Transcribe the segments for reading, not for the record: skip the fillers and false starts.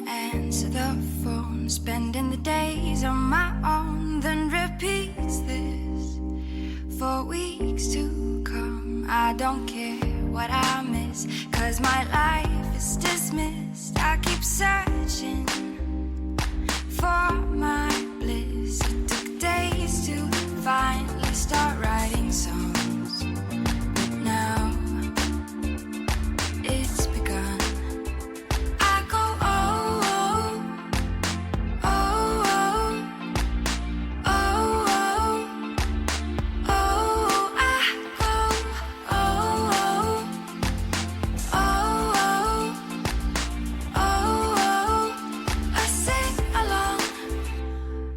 answer the phone, spending the days on my own, then repeats this for weeks to come. I don't care what I miss, 'cause my life is dismissed. I keep searching for my bliss. It took days to finally start writing songs, but now it's begun. I go oh, oh, oh, oh, oh, oh, oh, I go oh, oh, oh, oh, oh, I sing along.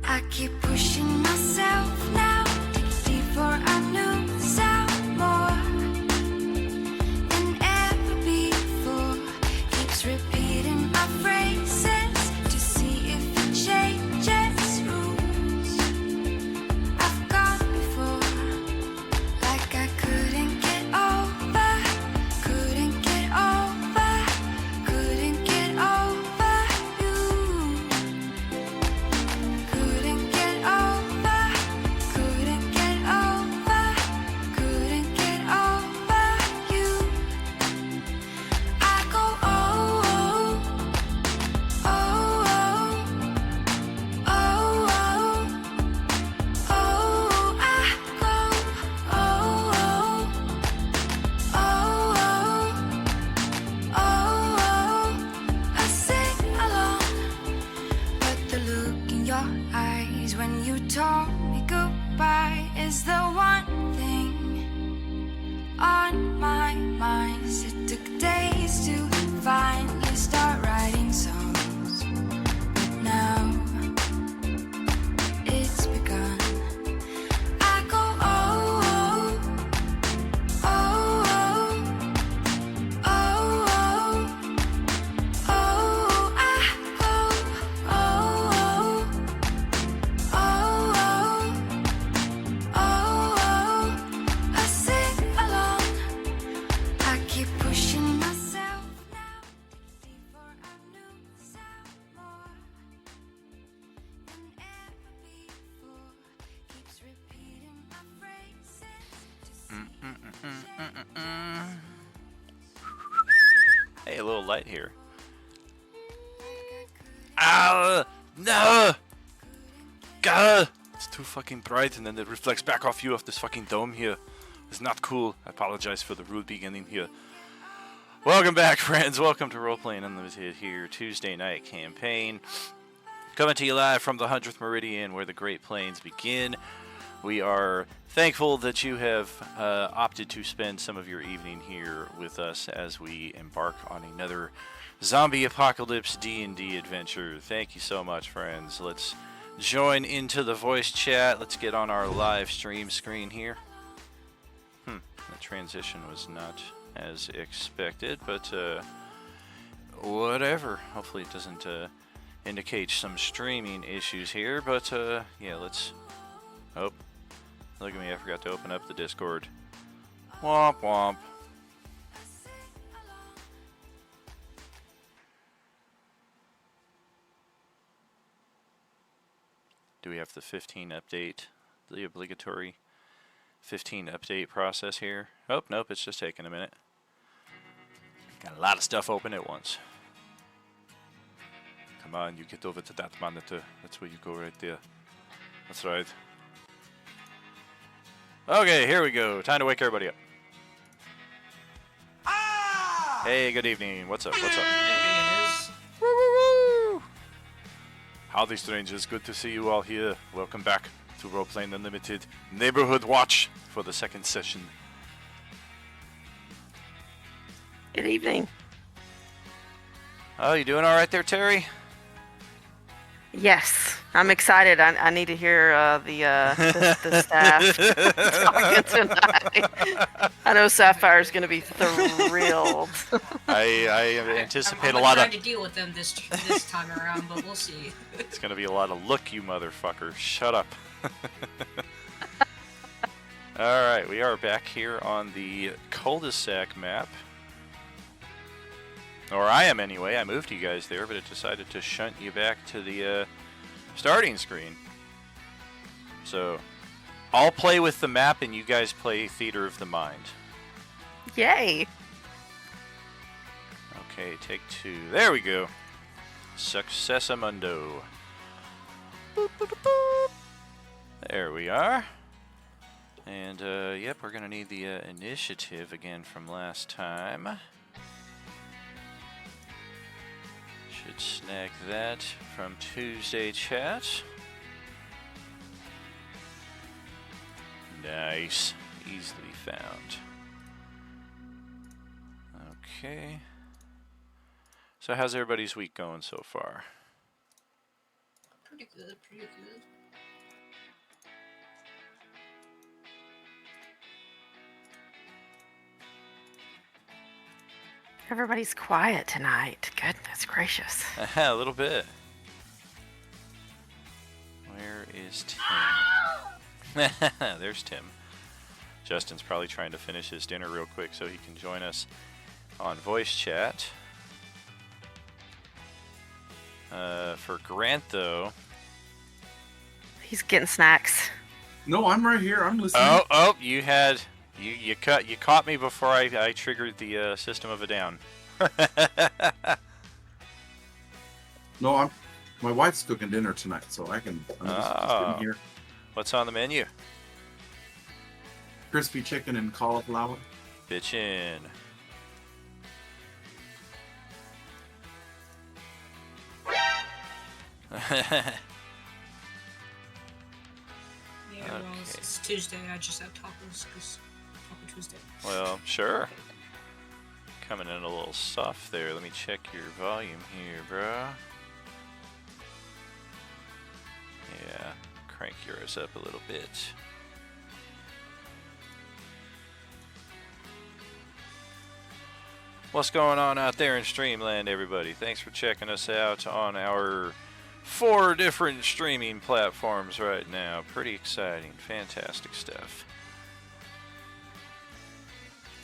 I keep pushing myself now, dig deeper, I knew sound more than ever before. Keeps repeating my phrases to see if it changes rules I've gone before. Like I couldn't get over, couldn't get over, couldn't get over you. Couldn't get over, couldn't get over, couldn't get over you. I go oh, oh, oh, oh, oh, oh, I go oh, oh, oh, I sing along. But the look in your eyes when you told me goodbye is the one thing on my mind. It took days to finally start writing songs, but now it's begun. I go oh, oh, oh, oh, oh, oh, I go oh, oh, oh, I sing along. I keep pushing myself now, dig deeper, I knew sound more than ever before. Keeps repeating my phrases. Hey, a little light here. Ah, no! Gah! It's too fucking bright, and then it reflects back off you of this fucking dome here. It's not cool. I apologize for the rude beginning here. Welcome back, friends. Welcome to Roleplaying Unlimited here, Tuesday night campaign. Coming to you live from the 100th Meridian, where the Great Plains begin. We are thankful that you have opted to spend some of your evening here with us as we embark on another zombie apocalypse D&D adventure. Thank you so much, friends. Let's join into the voice chat. Let's get on our live stream screen here. The transition was not as expected, but whatever. Hopefully it doesn't indicate some streaming issues here, but yeah, let's... Oh, look at me, I forgot to open up the Discord. Womp womp. Do we have the 15 update, the obligatory 15 update process here? Oh, nope, it's just taking a minute. Got a lot of stuff open at once. Come on, you get over to that monitor. That's where you go right there. That's right. Okay, here we go. Time to wake everybody up. Ah! Hey, good evening. What's up? What's up? Hey, Woo, woo, woo. Howdy, strangers. Good to see you all here. Welcome back to Roleplaying Unlimited Neighborhood Watch for the second session. Good evening. Oh, you doing all right there, Terry? Yes, I'm excited. I need to hear the staff talking tonight. I know Sapphire's going to be thrilled. I anticipate I'm a lot trying of... to deal with them this time around, but we'll see. It's going to be a lot of look, you motherfucker. Shut up. Alright, we are back here on the cul-de-sac map. Or I am anyway. I moved you guys there, but it decided to shunt you back to the starting screen. So, I'll play with the map and you guys play Theater of the Mind. Yay! Okay, take 2. There we go. Successamundo. Boop, boop, boop, boop. There we are. And, yep, we're gonna need the initiative again from last time. Should snag that from Tuesday chat. Nice. Easily found. Okay. So how's everybody's week going so far? Pretty good, pretty good. Everybody's quiet tonight. Goodness gracious. A little bit. Where is Tim? There's Tim. Justin's probably trying to finish his dinner real quick so he can join us on voice chat. For Grant, though. He's getting snacks. No, I'm right here. I'm listening. Oh, you had you caught me before I triggered the System of a Down. No, my wife's cooking dinner tonight, so I'm just sitting here. What's on the menu? Crispy chicken and cauliflower. Bitchin'. Yeah, well, it's Tuesday. I just had tacos because Taco Tuesday. Well, sure. Coming in a little soft there. Let me check your volume here, bro. Yeah, crank yours up a little bit. What's going on out there in Streamland, everybody? Thanks for checking us out on our 4 different streaming platforms right now. Pretty exciting, fantastic stuff.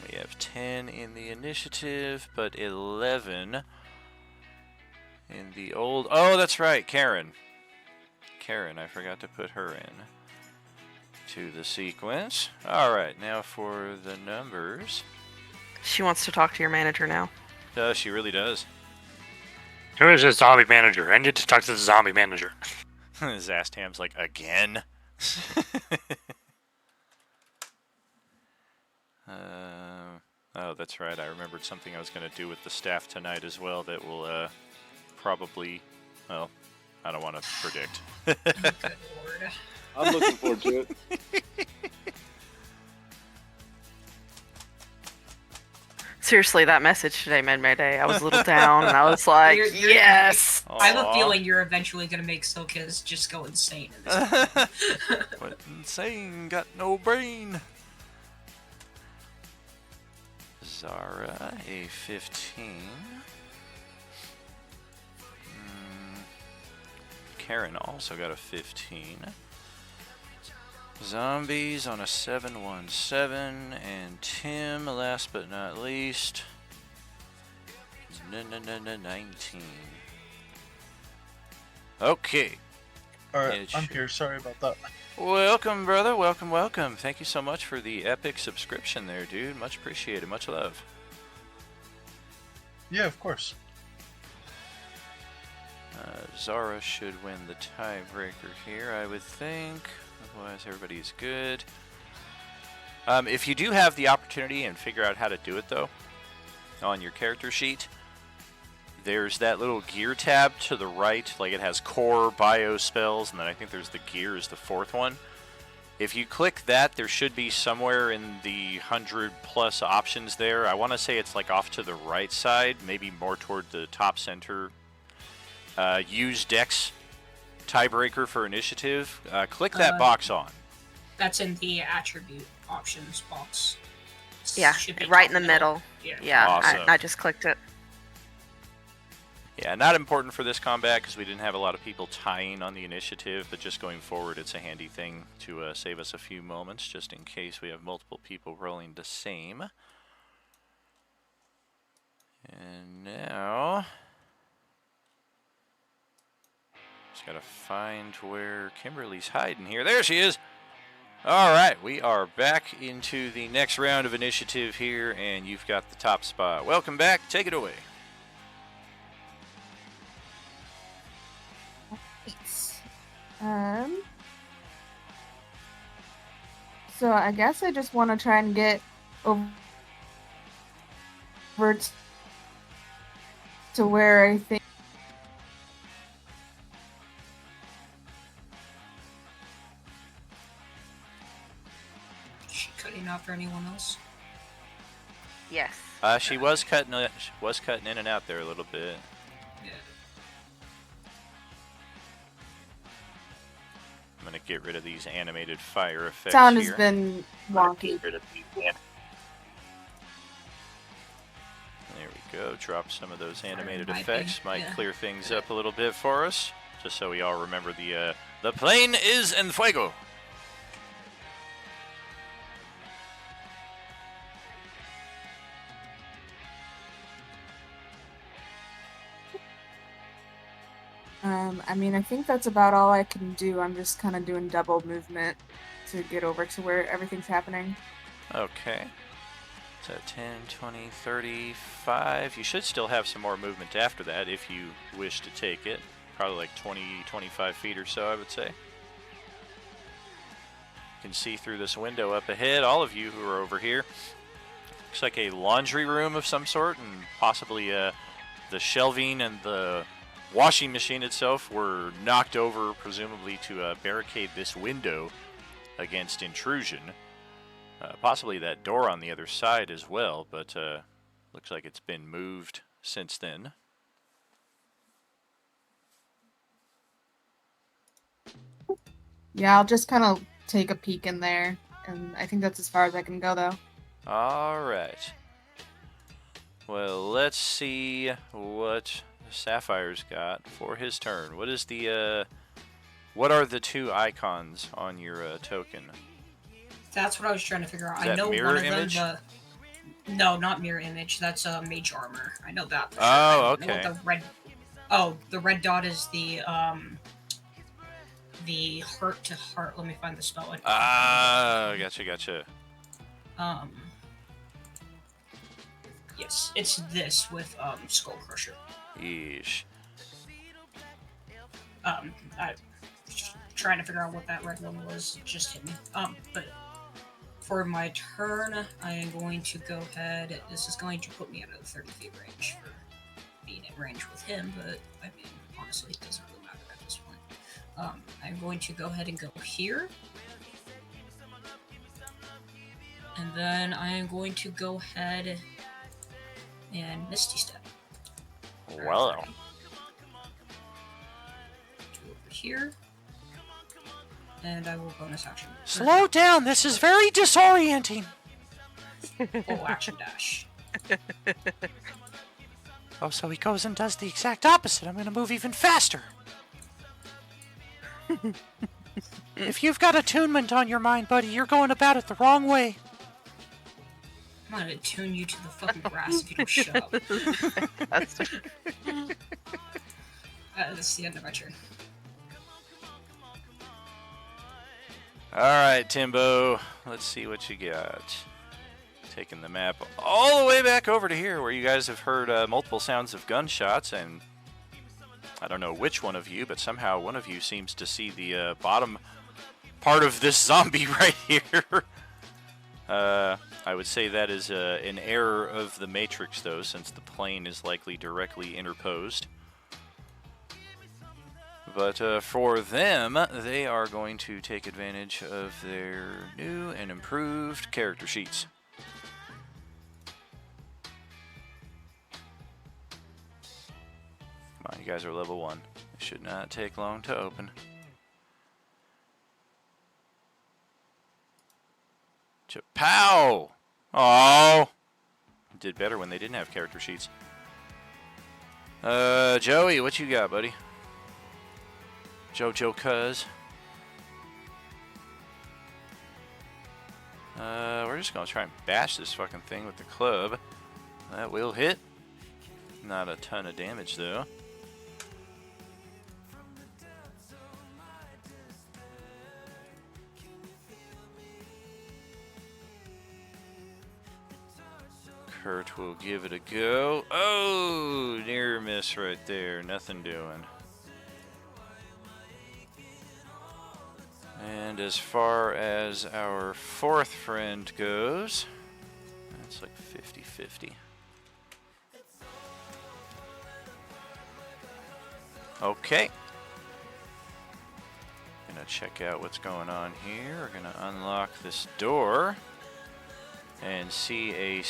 We have 10 in the initiative, but 11 in the old... Oh, that's right, Karen. Karen, I forgot to put her in to the sequence. Alright, now for the numbers. She wants to talk to your manager now. She really does. Who is this zombie manager? I need to talk to the zombie manager. Zastam's like, again? Oh, that's right. I remembered something I was going to do with the staff tonight as well that will probably... Well, I don't want to predict. Good lord. I'm looking forward to it. Seriously, that message today made my day. I was a little down, and I was like, You're- yes! I have a Aw. feeling you're eventually gonna make Silkis just go insane in this. What insane, got no brain. Zara, a 15. Karen also got a 15. Zombies on a 717, and Tim, last but not least, 19. Okay. Alright, Yeah, I'm sure. here. Sorry about that. Welcome, brother. Welcome, welcome. Thank you so much for the epic subscription there, dude. Much appreciated. Much love. Yeah, of course. Zara should win the tiebreaker here, I would think. Otherwise, everybody's good. If you do have the opportunity and figure out how to do it, though, on your character sheet, there's that little gear tab to the right. Like, it has core, bio spells, and then I think there's the gear is the 4th one. If you click that, there should be somewhere in the 100+ options there. I want to say it's like off to the right side, maybe more toward the top center. Use Dex tiebreaker for initiative. Click that box on. That's in the attribute options box. Yeah, Should be right top in the middle. Yeah. Yeah, Awesome. I just clicked it. Yeah, not important for this combat because we didn't have a lot of people tying on the initiative, but just going forward, it's a handy thing to save us a few moments just in case we have multiple people rolling the same. And now, just gotta find where Kimberly's hiding here. There she is. All right, we are back into the next round of initiative here, and you've got the top spot. Welcome back. Take it away. So I guess I just want to try and get over to where I think. Is she cutting out for anyone else? Yes. She was cutting in and out there a little bit. Yeah. I'm gonna get rid of these animated fire effects Sound here. has been wonky. There we go. Drop some of those animated might be, effects. Might yeah. clear things up a little bit for us, just so we all remember the plane is en fuego. I mean, I think that's about all I can do. I'm just kind of doing double movement to get over to where everything's happening. Okay. So 10, 20, 35. You should still have some more movement after that if you wish to take it. Probably like 20, 25 feet or so, I would say. You can see through this window up ahead, all of you who are over here. Looks like a laundry room of some sort, and possibly the shelving and the washing machine itself were knocked over, presumably to barricade this window against intrusion. Possibly that door on the other side as well, but looks like it's been moved since then. Yeah, I'll just kind of take a peek in there, and I think that's as far as I can go, though. All right. Well, let's see what Sapphire's got for his turn. What is the what are the two icons on your token? That's what I was trying to figure out. Is I that know mirror one of image? them. No, not mirror image. That's mage armor. I know that. For sure. Oh, I don't know okay. what the red. Oh, the red dot is the heart to heart. Let me find the spell. Ah, gotcha. Yes, it's this with Skull Crusher. Yeesh. I trying to figure out what that red one was. It just hit me. But for my turn, I am going to go ahead. This is going to put me out of the 30 feet range for being in range with him, but I mean, honestly, it doesn't really matter at this point. I'm going to go ahead and go here. And then I am going to go ahead and Misty Step. Wow. Do over here. And I will bonus action. Slow down. This is very disorienting. Full action dash. Oh, so he goes and does the exact opposite. I'm going to move even faster. If you've got attunement on your mind, buddy, you're going about it the wrong way. I'm gonna tune you to the fucking grass if you don't shut up. That's the end of my turn. Alright, Timbo. Let's see what you got. Taking the map all the way back over to here where you guys have heard multiple sounds of gunshots, and I don't know which one of you, but somehow one of you seems to see the bottom part of this zombie right here. I would say that is an error of the Matrix, though, since the plane is likely directly interposed. But for them, they are going to take advantage of their new and improved character sheets. Come on, you guys are level 1. It should not take long to open. Chapow! Oh, did better when they didn't have character sheets. Joey, what you got, buddy? Jojo Cuz. We're just gonna try and bash this fucking thing with the club. That will hit. Not a ton of damage though. Kurt will give it a go. Oh, near miss right there. Nothing doing. And as far as our fourth friend goes, that's like 50-50. Okay. Gonna check out what's going on here. We're gonna unlock this door and see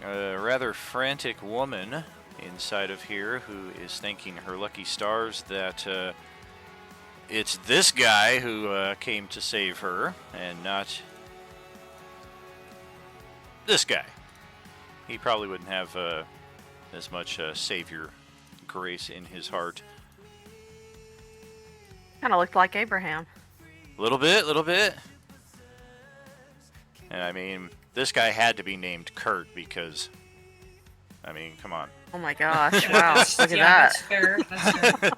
a rather frantic woman inside of here who is thanking her lucky stars that it's this guy who came to save her and not this guy. He probably wouldn't have as much savior grace in his heart. Kind of looked like Abraham. Little bit. And I mean, this guy had to be named Kurt because, I mean, come on. Oh my gosh! Wow, look at Yeah, that. that's fair. That's fair.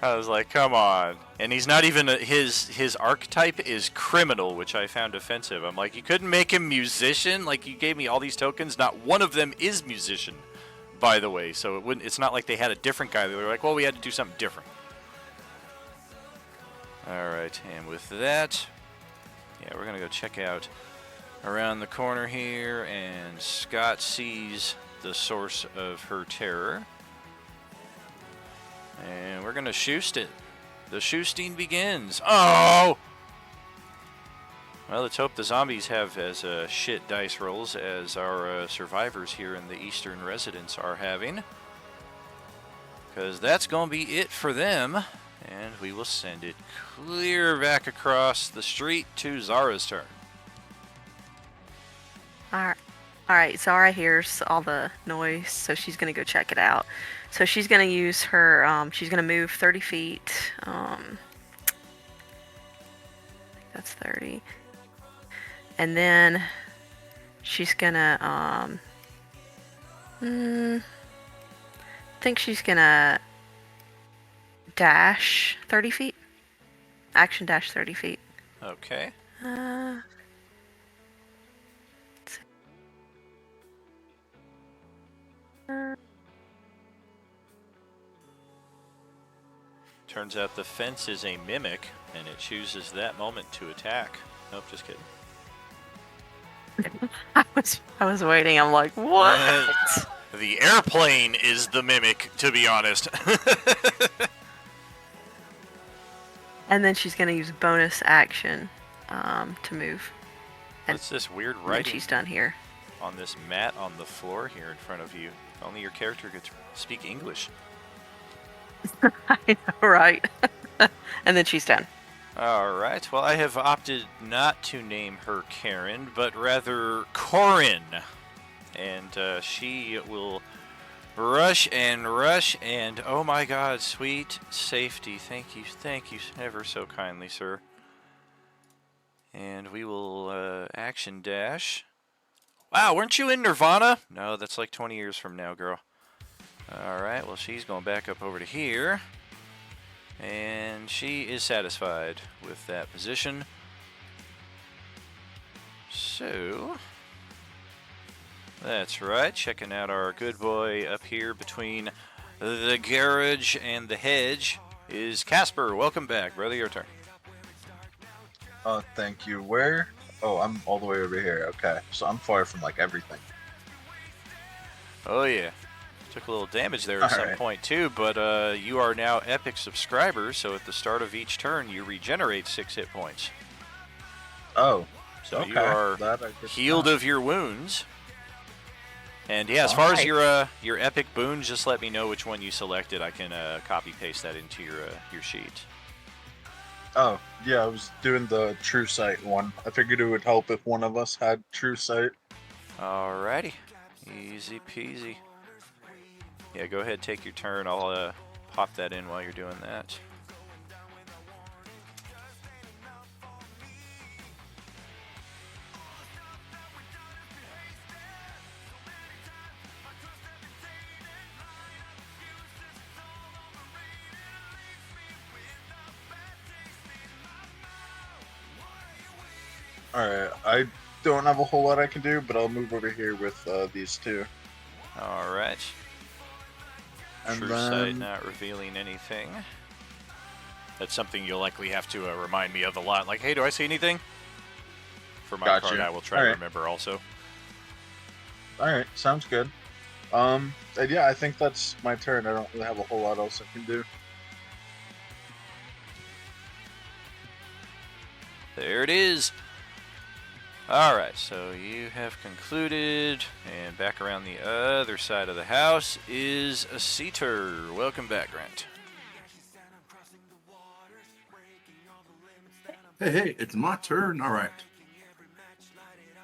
I was like, come on. And he's not even, his archetype is criminal, which I found offensive. I'm like, you couldn't make him musician? Like, you gave me all these tokens. Not one of them is musician, by the way. So it's not like they had a different guy. They were like, well, we had to do something different. Alright, and with that, yeah, we're going to go check out around the corner here, and Scott sees the source of her terror. And we're going to shoost it. The shoosting begins. Oh! Well, let's hope the zombies have as shit dice rolls as our survivors here in the Eastern Residence are having. Because that's going to be it for them. And we will send it clear back across the street to Zara's turn. Alright, Zara hears all the noise, so she's gonna go check it out. So she's gonna use her, she's gonna move 30 feet. That's 30. And then she's gonna, I think she's gonna dash 30 feet. Action dash 30 feet. Okay. Turns out the fence is a mimic, and it chooses that moment to attack. Nope, just kidding. I was waiting. I'm like, what? The airplane is the mimic, to be honest. And then she's gonna use bonus action to move. And What's this weird when writing she's done here. on this mat on the floor here in front of you? Only your character could speak English. I know, right? And then she's done. Alright, well, I have opted not to name her Karen, but rather Corin. And she will rush, and oh my god, sweet safety. Thank you ever so kindly, sir. And we will action dash. Wow, weren't you in Nirvana? No, that's like 20 years from now, girl. Alright, well, she's going back up over to here. And she is satisfied with that position. So, that's right, checking out our good boy up here between the garage and the hedge is Casper. Welcome back, brother, your turn. Thank you. Where? Oh, I'm all the way over here. Okay, so I'm far from like everything. Oh yeah. Took a little damage there at some point too, but you are now Epic subscribers, so at the start of each turn you regenerate 6 hit points. Oh, So okay. you are That I did healed not. of your wounds. And yeah, as far as your epic boons, just let me know which one you selected. I can copy paste that into your sheet. Oh, yeah, I was doing the True Sight one. I figured it would help if one of us had True Sight. Alrighty, easy peasy. Yeah, go ahead, take your turn. I'll pop that in while you're doing that. Alright, I don't have a whole lot I can do, but I'll move over here with these two. All right. And True then- sight not revealing anything. That's something you'll likely have to remind me of a lot. Like, hey, do I see anything? For my Gotcha. part, I will try to Alright. remember also. Alright, sounds good. And yeah, I think that's my turn. I don't really have a whole lot else I can do. There it is. All right, so you have concluded, and back around the other side of the house is a seater. Welcome back, Grant. Hey, it's my turn. All right.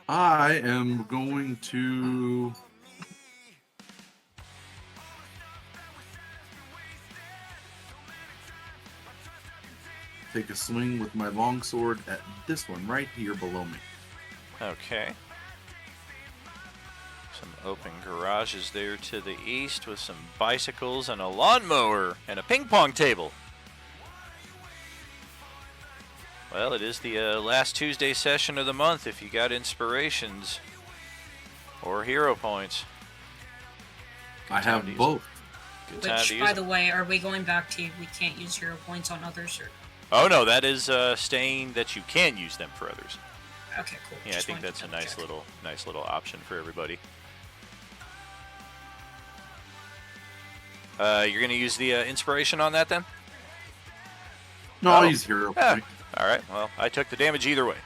I am going to take a swing with my longsword at this one right here below me. Okay. Some open garages there to the east with some bicycles and a lawnmower and a ping pong table. Well, it is the last Tuesday session of the month if you got inspirations or hero points. Good I time have to use both. Good time to Which, use by them. the way, are we going back to we can't use hero points on others? Or Oh no, that is staying that you can use them for others. okay, cool. Yeah, Just I think wanted to that's a double nice check. little option for everybody. You're gonna use the inspiration on that then? No, Oh. I'll use hero Yeah. point. All right. Well, I took the damage either way.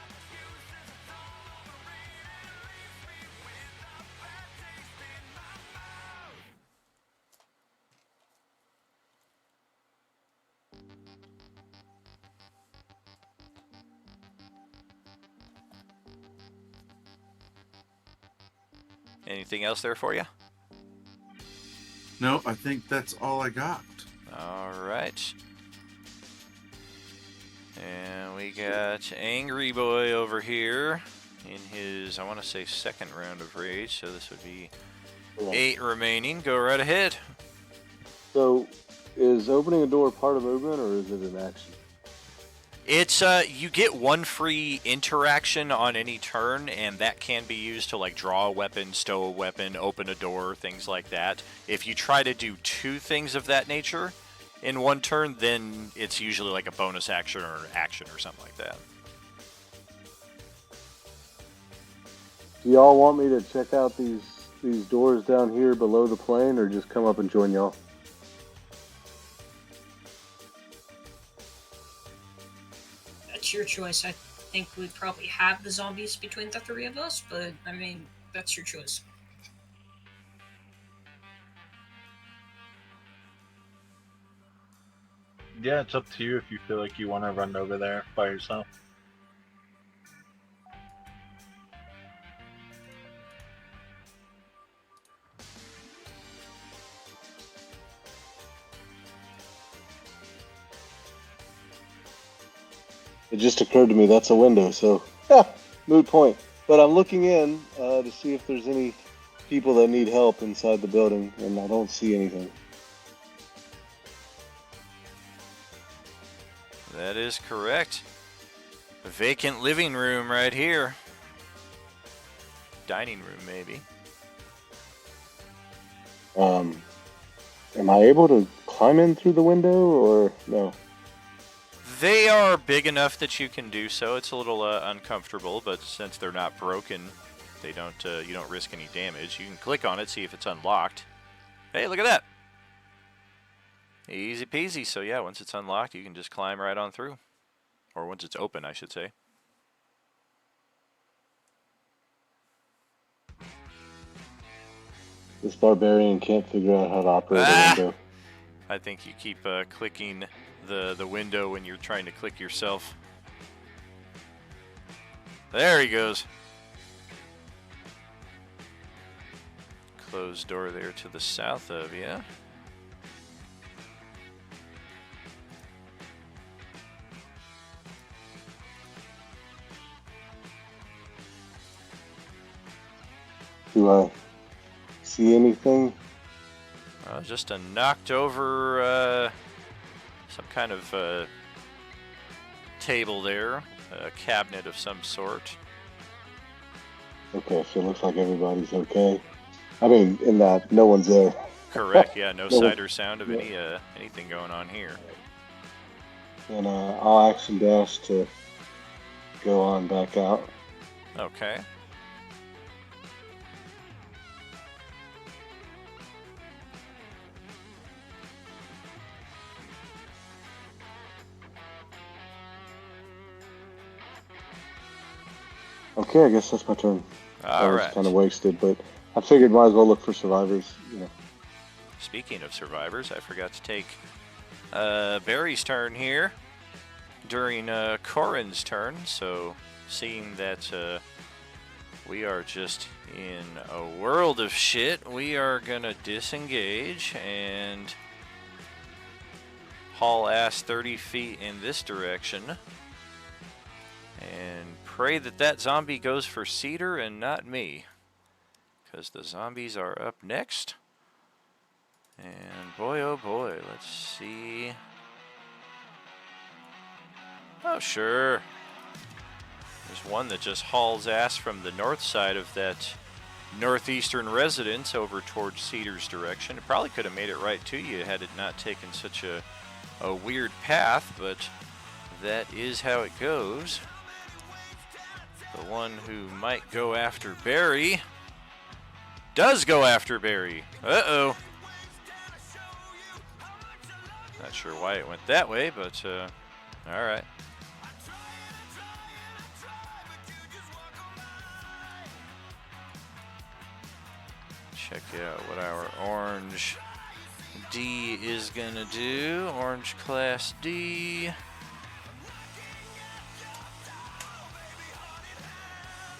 Anything else there for you? No, I think that's all I got. All right. And we got Angry Boy over here in his, I want to say, second round of rage. So this would be 8 remaining. Go right ahead. So, is opening a door part of movement or is it an action? It's you get one free interaction on any turn, and that can be used to like draw a weapon, stow a weapon, open a door, things like that. If you try to do 2 things of that nature in one turn, then it's usually like a bonus action or an action or something like that. Do y'all want me to check out these doors down here below the plane, or just come up and join y'all? That's your choice. I think we probably have the zombies between the 3 of us, but I mean, that's your choice. Yeah, it's up to you if you feel like you want to run over there by yourself. It just occurred to me that's a window, so moot point. But I'm looking in to see if there's any people that need help inside the building, and I don't see anything. That is correct. A vacant living room right here. Dining room, maybe. Am I able to climb in through the window, or no? They are big enough that you can do so. It's a little uncomfortable, but since they're not broken, they don't. You don't risk any damage. You can click on it, see if it's unlocked. Hey, look at that! Easy peasy. So yeah, once it's unlocked, you can just climb right on through, or once it's open, I should say. This barbarian can't figure out how to operate Ah! a window. I think you keep clicking the window when you're trying to click yourself. There he goes. Closed door there to the south of you. Do I see anything? Just a knocked over some kind of table there, a cabinet of some sort. Okay, so it looks like everybody's okay. I mean, in that no one's there. Correct. Yeah, no No one- sight or sound of anything going on here. And I'll action dash to go on back out. Okay. Okay, I guess that's my turn. All That was right. kind of wasted, but I figured might as well look for survivors. You know. Speaking of survivors, I forgot to take Barry's turn here during Corin's turn. So, seeing that we are just in a world of shit, we are gonna disengage and haul ass 30 feet in this direction and pray that that zombie goes for Cedar and not me, because the zombies are up next. And boy, oh boy, let's see. Oh, sure. There's one that just hauls ass from the north side of that northeastern residence over towards Cedar's direction. It probably could have made it right to you had it not taken such a weird path, but that is how it goes. The one who might go after Barry does go after Barry. Uh-oh. Not sure why it went that way, but alright. Check out what our orange D is gonna do. Orange class D.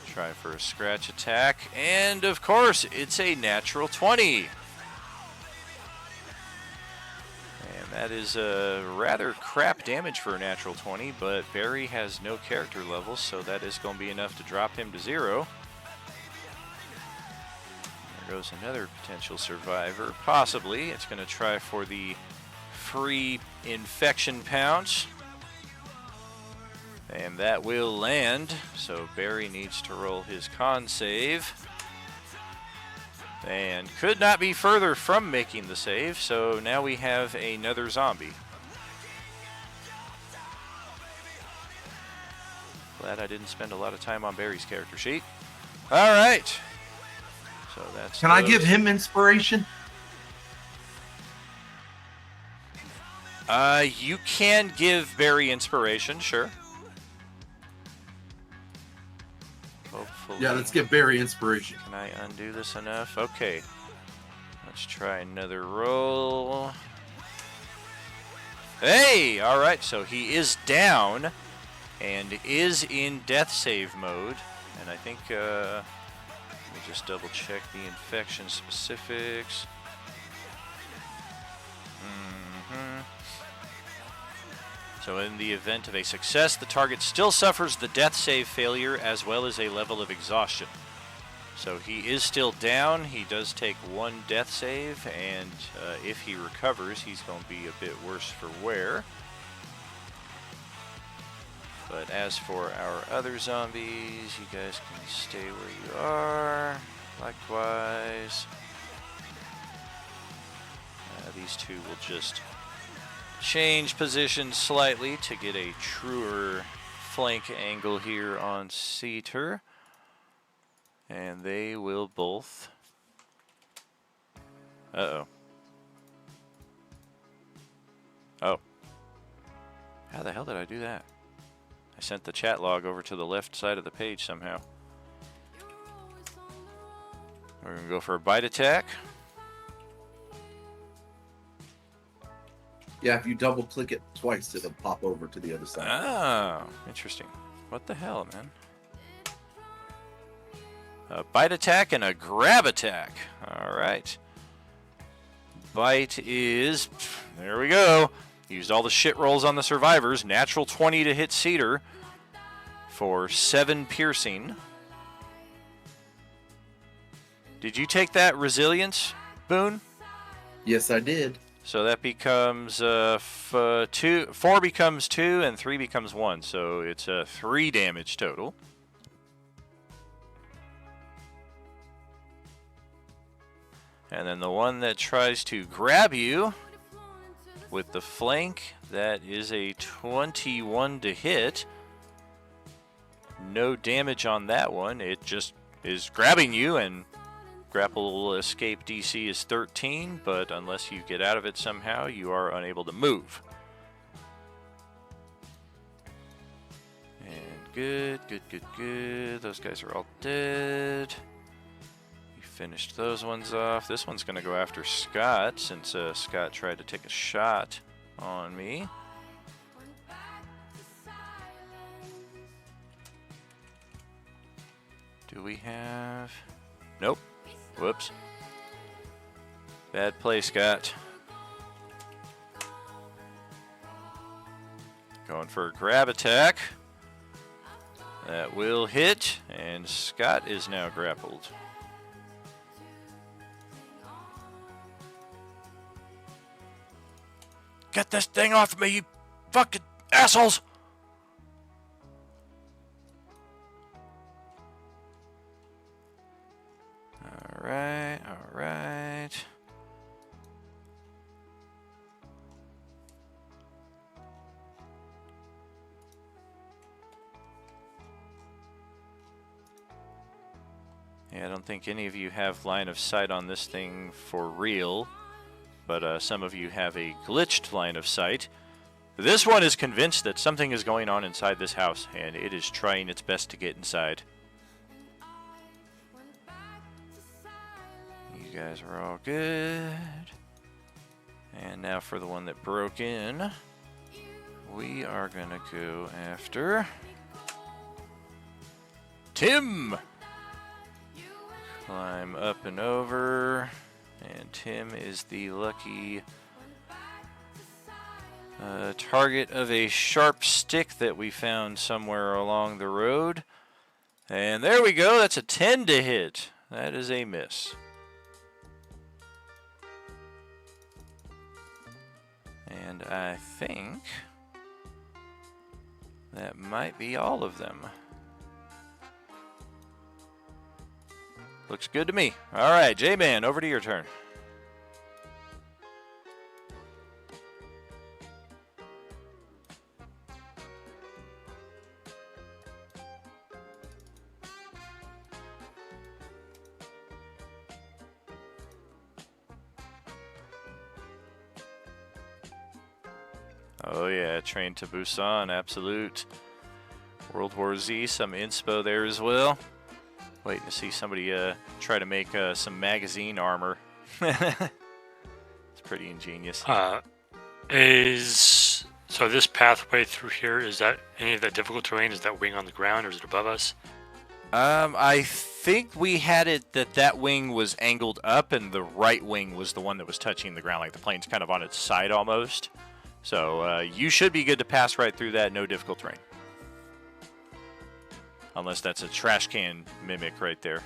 Try for a scratch attack, and of course, it's a natural 20. And that is rather crap damage for a natural 20, but Barry has no character levels, so that is going to be enough to drop him to 0. There goes another potential survivor, possibly. It's going to try for the free infection pounce. And that will land, so Barry needs to roll his con save. And could not be further from making the save, so now we have another zombie. Glad I didn't spend a lot of time on Barry's character sheet. Alright. So that's Can I give him inspiration? You can give Barry inspiration, sure. Hopefully. Yeah, let's give Barry inspiration. Can I undo this enough? Okay. Let's try another roll. Hey! Alright, so he is down and is in death save mode. And I think, let me just double check the infection specifics. So in the event of a success, the target still suffers the death save failure as well as a level of exhaustion. So he is still down. He does take 1 death save, and if he recovers, he's going to be a bit worse for wear. But as for our other zombies, you guys can stay where you are. Likewise. These two will just change position slightly to get a truer flank angle here on Cedar. And they will both... Uh-oh. Oh. How the hell did I do that? I sent the chat log over to the left side of the page somehow. We're going to go for a bite attack. Yeah, if you double click it twice, it'll pop over to the other side. Oh, interesting. What the hell, man? A bite attack and a grab attack. All right. Bite is... There we go. Used all the shit rolls on the survivors. Natural 20 to hit Cedar for 7 piercing. Did you take that resilience, Boone? Yes, I did. So that becomes 4 becomes 2 and 3 becomes 1. So it's 3 damage total. And then the one that tries to grab you with the flank, that is a 21 to hit. No damage on that one. It just is grabbing you, and grapple escape DC is 13, but unless you get out of it somehow, you are unable to move. And good. Those guys are all dead. You finished those ones off. This one's going to go after Scott, since Scott tried to take a shot on me. Do we have... Nope. Whoops. Bad play, Scott. Going for a grab attack. That will hit, and Scott is now grappled. Get this thing off of me, you fucking assholes! Alright. Yeah, I don't think any of you have line of sight on this thing for real, but some of you have a glitched line of sight. This one is convinced that something is going on inside this house, and it is trying its best to get inside. You guys are all good. And now for the one that broke in, we are gonna go after Tim. Climb up and over, and Tim is the lucky target of a sharp stick that we found somewhere along the road. And there we go, that's a 10 to hit. That is a miss. And I think that might be all of them. Looks good to me. All right, J-Man, over to your turn. Oh yeah, Train to Busan, absolute. World War Z, some inspo there as well. Waiting to see somebody try to make some magazine armor. It's pretty ingenious. So this pathway through here, is that any of that difficult terrain? Is that wing on the ground, or is it above us? I think we had it that wing was angled up, and the right wing was the one that was touching the ground, like the plane's kind of on its side almost. So you should be good to pass right through that, no difficult terrain. Unless that's a trash can mimic right there.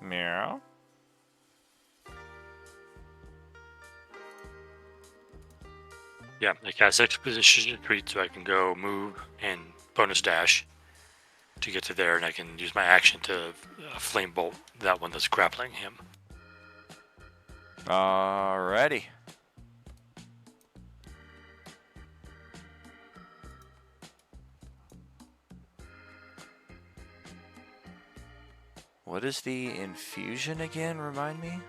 Meow. Yeah, I cast Exposition Retreat so I can go move and bonus dash to get to there, and I can use my action to flame bolt that one that's grappling him. Alrighty. What is the infusion again? Remind me.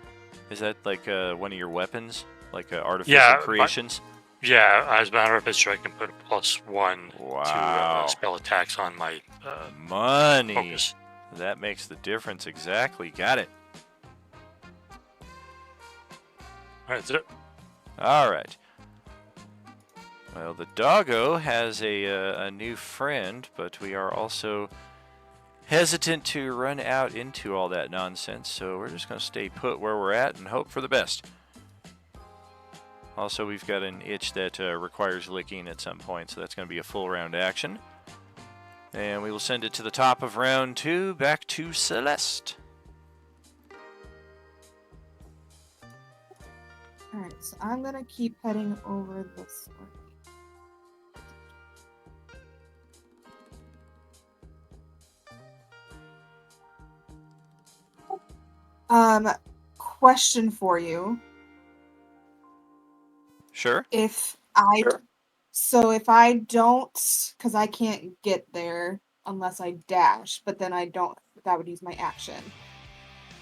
Is that like one of your weapons, like artificial creations? Yeah, as a matter of fact, I can put a +1 Wow. to spell attacks on my money. focus. That makes the difference exactly. Got it. All right, that's it. All right. Well, the doggo has a new friend, but we are also hesitant to run out into all that nonsense, so we're just going to stay put where we're at and hope for the best. Also, we've got an itch that requires licking at some point, so that's going to be a full round action. And we will send it to the top of round 2, back to Celeste. Alright, so I'm gonna keep heading over this way. Question for you. Sure. If I don't, because I can't get there unless I dash, but then I don't, that would use my action.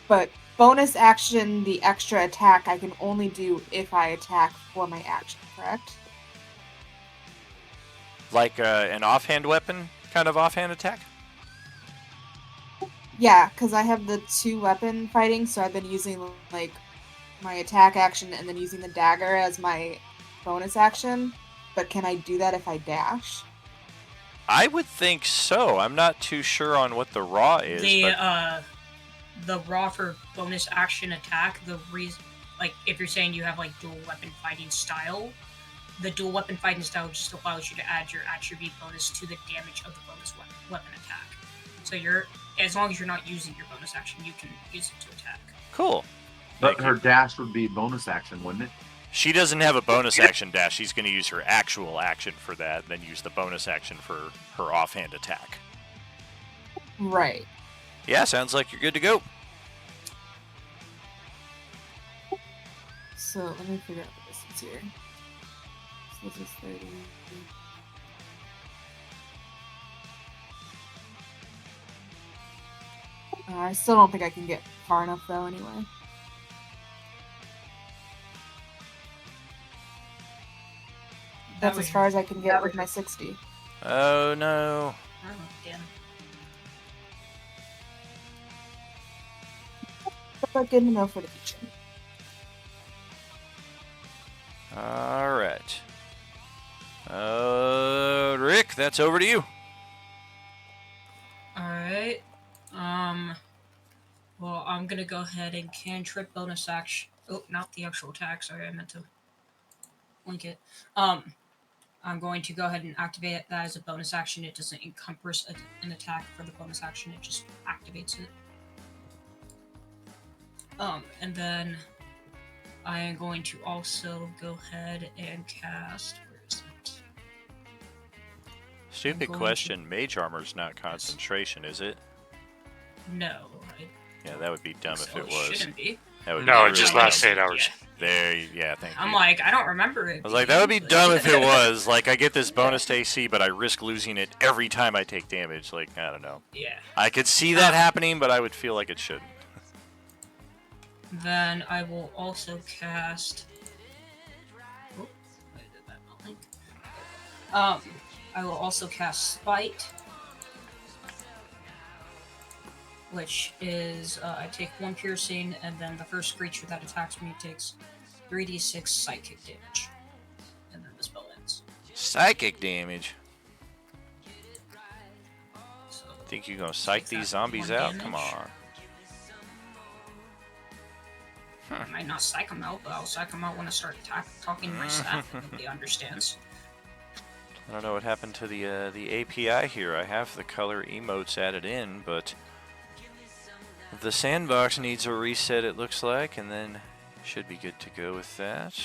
But bonus action, the extra attack, I can only do if I attack for my action, correct? Like an offhand weapon, kind of offhand attack? Yeah, because I have the 2 weapon fighting, so I've been using like my attack action and then using the dagger as my bonus action. But can I do that if I dash? I would think so. I'm not too sure on what the raw is. The raw for bonus action attack, the reason, like, if you're saying you have, like, dual weapon fighting style, the dual weapon fighting style just allows you to add your attribute bonus to the damage of the bonus weapon attack. So as long as you're not using your bonus action, you can use it to attack. Cool. But her dash would be bonus action, wouldn't it? She doesn't have a bonus action dash. She's going to use her actual action for that, and then use the bonus action for her offhand attack. Right. Yeah, sounds like you're good to go. So let me figure out the distance here. So this is 30. I still don't think I can get far enough though anyway. That's as far as I can get with my 60. Oh no. Oh, damn. But good to know for the future. Alright. Rick, that's over to you. Alright. Well, I'm gonna go ahead and cantrip bonus action. Oh, not the actual attack. Sorry, I meant to link it. I'm going to go ahead and activate that as a bonus action. It doesn't encompass an attack for the bonus action. It just activates it. And then I am going to also go ahead and cast. Where is it? Stupid going question. Mage armor's not concentration, is it? No. Yeah, that would be dumb if So it was. shouldn't be. That would No, be it really just dumb. lasts 8 hours. There, yeah, thank you. I'm like, I don't remember it. I was like, that would be dumb if it was. Like, I get this bonus to AC, but I risk losing it every time I take damage. Like, I don't know. Yeah. I could see that happening, but I would feel like it shouldn't. Then I will also cast. Oh, I did that not link. I will also cast Spite, which is I take 1 piercing, and then the first creature that attacks me takes 3d6 psychic damage, and then the spell ends. Psychic damage. So, Think you're gonna psych Take that these zombies 1 out? damage. Come on. I might not psych them out, but I'll psych them out when I start talking to my staff. Nobody understands. I don't know what happened to the API here. I have the color emotes added in, but the sandbox needs a reset, it looks like, and then should be good to go with that.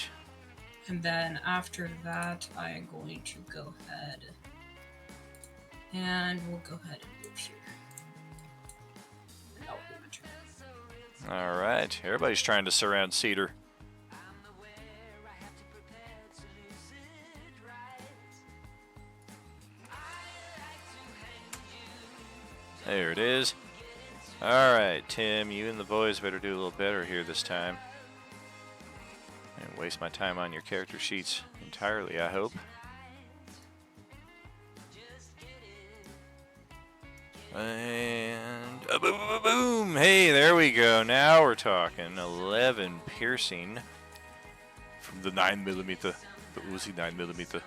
And then after that, I am going to go ahead and we'll go ahead and move here. And I'll do my turn. All right, everybody's trying to surround Cedar. There it is. All right, Tim, you and the boys better do a little better here this time. And waste my time on your character sheets entirely, I hope. And boom! Hey, there we go. Now we're talking. 11 piercing from the 9mm, the Uzi 9mm.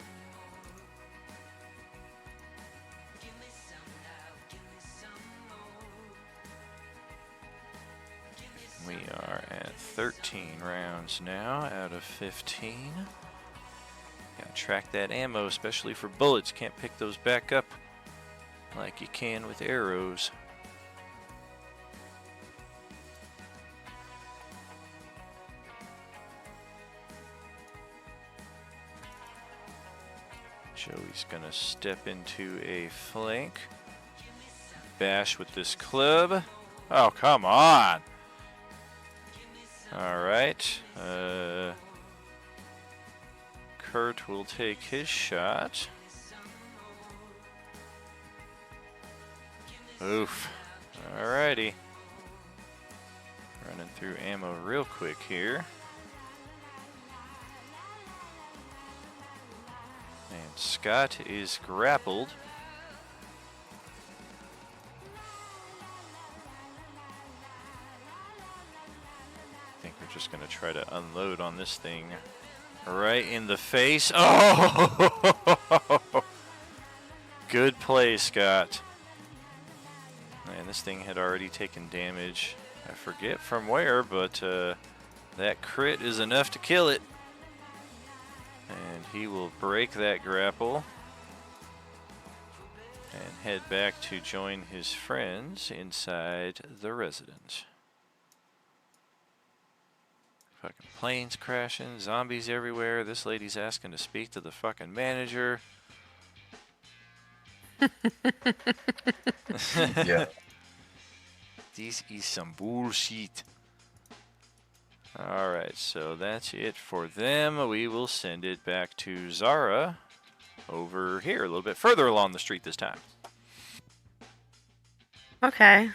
14 rounds now out of 15. Gotta track that ammo, especially for bullets. Can't pick those back up like you can with arrows. Joey's gonna step into a flank. Bash with this club. Oh, come on. Alright. Kurt will take his shot. Oof. Alrighty. Running through ammo real quick here. And Scott is grappled. I think we're just going to try to unload on this thing right in the face. Oh! Good play, Scott. Man, this thing had already taken damage. I forget from where, but that crit is enough to kill it. And he will break that grapple and head back to join his friends inside the residence. Fucking planes crashing, zombies everywhere. This lady's asking to speak to the fucking manager. Yeah. This is some bullshit. Alright, so that's it for them. We will send it back to Zara over here, a little bit further along the street this time. Okay.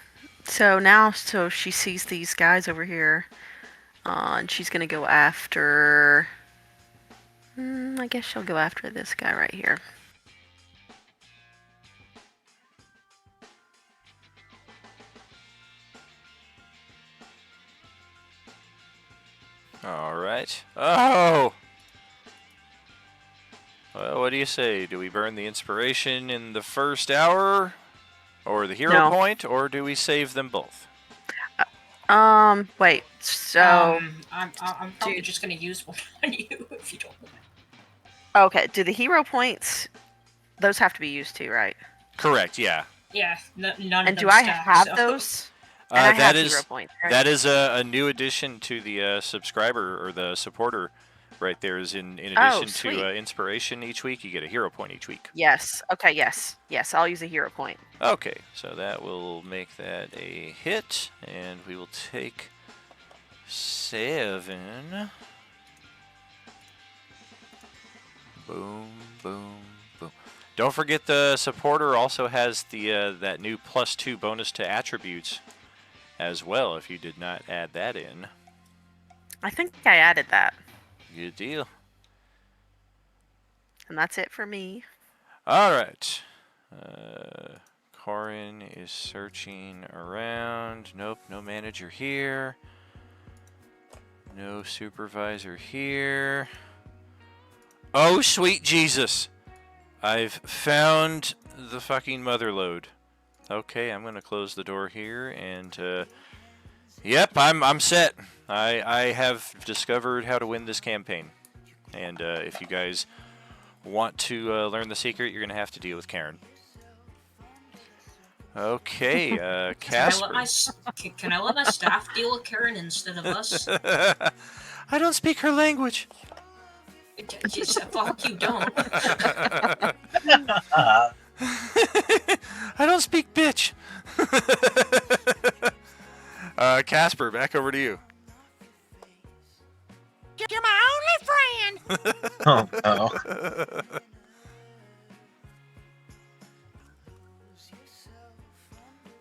So now, she sees these guys over here. And she's gonna go after... I guess she'll go after this guy right here. Alright. Oh! Well, what do you say? Do we burn the inspiration in the first hour? Or the hero No. point? Or do we save them both? Wait, so... I'm probably just gonna use one on you if you don't want. Okay, do the hero points... Those have to be used too, right? Correct, yeah. Yeah, none of And them do I stack, have so. those? And I have That hero is points, right? that is a new addition to the subscriber or the supporter right there. Is in addition sweet. to inspiration each week, you get a hero point each week. Yes. Okay, yes. Yes, I'll use a hero point. Okay, so that will make that a hit, and we will take 7. Boom, boom, boom. Don't forget the supporter also has the that new +2 bonus to attributes as well, if you did not add that in. I think I added that. Good deal. And that's it for me. Alright. Corin is searching around. Nope, no manager here. No supervisor here. Oh, sweet Jesus. I've found the fucking mother lode. Okay, I'm gonna close the door here and yep, I'm set. I have discovered how to win this campaign. And if you guys want to learn the secret, you're gonna have to deal with Karen. Okay, Casper. Can I let my staff deal with Karen instead of us? I don't speak her language. Just fuck you, don't. I don't speak bitch. Casper, back over to you. You're my only friend. Oh no.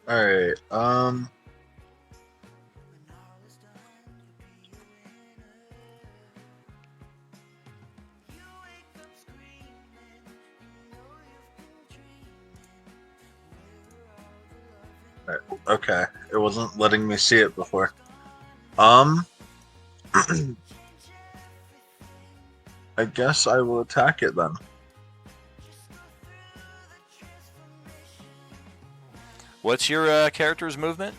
Alright, okay, it wasn't letting me see it before. I guess I will attack it then. What's your character's movement?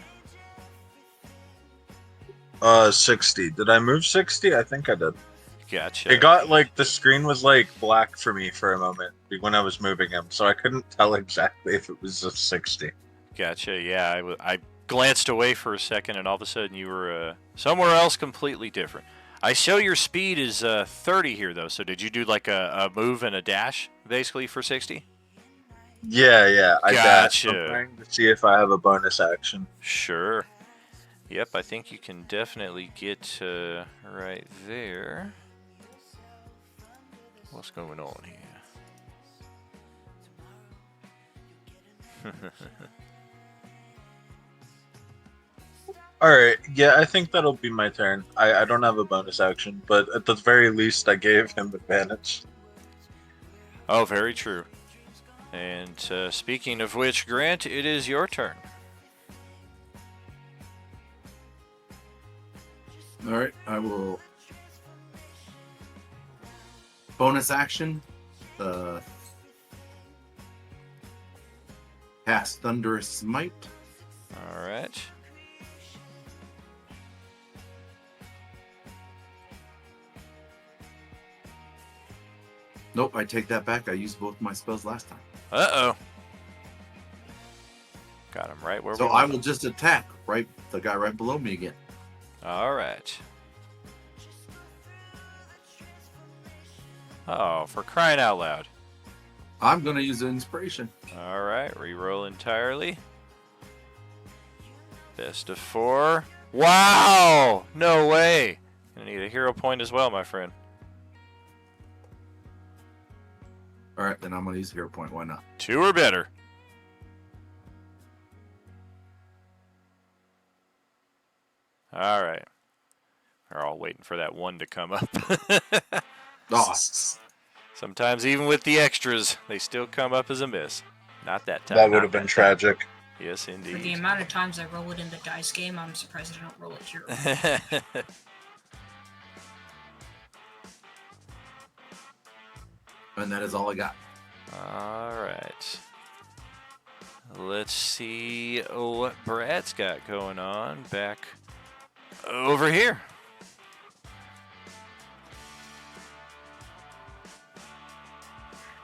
60. Did I move 60? I think I did. Gotcha. It got like the screen was like black for me for a moment when I was moving him, so I couldn't tell exactly if it was a 60. Gotcha. Yeah, I glanced away for a second, and all of a sudden you were somewhere else completely different. I show your speed is 30 here, though. So did you do like a move and a dash, basically, for 60? Yeah, I dashed. I'm Gotcha. trying to see if I have a bonus action. Sure. Yep, I think you can definitely get right there. What's going on here? Alright, yeah, I think that'll be my turn. I don't have a bonus action, but at the very least I gave him advantage. Oh, very true. And speaking of which, Grant, it is your turn. All right, I will bonus action. Cast Thunderous Smite. All right. Nope, I take that back. I used both my spells last time. Uh-oh. Got him right where So we I want will just attack the guy right below me again. him. All right. Oh, for crying out loud. I'm going to use an inspiration. All right, reroll entirely. Best of 4. Wow! No way! Gonna need a hero point as well, my friend. All right, then I'm going to use a hero point. Why not? 2 or better. All right. We're all waiting for that 1 to come up. Oh, Sometimes even with the extras, they still come up as a miss. Not that time. That would have been tragic. Yes, For the indeed. amount of times I roll it in the dice game, I'm surprised I don't roll it here. and that is all I got. All right. Let's see what Brad's got going on back over here.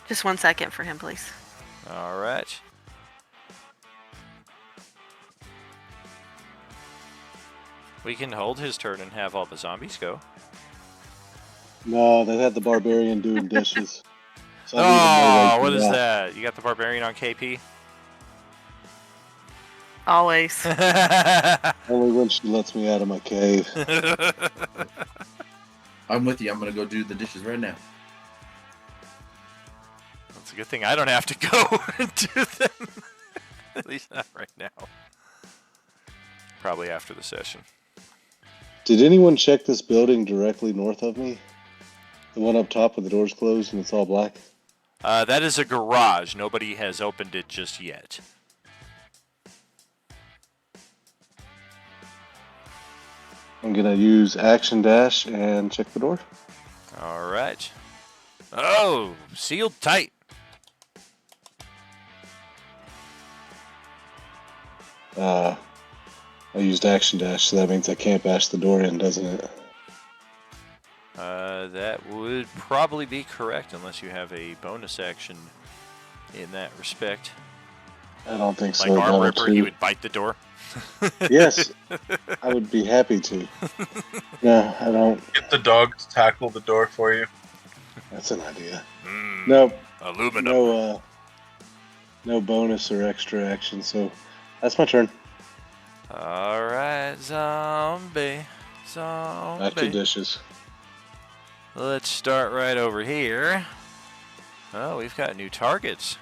Just 1 second for him, please. All right. We can hold his turn and have all the zombies go. No, they had the barbarian doing dishes. So I need a Oh, melee what for is that? You got the barbarian on KP? Always. Only when she lets me out of my cave. I'm with you. I'm going to go do the dishes right now. It's a good thing I don't have to go and do them. At least not right now. Probably after the session. Did anyone check this building directly north of me? The one up top with the doors closed and it's all black? That is a garage. Nobody has opened it just yet. I'm gonna use action dash and check the door. All right. Oh, sealed tight. I used action dash, so that means I can't bash the door in, doesn't it? That would probably be correct unless you have a bonus action in that respect. I don't think Like so. Arm Level Ripper, 2. he would bite the door. Yes, I would be happy to. No, I don't. Get the dog to tackle the door for you. That's an idea. Mm, No, aluminum. no bonus or extra action, so that's my turn. All right, zombie. Back to dishes. Let's start right over here. Oh, we've got new targets.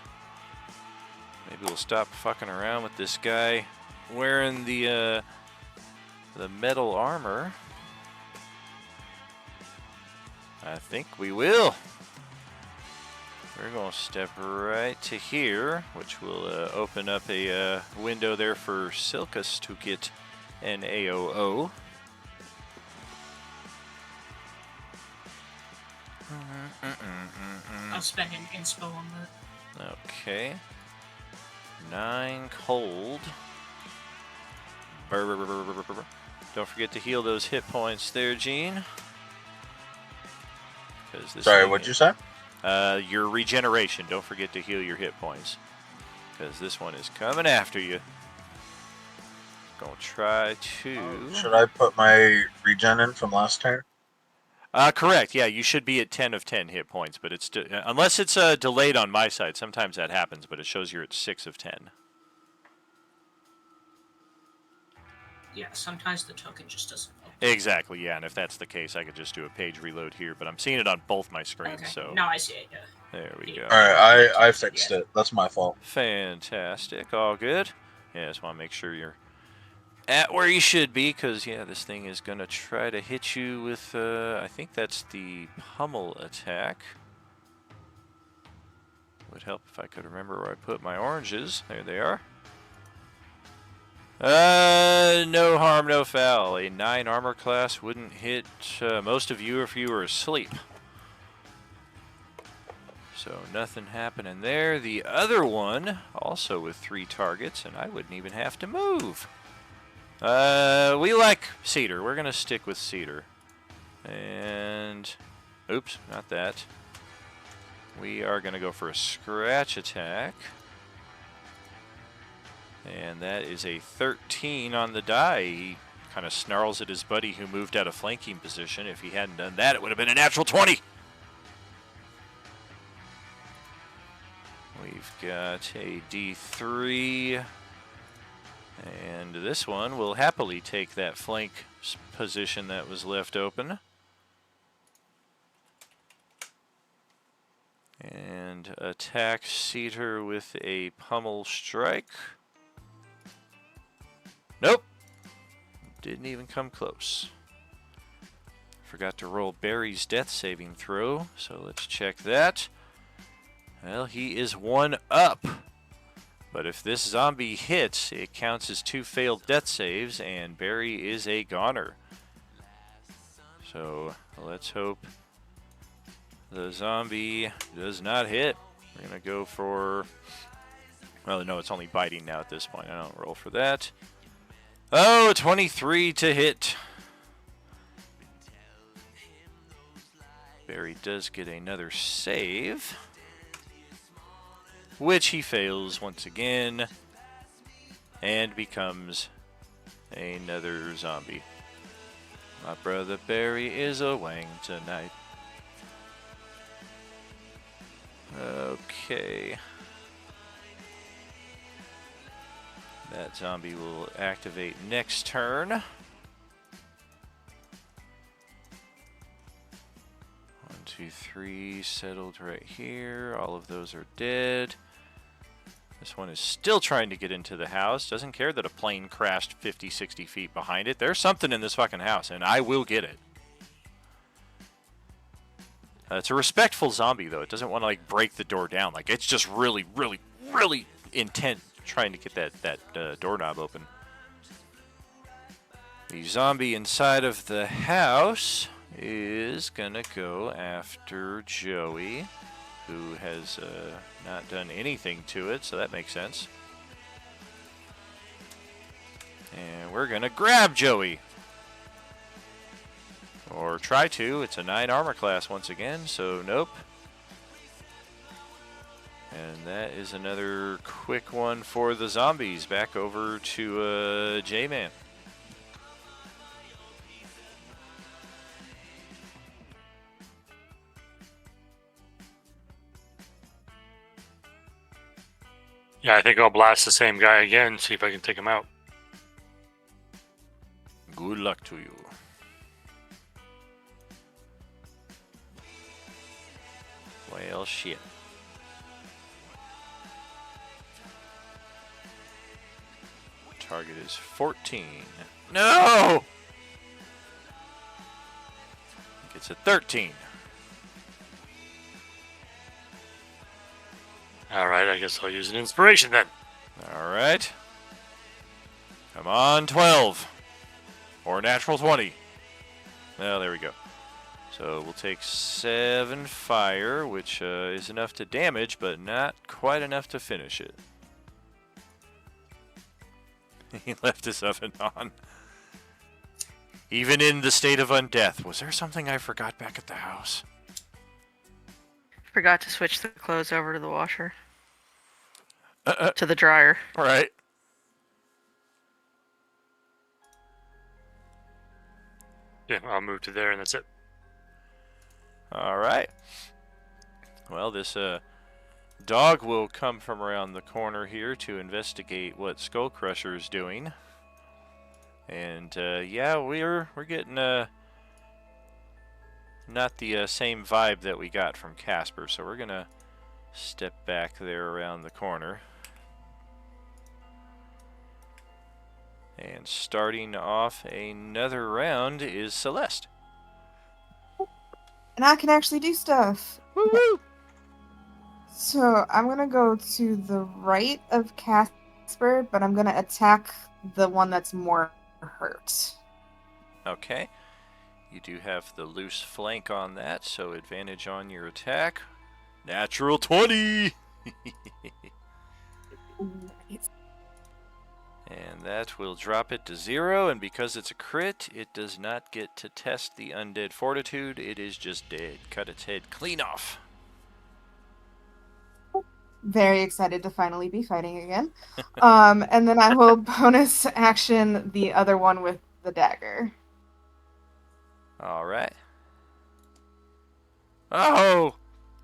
Maybe we'll stop fucking around with this guy wearing the metal armor. I think we will. We're going to step right to here, which will open up a window there for Silkus to get an AOO. I'll spend an inspo on that. Okay. 9 cold. Don't forget to heal those hit points there, Gene. 'Cause this Sorry, thing- what'd you say? Your regeneration. Don't forget to heal your hit points. Because this one is coming after you. Gonna try to... Should I put my regen in from last turn? Correct. Yeah, you should be at 10 of 10 hit points, but it's unless it's delayed on my side. Sometimes that happens, but it shows you're at 6 of 10. Yeah, sometimes the token just doesn't. Exactly. Yeah, and if that's the case, I could just do a page reload here. But I'm seeing it on both my screens, Okay. so No, I see it. Yeah. there we go. Alright, I fixed it. That's my fault. Fantastic. All good. Yeah, just want to make sure you're at where you should be, because, yeah, this thing is going to try to hit you with, I think that's the pummel attack. Would help if I could remember where I put my oranges. There they are. No harm, no foul. A 9 armor class wouldn't hit most of you if you were asleep. So nothing happening there. The other one, also with 3 targets, and I wouldn't even have to move. We like Cedar. We're going to stick with Cedar. And, oops, not that. We are going to go for a scratch attack. And that is a 13 on the die. He kind of snarls at his buddy who moved out of flanking position. If he hadn't done that, it would have been a natural 20. We've got a D3. And this one will happily take that flank position that was left open. And attack Cedar with a pummel strike. Nope. Didn't even come close. Forgot to roll Barry's death saving throw, so let's check that. Well, he is 1 up. But if this zombie hits, it counts as 2 failed death saves, and Barry is a goner. So let's hope the zombie does not hit. We're going to go for... Well, no, it's only biting now at this point. I don't roll for that. Oh, 23 to hit. Barry does get another save, which he fails once again and becomes another zombie. My brother Barry is a wang tonight. Okay. That zombie will activate next turn. 1, 2, 3 settled right here. All of those are dead. This one is still trying to get into the house. Doesn't care that a plane crashed 50, 60 feet behind it. There's something in this fucking house, and I will get it. It's a respectful zombie, though. It doesn't want to, like, break the door down. Like, it's just really, really, really intent trying to get that doorknob open. The zombie inside of the house is gonna go after Joey, who has not done anything to it, so that makes sense. And we're gonna grab Joey. Or try to. It's a 9 armor class once again, so nope. And that is another quick one for the zombies. Back over to J-Man. Yeah, I think I'll blast the same guy again, see if I can take him out. Good luck to you. Well, shit. Target is 14. No! Gets a 13. Alright, I guess I'll use an inspiration then. Alright. Come on, 12. Or a natural 20. Well, there we go. So we'll take 7 fire, which is enough to damage, but not quite enough to finish it. He left his oven on. Even in the state of undeath. Was there something I forgot back at the house? Forgot to switch the clothes over to the washer. To the dryer. Right. Yeah, I'll move to there and that's it. Alright. Well, this dog will come from around the corner here to investigate what Skull Crusher is doing. And yeah, we're getting not the same vibe that we got from Casper, so we're gonna step back there around the corner. And starting off another round is Celeste. And I can actually do stuff. Woo-hoo! So I'm gonna go to the right of Casper, but I'm gonna attack the one that's more hurt. Okay. You do have the loose flank on that, so advantage on your attack. Natural 20! And that will drop it to 0, and because it's a crit, it does not get to test the undead fortitude. It is just dead. Cut its head clean off. Very excited to finally be fighting again. And then I will bonus action the other one with the dagger. Alright. Oh!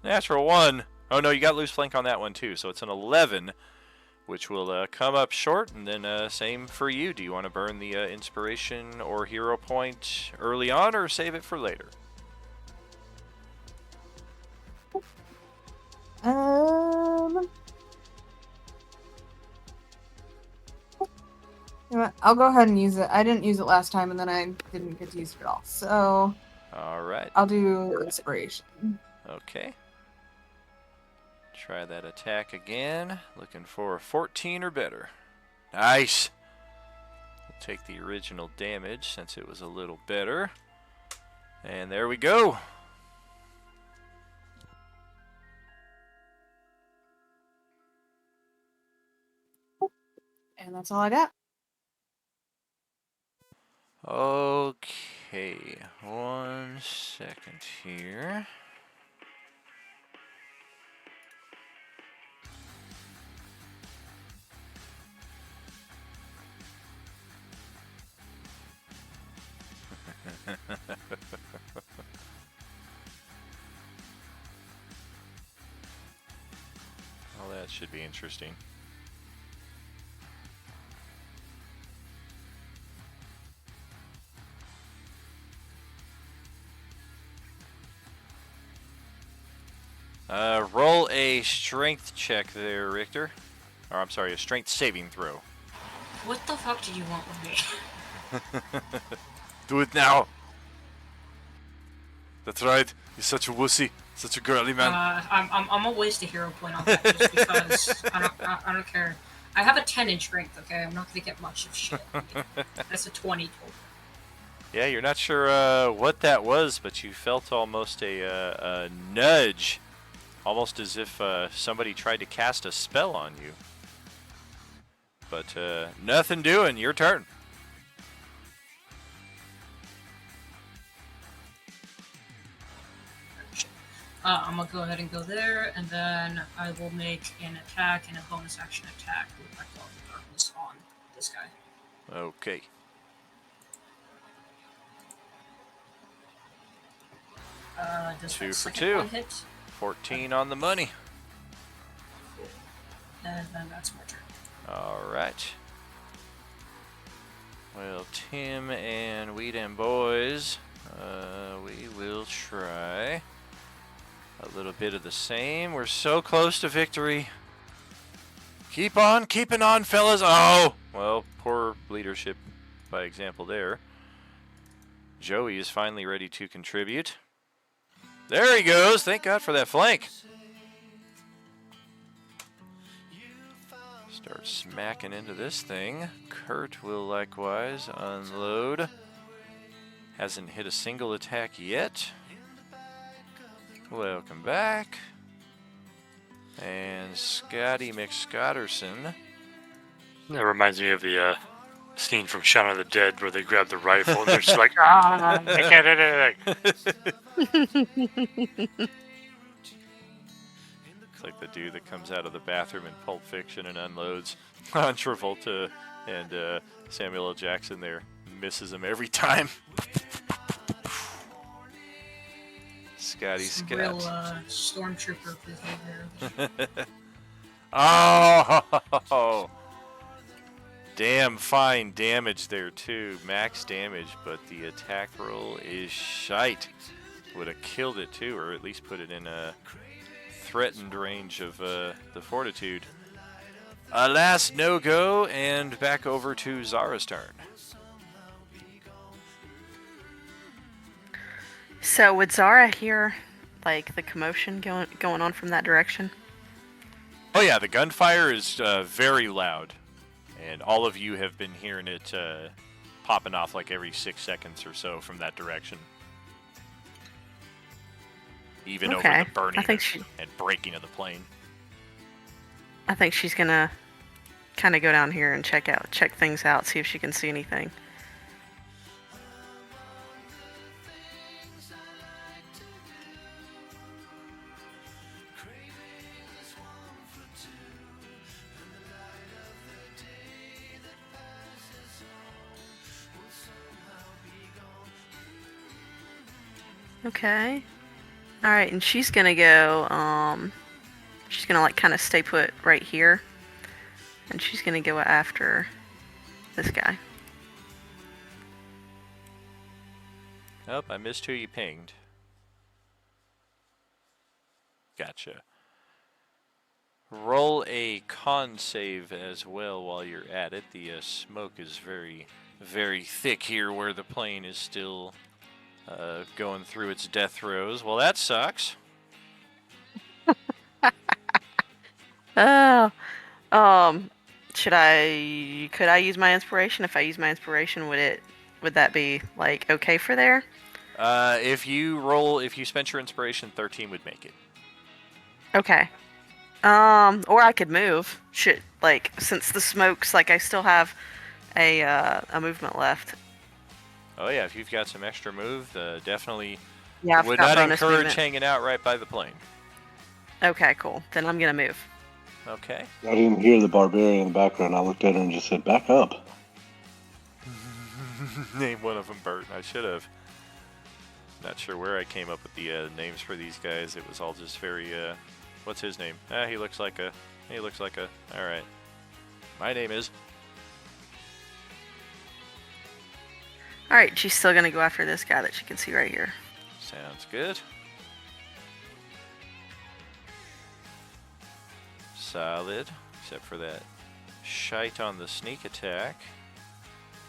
Natural 1. Oh no, you got loose flank on that one too, so it's an 11. Which will come up short, and then same for you. Do you want to burn the inspiration or hero point early on, or save it for later? You know what? I'll go ahead and use it. I didn't use it last time, and then I didn't get to use it at all. So Alright. I'll do inspiration. Okay. Try that attack again. Looking for a 14 or better. Nice! We'll take the original damage since it was a little better. And there we go! And that's all I got. Okay, 1 second here. Well, that should be interesting. Roll a strength check there, Richter. Or, I'm sorry, a strength saving throw. What the fuck do you want with me? Do it now! That's right. You're such a wussy. Such a girly man. I'm gonna waste a hero point on that just because I don't care. I have a 10 in strength, okay? I'm not gonna get much of shit. That's a 20 total. Yeah, you're not sure what that was, but you felt almost a nudge. Almost as if somebody tried to cast a spell on you. But nothing doing. Your turn. I'm gonna go ahead and go there, and then I will make an attack and a bonus action attack with my Cloak of Darkness on this guy. Okay. Does 2 that for second 2. one hit? 14 on the money. And then that's my turn. Alright. Well, Tim and Weed and Boys, we will try a little bit of the same. We're so close to victory. Keep on keeping on, fellas. Oh! Well, poor leadership by example there. Joey is finally ready to contribute. There he goes. Thank God for that flank. Start smacking into this thing. Kurt will likewise unload. Hasn't hit a single attack yet. Welcome back. And Scotty McScotterson. That reminds me of the scene from Shaun of the Dead where they grab the rifle and they're just like, ah, I can't do anything. It's like the dude that comes out of the bathroom in Pulp Fiction and unloads on Travolta and Samuel L. Jackson there. Misses him every time. Scotty Scott. Real stormtrooper behavior. Oh! Damn fine damage there too. Max damage, but the attack roll is shite. Would have killed it too, or at least put it in a threatened range of the fortitude. Alas, no go, and back over to Zara's turn. So would Zara hear, like, the commotion going on from that direction? Oh yeah, the gunfire is very loud, and all of you have been hearing it popping off like every 6 seconds or so from that direction. Even over Okay. the burning I think and breaking of the plane. I think she's gonna kind of go down here and check things out, see if she can see anything. Okay. Alright, and she's gonna go, she's gonna, like, kind of stay put right here. And she's gonna go after this guy. Oh, I missed who you pinged. Gotcha. Roll a con save as well while you're at it. The smoke is very, very thick here where the plane is still going through its death throes. Well, that sucks. Oh, could I use my inspiration? If I use my inspiration, would that be, like, okay for there? If you spent your inspiration, 13 would make it. Okay. Or I could move. Since the smoke's, like, I still have a movement left. Oh yeah, if you've got some extra move, definitely Yeah, I've would got not bonus encourage movement. hanging out right by the plane. Okay, cool. Then I'm gonna move. Okay. I didn't hear the barbarian in the background. I looked at her and just said, back up. Name one of them, Bert. I should have. Not sure where I came up with the names for these guys. It was all just very, what's his name? He looks like a, alright. My name is. Alright, she's still gonna go after this guy that she can see right here. Sounds good. Solid, except for that shite on the sneak attack.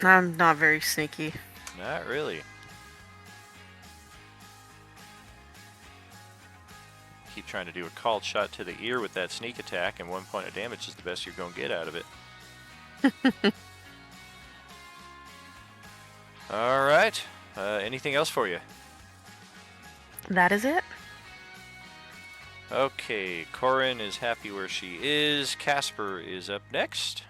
I'm not very sneaky. Not really. Keep trying to do a called shot to the ear with that sneak attack, and 1 point of damage is the best you're going to get out of it. Alright. Anything else for you? That is it? Okay, Corin is happy where she is. Casper is up next.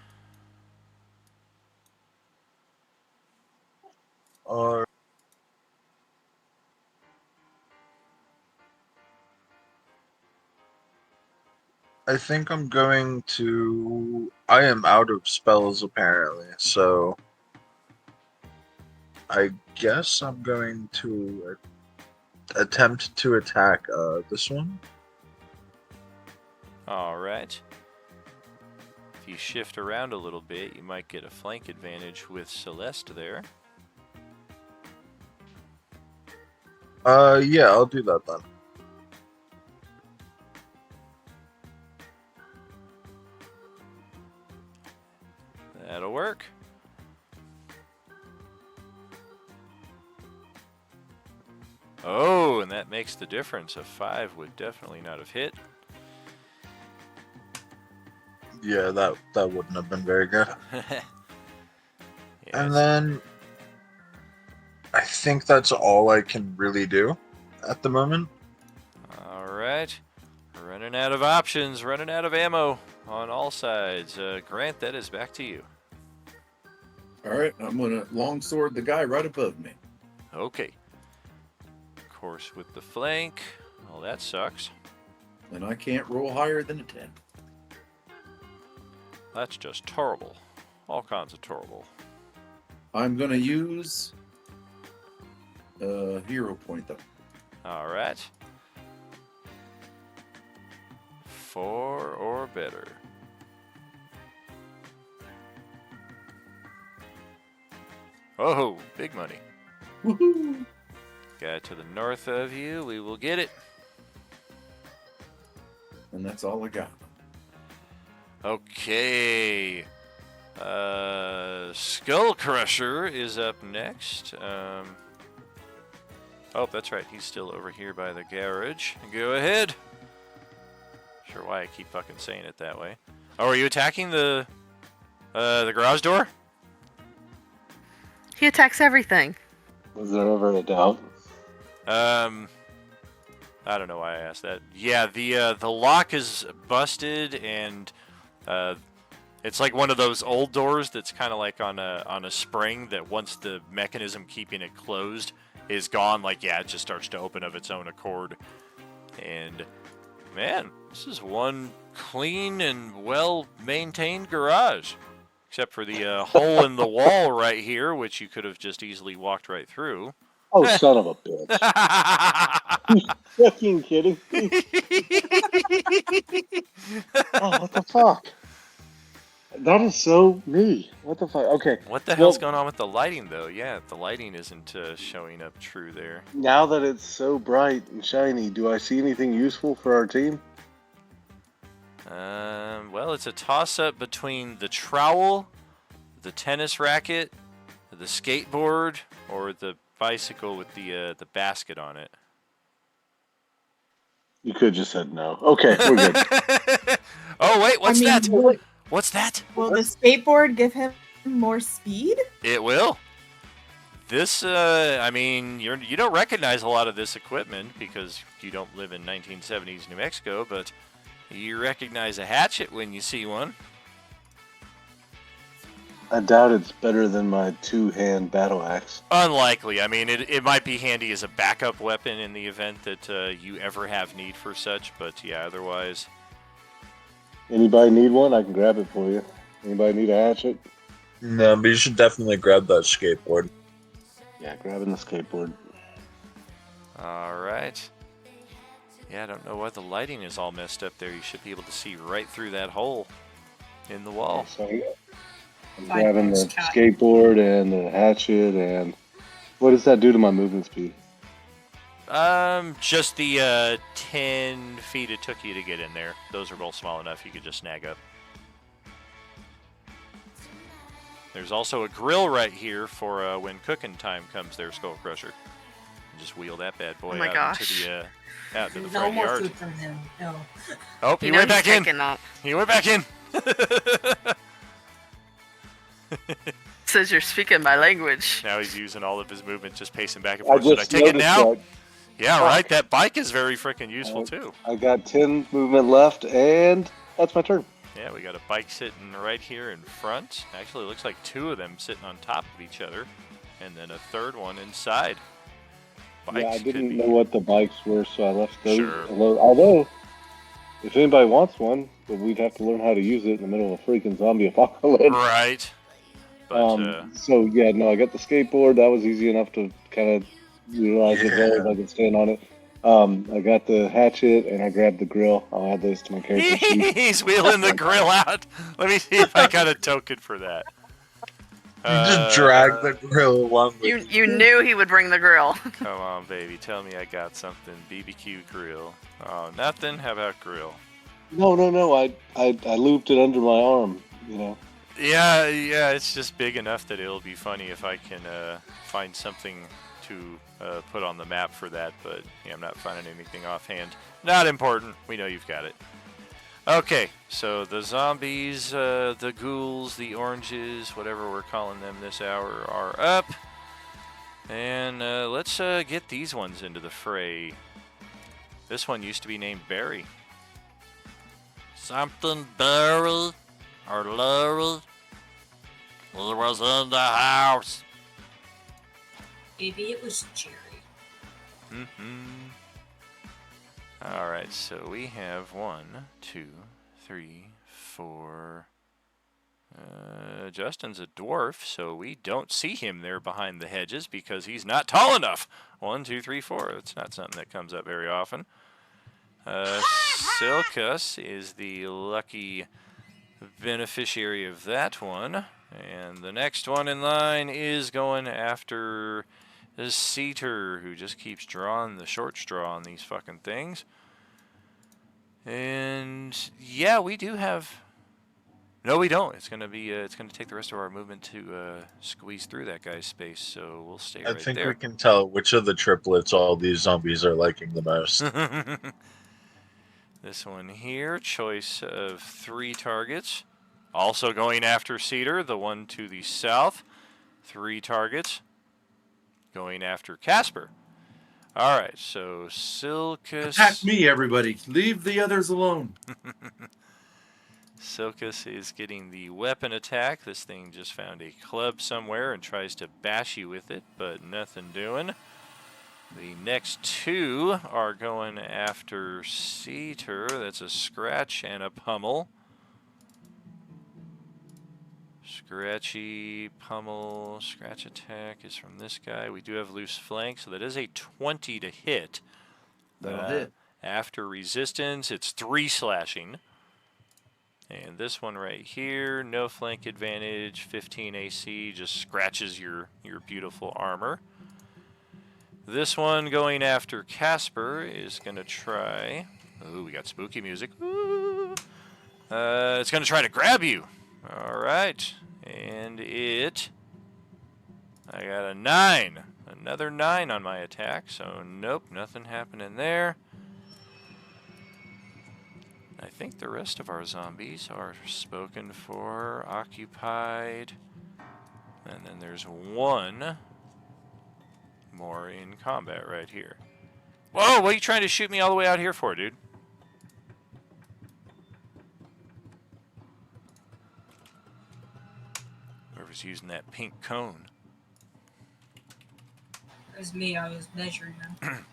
I think I'm going to. I am out of spells apparently, so I guess I'm going to attempt to attack this one. Alright. If you shift around a little bit, you might get a flank advantage with Celeste there. Yeah, I'll do that then. That'll work. Oh, and that makes the difference. A 5 would definitely not have hit. Yeah, that wouldn't have been very good. Yes. And then I think that's all I can really do at the moment. Alright. Running out of options, running out of ammo on all sides. Grant, that is back to you. All right, I'm gonna longsword the guy right above me. Okay. Of course, with the flank. Well, that sucks. And I can't roll higher than a 10. That's just terrible. All kinds of terrible. I'm gonna use a hero point though. All right. 4 or better. Oh, big money. Woohoo! Guy to the north of you, we will get it. And that's all I got. Okay. Skull Crusher is up next. Oh, that's right. He's still over here by the garage. Go ahead. Sure why I keep fucking saying it that way. Oh, are you attacking the garage door? He attacks everything. Was there ever a doubt? I don't know why I asked that. Yeah, the lock is busted, and it's like one of those old doors that's kind of like on a spring that once the mechanism keeping it closed is gone, like yeah, it just starts to open of its own accord. And man, this is one clean and well maintained garage, except for the hole in the wall right here, which you could have just easily walked right through. Oh, son of a bitch. You fucking kidding me? Oh, what the fuck? That is so me. What the fuck? Okay. What the hell's going on with the lighting, though? Yeah, the lighting isn't showing up true there. Now that it's so bright and shiny, do I see anything useful for our team? Well, it's a toss-up between the trowel, the tennis racket, the skateboard, or the bicycle with the basket on it. You could have just said no. Okay, we're good. Oh, wait, what's that? Will, What's that? will the skateboard give him more speed? It will. This, I mean, you don't recognize a lot of this equipment because you don't live in 1970s New Mexico, but you recognize a hatchet when you see one. I doubt it's better than my two-hand battle axe. Unlikely. I mean, it might be handy as a backup weapon in the event that you ever have need for such, but yeah, otherwise. Anybody need one? I can grab it for you. Anybody need a hatchet? No, but you should definitely grab that skateboard. Yeah, grabbing the skateboard. Alright. Yeah, I don't know why the lighting is all messed up there. You should be able to see right through that hole in the wall. So I'm Fine, grabbing the cat. skateboard and the hatchet, and what does that do to my movement speed? Just the 10 feet it took you to get in there. Those are both small enough you could just snag up. There's also a grill right here for when cooking time comes there, Skull Crusher. Just wheel that bad boy Oh my out gosh. into the out to the No front more yard. food from him. No. Oh, he went back in. He went back in. Says you're speaking my language. Now he's using all of his movement, just pacing back and I forth. Should I just take it noticed now? that. Yeah, Fuck. right. That bike is very freaking useful too. I got 10 movement left, and that's my turn. Yeah, we got a bike sitting right here in front. Actually, it looks like two of them sitting on top of each other, and then a third one inside. Yeah, I Bikes could didn't be- know what the bikes were, so I left those Sure. alone. Although, if anybody wants one, but we'd have to learn how to use it in the middle of a freaking zombie apocalypse. Right. But So yeah, no, I got the skateboard. That was easy enough to kind of realize as well as I could stand on it. I got the hatchet and I grabbed the grill. I'll add those to my character sheet. he's wheeling the grill out. Let me see if I got a token for that. You just drag the grill along with You knew he would bring the grill. Come on, baby. Tell me I got something. BBQ grill. Oh, nothing? How about grill? No. I looped it under my arm. You know. Yeah, it's just big enough that it'll be funny if I can find something to put on the map for that, but yeah, I'm not finding anything offhand. Not important. We know you've got it. Okay, so the zombies, the ghouls, the oranges, whatever we're calling them this hour, are up. And let's get these ones into the fray. This one used to be named Barry. Something Barry or Larry. He was in the house. Maybe it was Jerry. Alright, so we have 1, 2, 3, 4. Justin's a dwarf, so we don't see him there behind the hedges because he's not tall enough. 1, 2, 3, 4. That's not something that comes up very often. Silkus is the lucky beneficiary of that one. And the next one in line is going after the Seater, who just keeps drawing the short straw on these fucking things. And yeah, we do have... No, we don't. It's gonna be. It's gonna take the rest of our movement to squeeze through that guy's space. So we'll stay I right think there. we can tell which of the triplets all these zombies are liking the most. This one here, choice of 3 targets. Also going after Cedar, the one to the south. 3 targets. Going after Casper. All right, so Silkus. Attack me, everybody. Leave the others alone. Silkus is getting the weapon attack. This thing just found a club somewhere and tries to bash you with it, but nothing doing. The next 2 are going after Seater. That's a scratch and a pummel. Scratchy, pummel, scratch attack is from this guy. We do have loose flank, so that is a 20 to hit. That'll hit. After resistance, it's 3 slashing. And this one right here, no flank advantage, 15 AC, just scratches your beautiful armor. This one going after Casper is going to try... Ooh, we got spooky music. Ooh. It's going to try to grab you. All right. And it... I got a 9. Another 9 on my attack, so nope, nothing happening there. I think the rest of our zombies are spoken for, occupied, and then there's 1 more in combat right here. Whoa, what are you trying to shoot me all the way out here for, dude? Whoever's using that pink cone. It was me. I was measuring them.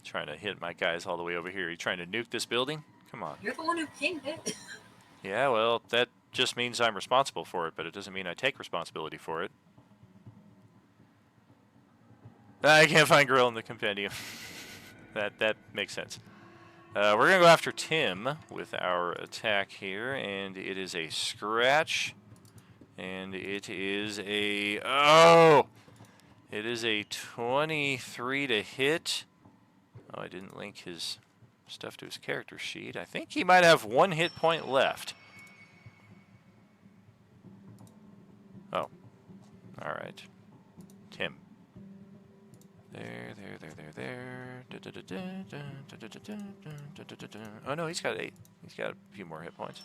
Trying to hit my guys all the way over here. You trying to nuke this building? Come on. You're the one who pinged it. Yeah, well, that just means I'm responsible for it, but it doesn't mean I take responsibility for it. I can't find Grill in the compendium. that makes sense. We're going to go after Tim with our attack here, and it is a scratch. And it is a... Oh! It is a 23 to hit. Oh, I didn't link his stuff to his character sheet. I think he might have 1 hit point left. Oh. Alright. Tim. There. Oh no, he's got 8. He's got a few more hit points.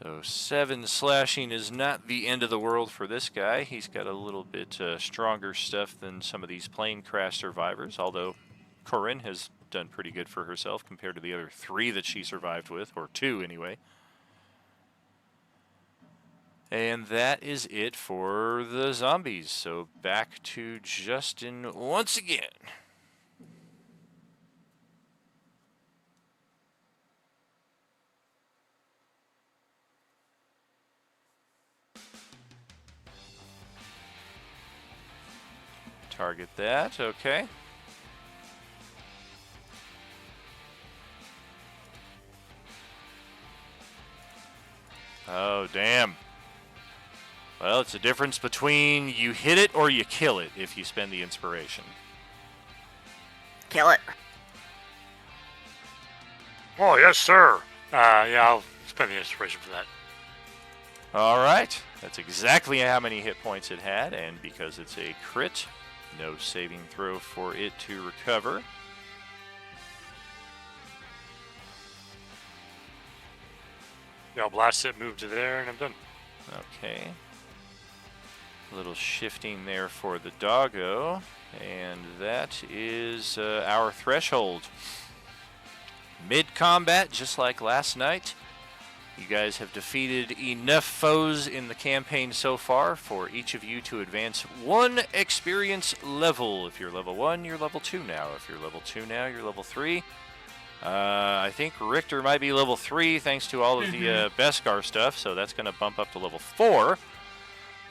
So 7 slashing is not the end of the world for this guy. He's got a little bit stronger stuff than some of these plane crash survivors, although Corinne has done pretty good for herself compared to the other 3 that she survived with, or 2 anyway. And that is it for the zombies. So back to Justin once again. Target that, okay. Oh, damn. Well, it's a difference between you hit it or you kill it if you spend the inspiration. Kill it. Oh, yes, sir. Yeah, I'll spend the inspiration for that. All right. That's exactly how many hit points it had, and because it's a crit, no saving throw for it to recover. Yeah, I'll blast it, move to there, and I'm done. Okay. A little shifting there for the doggo, and that is our threshold. Mid-combat, just like last night. You guys have defeated enough foes in the campaign so far for each of you to advance 1 experience level. If you're level 1, you're level 2 now. If you're level 2 now, you're level 3. I think Richter might be level 3 thanks to all of the Beskar stuff, so that's going to bump up to level 4.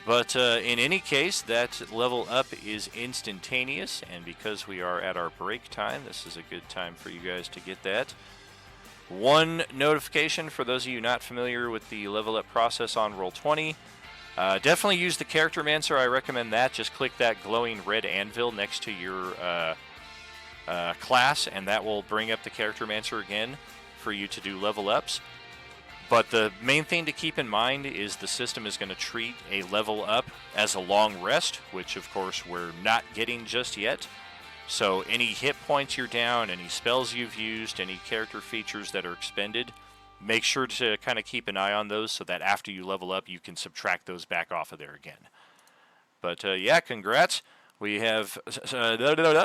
But in any case, that level up is instantaneous, and because we are at our break time, this is a good time for you guys to get that. One notification for those of you not familiar with the level up process on Roll20. Definitely use the Charactermancer. I recommend that. Just click that glowing red anvil next to your class, and that will bring up the Charactermancer again for you to do level ups. But the main thing to keep in mind is the system is going to treat a level up as a long rest, which of course we're not getting just yet. So any hit points you're down, any spells you've used, any character features that are expended, make sure to kind of keep an eye on those so that after you level up you can subtract those back off of there again. But yeah, congrats. We have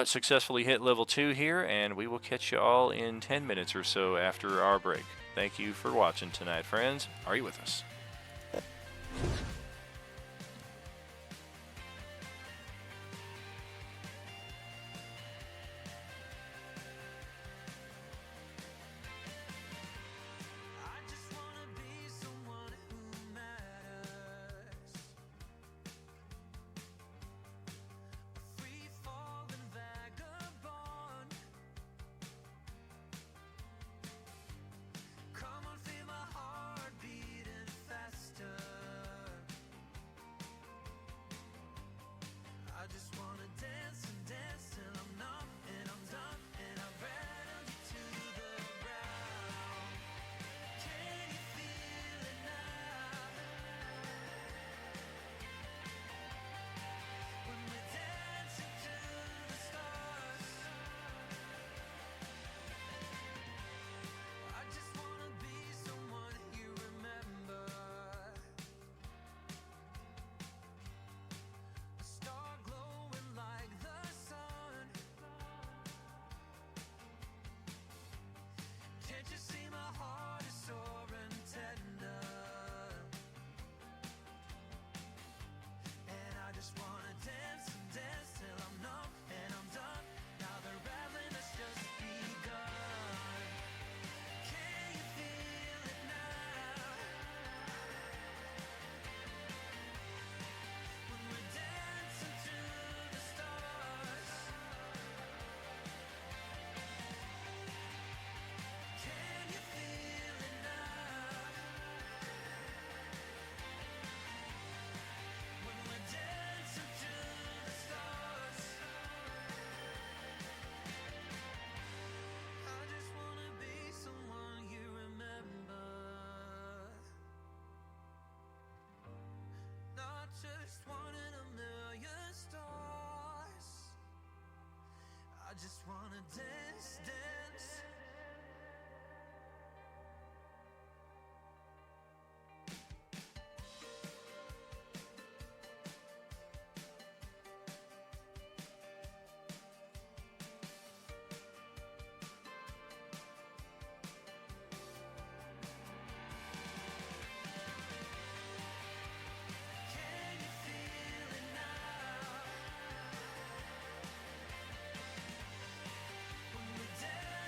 successfully hit level 2 here, and we will catch you all in 10 minutes or so after our break. Thank you for watching tonight, friends. Are you with us? just wanna dance, dance. Can you feel it now? When we're dancing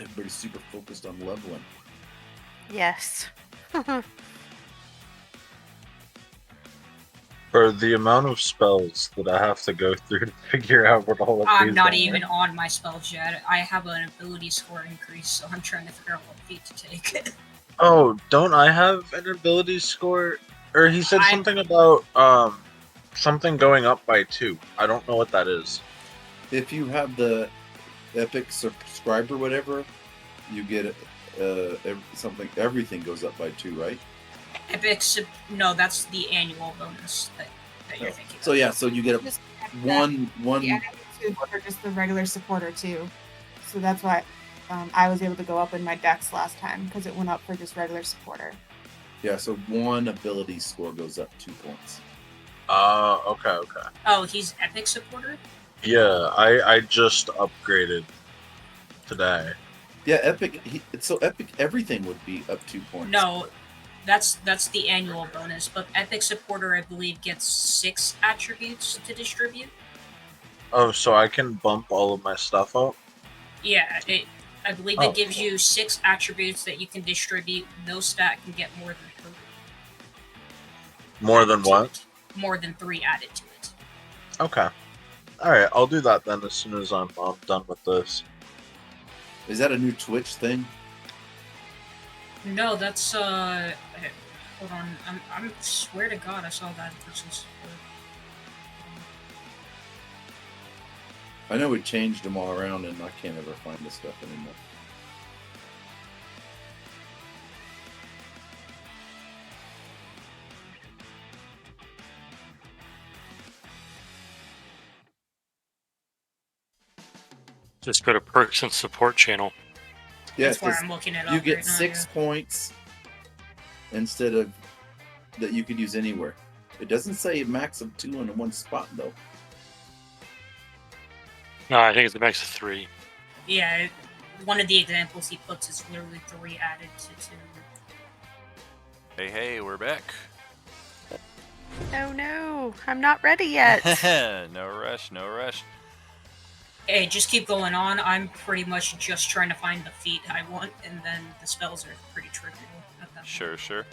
Everybody's super focused on leveling. Yes. For the amount of spells that I have to go through to figure out what all of I'm these not are. even on my spells yet. I have an ability score increase, so I'm trying to figure out what feat to take. Oh, don't I have an ability score? Or he said I- something about something going up by 2. I don't know what that is. If you have the Epic subscribe or whatever, you get everything goes up by 2, right? No, that's the annual bonus that you're thinking. So yeah, so you get Just one. Yeah, for just the regular supporter too. So that's why I was able to go up in my dex last time because it went up for just regular supporter. Yeah, so one ability score goes up 2 points. Okay. Oh, he's epic supporter? Yeah, I just upgraded today. Yeah, Epic. So Epic, everything would be up 2 points. No, that's the annual bonus, but epic supporter I believe gets 6 attributes to distribute. Oh, so I can bump all of my stuff up? Yeah, I believe Oh, it gives you 6 attributes that you can distribute. No stat can get more than 3. More than what? More than 3 added to it. Okay. Alright, I'll do that then as soon as I'm done with this. Is that a new Twitch thing? No, that's hold on. I'm swear to God I saw that person's. I know we changed them all around, and I can't ever find this stuff anymore. Just go to perks and support channel. Yeah, That's where 'cause I'm looking it you up get right now, 6 points instead of that you could use anywhere. It doesn't say a max of 2 in one spot though. No, I think it's a max of 3. Yeah, one of the examples he puts is literally 3 added to 2. Hey, we're back. Oh no, I'm not ready yet. No rush, no rush. Hey, just keep going on. I'm pretty much just trying to find the feat I want, and then the spells are pretty trivial at that point. Sure.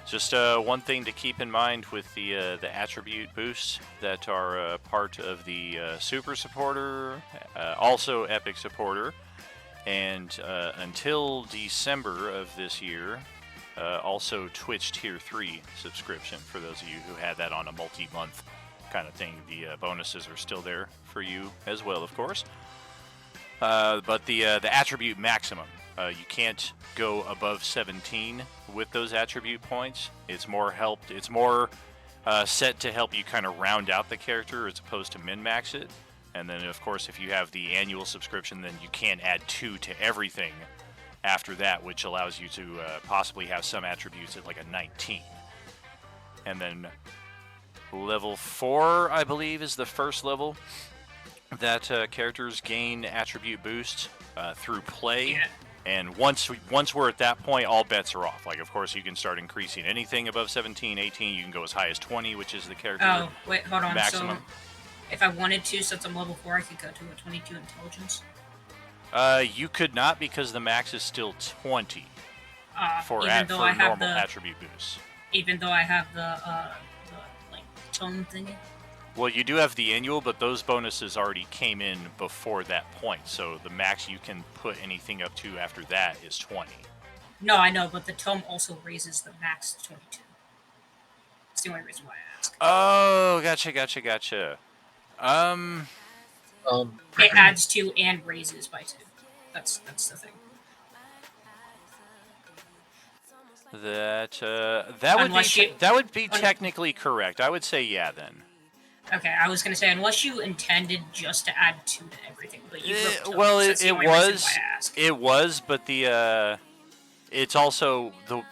Just one thing to keep in mind with the attribute boosts that are part of the super supporter, also epic supporter, and until December of this year, also Twitch Tier 3 subscription for those of you who had that on a multi-month kind of thing. The bonuses are still there for you as well, of course. But the attribute maximum, you can't go above 17 with those attribute points. It's more set to help you kind of round out the character as opposed to min-max it. And then, of course, if you have the annual subscription, then you can add 2 to everything after that, which allows you to possibly have some attributes at like a 19. And then level 4, I believe, is the first level that characters gain attribute boosts through play. Yeah. And once we're at that point, all bets are off. Like, of course, you can start increasing anything above 17, 18. You can go as high as 20, which is the character Oh, wait, hold on. maximum. So, if I wanted to, since I'm level 4, I could go to a 22 intelligence. You could not, because the max is still 20 for normal attribute boosts. Even though I have the like tone thingy. Well, you do have the annual, but those bonuses already came in before that point. So the max you can put anything up to after that is 20. No, I know, but the tome also raises the max to 22. That's the only reason why I ask. Oh, gotcha. It adds 2 and raises by 2. That's the thing. That would be technically correct. I would say yeah then. Okay, I was gonna say unless you intended just to add 2 to everything, but you broke tomes. Well, That's the only reason why I asked. it was, but it's also the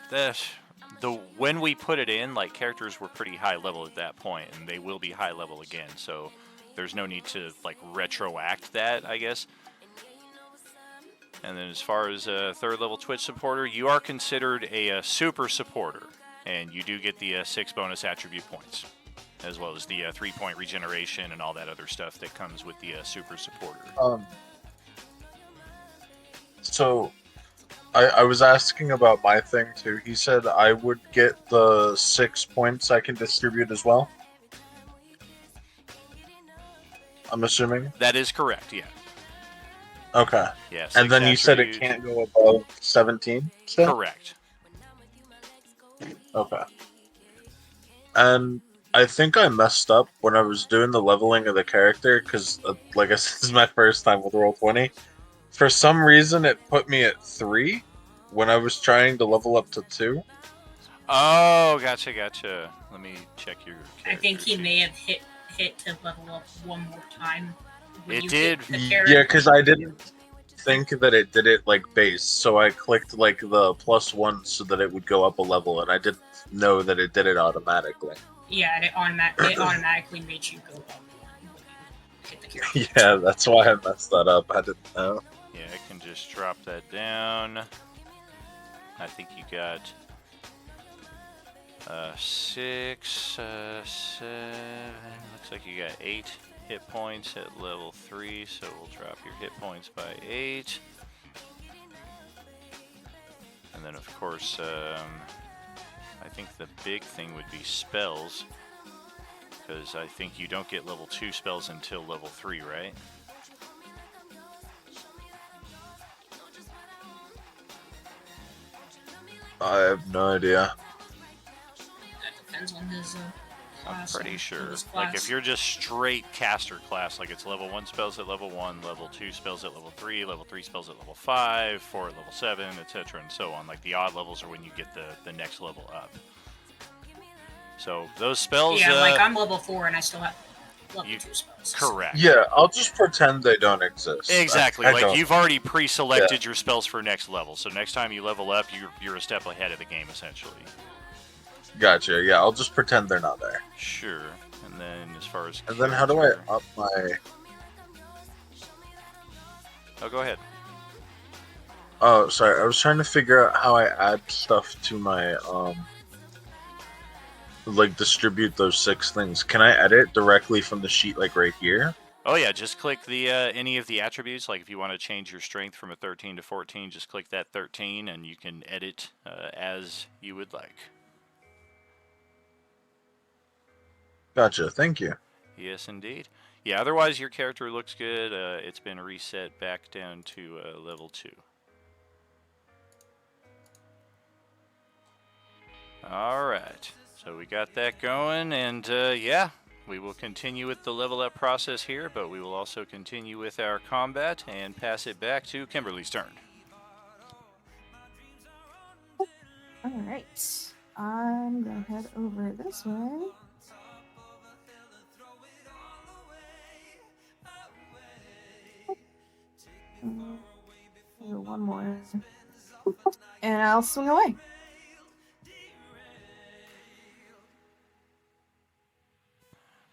when we put it in, like, characters were pretty high level at that point, and they will be high level again. So there's no need to like retroact that, I guess. And then as far as a 3rd level Twitch supporter, you are considered a super supporter, and you do get the 6 bonus attribute points, as well as the 3-point regeneration and all that other stuff that comes with the super supporter. So, I was asking about my thing too. He said I would get the 6 points I can distribute as well. I'm assuming. That is correct. Yeah. Okay. Yeah. And 6 then you said it attributes. can't go above 17. Still? Correct. Okay. And I think I messed up when I was doing the leveling of the character because, like I said, this is my first time with Roll20. For some reason, it put me at 3 when I was trying to level up to 2. Oh, gotcha. Let me check your. I think he character may sheet. have hit to level up one more time. when It you did. hit the Yeah, character. because I didn't think that it did it like base, so I clicked like the +1 so that it would go up a level, and I didn't know that it did it automatically. Yeah, and it automatically made you go up one when you hit the character. Yeah, that's why I messed that up. I didn't know. Yeah, I can just drop that down. I think you got 6, 7. Looks like you got 8 hit points at level 3, so we'll drop your hit points by 8. And then, of course, I think the big thing would be spells, because I think you don't get level 2 spells until level 3, right? I have no idea. That depends on his I'm class. pretty and sure. his Like, class. if you're just straight caster class, like it's level 1 spells at level 1, level 2 spells at level 3, level 3 spells at level 5, 4 at level 7, etc., and so on. Like, the odd levels are when you get the next level up. So, those spells... Yeah, like I'm level 4 and I still have level you- 2 spells. Correct. Yeah, I'll just pretend they don't exist. Exactly. I Like, don't. you've already pre-selected your spells for next level, so next time you level up, you're a step ahead of the game, essentially. Gotcha. Yeah, I'll just pretend they're not there. Sure. And then, as far as... And then how do I character- up my... Oh, go ahead. Oh, sorry. I was trying to figure out how I add stuff to my, like, distribute those 6 things. Can I edit directly from the sheet, like, right here? Oh yeah, just click the any of the attributes. Like if you want to change your strength from a 13 to 14, just click that 13 and you can edit as you would like. Gotcha. Thank you. Yes, indeed. Yeah, otherwise your character looks good. It's been reset back down to level 2. Alright, so we got that going, and yeah, we will continue with the level up process here, but we will also continue with our combat and pass it back to Kimberly's turn. Alright. I'm gonna head over this way. One more. And I'll swing away.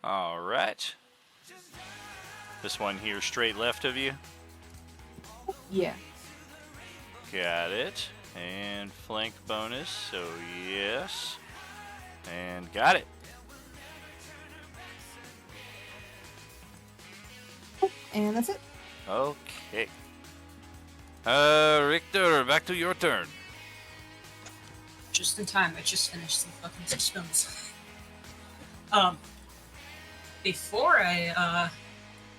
Alright. This one here straight left of you. Yeah. Got it. And flank bonus, so yes. And got it. And that's it. Okay. Richter, back to your turn. Just in time, I just finished some fucking spells. Before I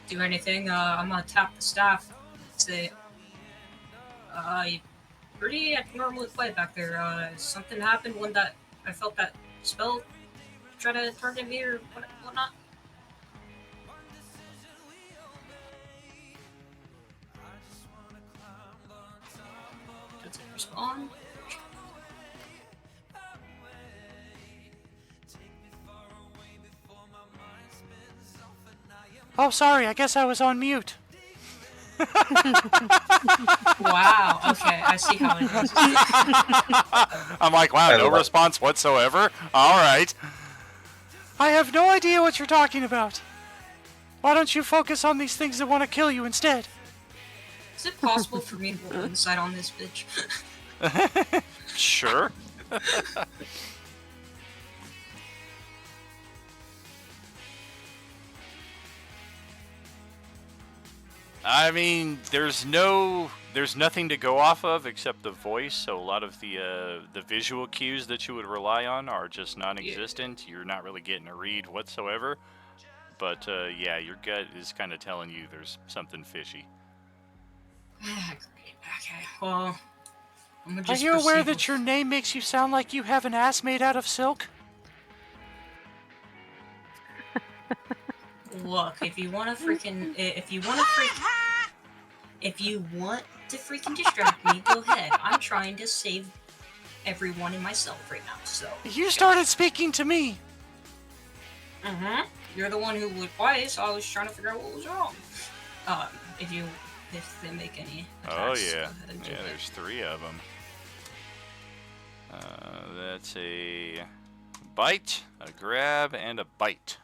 do anything, I'm gonna tap the staff. Say, you pretty abnormally quiet back there. Something happened when that I felt that spell try to target me or whatnot. Does it respond? Oh, sorry, I guess I was on mute. Wow. Okay, I see how it is. I'm like, wow, I no love it. response whatsoever? Alright. I have no idea what you're talking about. Why don't you focus on these things that want to kill you instead? Is it possible for me to roll insight on this bitch? Sure. I mean, there's no there's nothing to go off of except the voice, so a lot of the visual cues that you would rely on are just non-existent. You're not really getting a read whatsoever. But yeah, your gut is kind of telling you there's something fishy. Great. Okay. Well, I'm gonna Are just. you aware proceed that with- your name makes you sound like you have an ass made out of silk? Look, if you want to freaking distract me, go ahead. I'm trying to save everyone and myself right now. So. You started speaking to me. You're the one who would quiet, so I was trying to figure out what was wrong. If they make any attacks, Oh go yeah, ahead and do yeah. it. There's 3 of them. That's a bite, a grab, and a bite.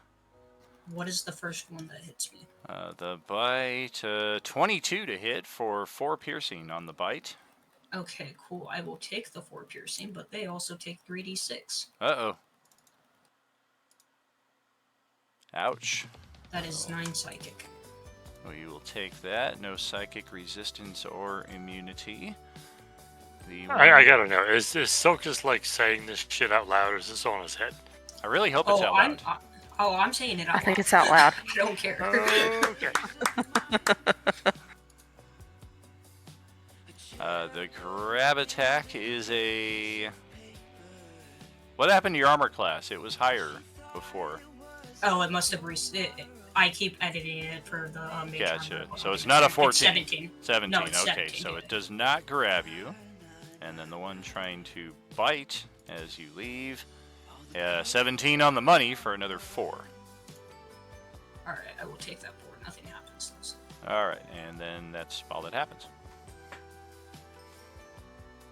What is the first one that hits me? The bite, 22 to hit for 4 piercing on the bite. Okay, cool. I will take the 4 piercing, but they also take 3d6. Uh-oh. Ouch. That is 9 psychic. Well, you will take that. No psychic resistance or immunity. I gotta know, is Silk just like saying this shit out loud, or is this on his head? I really hope it's out loud. I'm saying it out loud. I think it's out loud. I don't care. Okay. The grab attack is a... What happened to your armor class? It was higher before. Oh, it must have I keep editing it for the mage Gotcha. armor. So it's not a 14. It's 17. 17, No, it's okay. 17, So yeah. it does not grab you. And then the one trying to bite as you leave. 17 on the money for another 4. Alright, I will take that forward. Nothing happens. So. Alright, and then that's all that happens.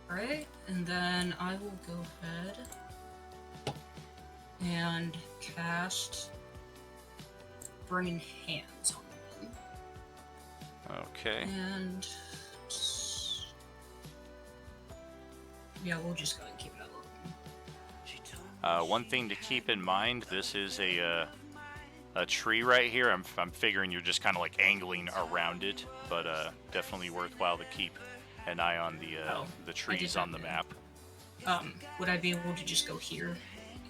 Alright, and then I will go ahead and cast Burning Hands on them. Okay. And yeah, we'll just go ahead and keep it up. One thing to keep in mind, this is a tree right here. I'm figuring you're just kind of like angling around it, but definitely worthwhile to keep an eye on the trees on the map. Would I be able to just go here?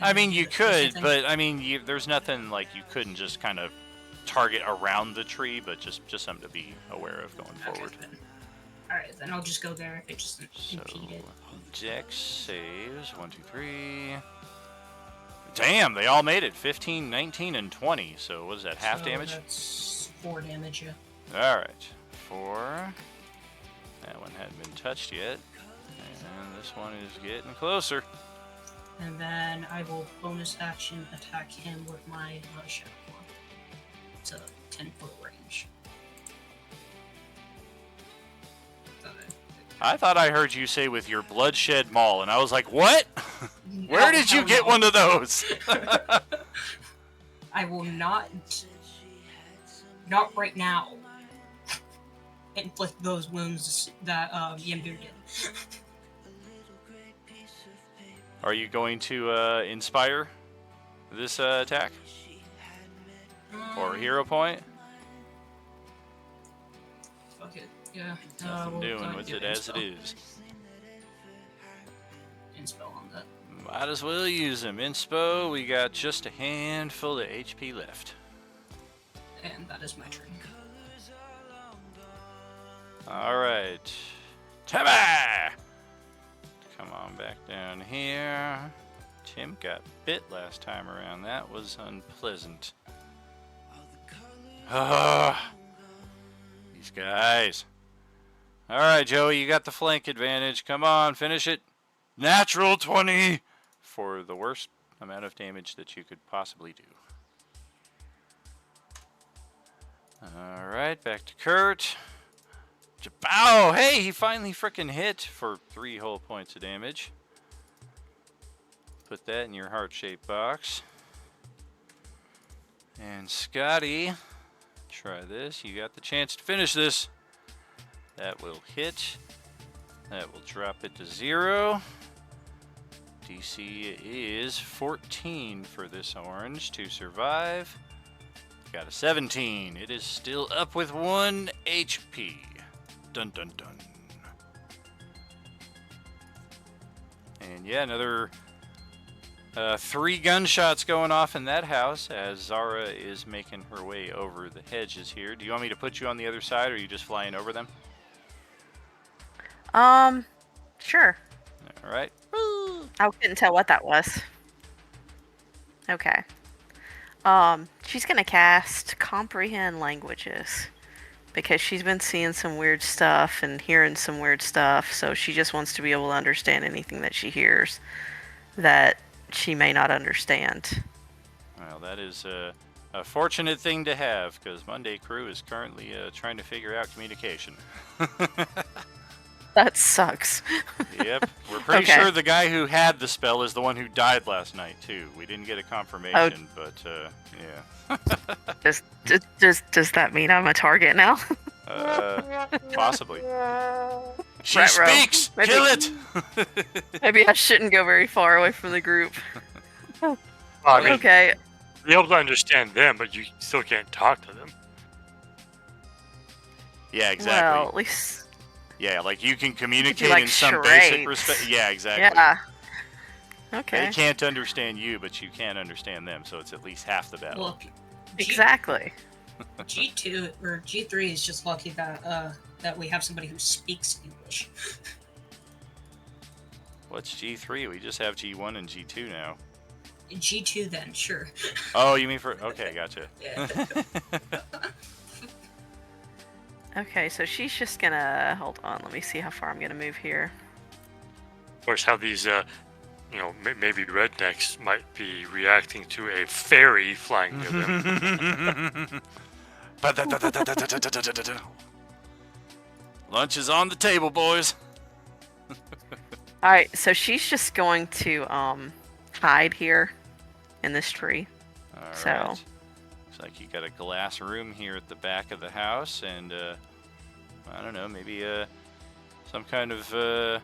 I mean, you could, something? but I mean, there's nothing like you couldn't just kind of target around the tree, but just something to be aware of going forward. Alright, then I'll just go there if it just So, impeded. Dex saves 1, 2, 3. Damn, they all made it. 15, 19, and 20. So what is that? Half So damage? That's 4 damage, yeah. All right, 4. That one hadn't been touched yet, and this one is getting closer. And then I will bonus action attack him with my Shadow Claw. It's a 10-foot range. I thought I heard you say with your bloodshed maul, and I was like, what? Where No, did you no, get no. one of those? I will not right now, inflict those wounds that Yamdu did. Are you going to inspire this attack? Or hero point? Fuck it. Yeah. Nothing we'll go doing ahead with and it do as it Inspel. is. Inspel on that. Might as well use them. Inspo, we got just a handful of HP left. And that is my turn. Alright. Timmy! Come on back down here. Tim got bit last time around. That was unpleasant. These guys. Alright, Joey, you got the flank advantage. Come on, finish it. Natural 20 for the worst amount of damage that you could possibly do. Alright, back to Kurt. Oh, hey, he finally frickin' hit for 3 whole points of damage. Put that in your heart-shaped box. And Scotty, try this. You got the chance to finish this. That will hit. That will drop it to 0. DC is 14 for this orange to survive. Got a 17. It is still up with 1 HP. Dun dun dun. And yeah, another 3 gunshots going off in that house as Zara is making her way over the hedges here. Do you want me to put you on the other side, or are you just flying over them? Sure. All right. I couldn't tell what that was. Okay. She's gonna cast Comprehend Languages because she's been seeing some weird stuff and hearing some weird stuff, so she just wants to be able to understand anything that she hears that she may not understand. Well, that is a fortunate thing to have, because Monday Crew is currently trying to figure out communication. That sucks. Yep. We're pretty Okay. sure the guy who had the spell is the one who died last night, too. We didn't get a confirmation, but yeah. Does that mean I'm a target now? Possibly. She Retro. speaks! Maybe- Kill it! Maybe I shouldn't go very far away from the group. Well, I mean, Okay. you're able to understand them, but you still can't talk to them. Yeah, exactly. Well, at least. Yeah, like you can communicate like in some basic charades. respect. Yeah, exactly. Yeah. Okay. They can't understand you, but you can understand them, so it's at least half the battle. Well, Exactly. G2 or G3 is just lucky that that we have somebody who speaks English. What's G3? We just have G1 and G2 now. G2 then, sure. Oh, you mean for... Okay, gotcha. Yeah. Okay, so she's just gonna hold on. Let me see how far I'm gonna move here. Of course, how these, maybe rednecks might be reacting to a fairy flying near them. Lunch is on the table, boys. All right, so she's just going to hide here in this tree. All So- right. Looks like you got a glass room here at the back of the house, and I don't know, maybe some kind of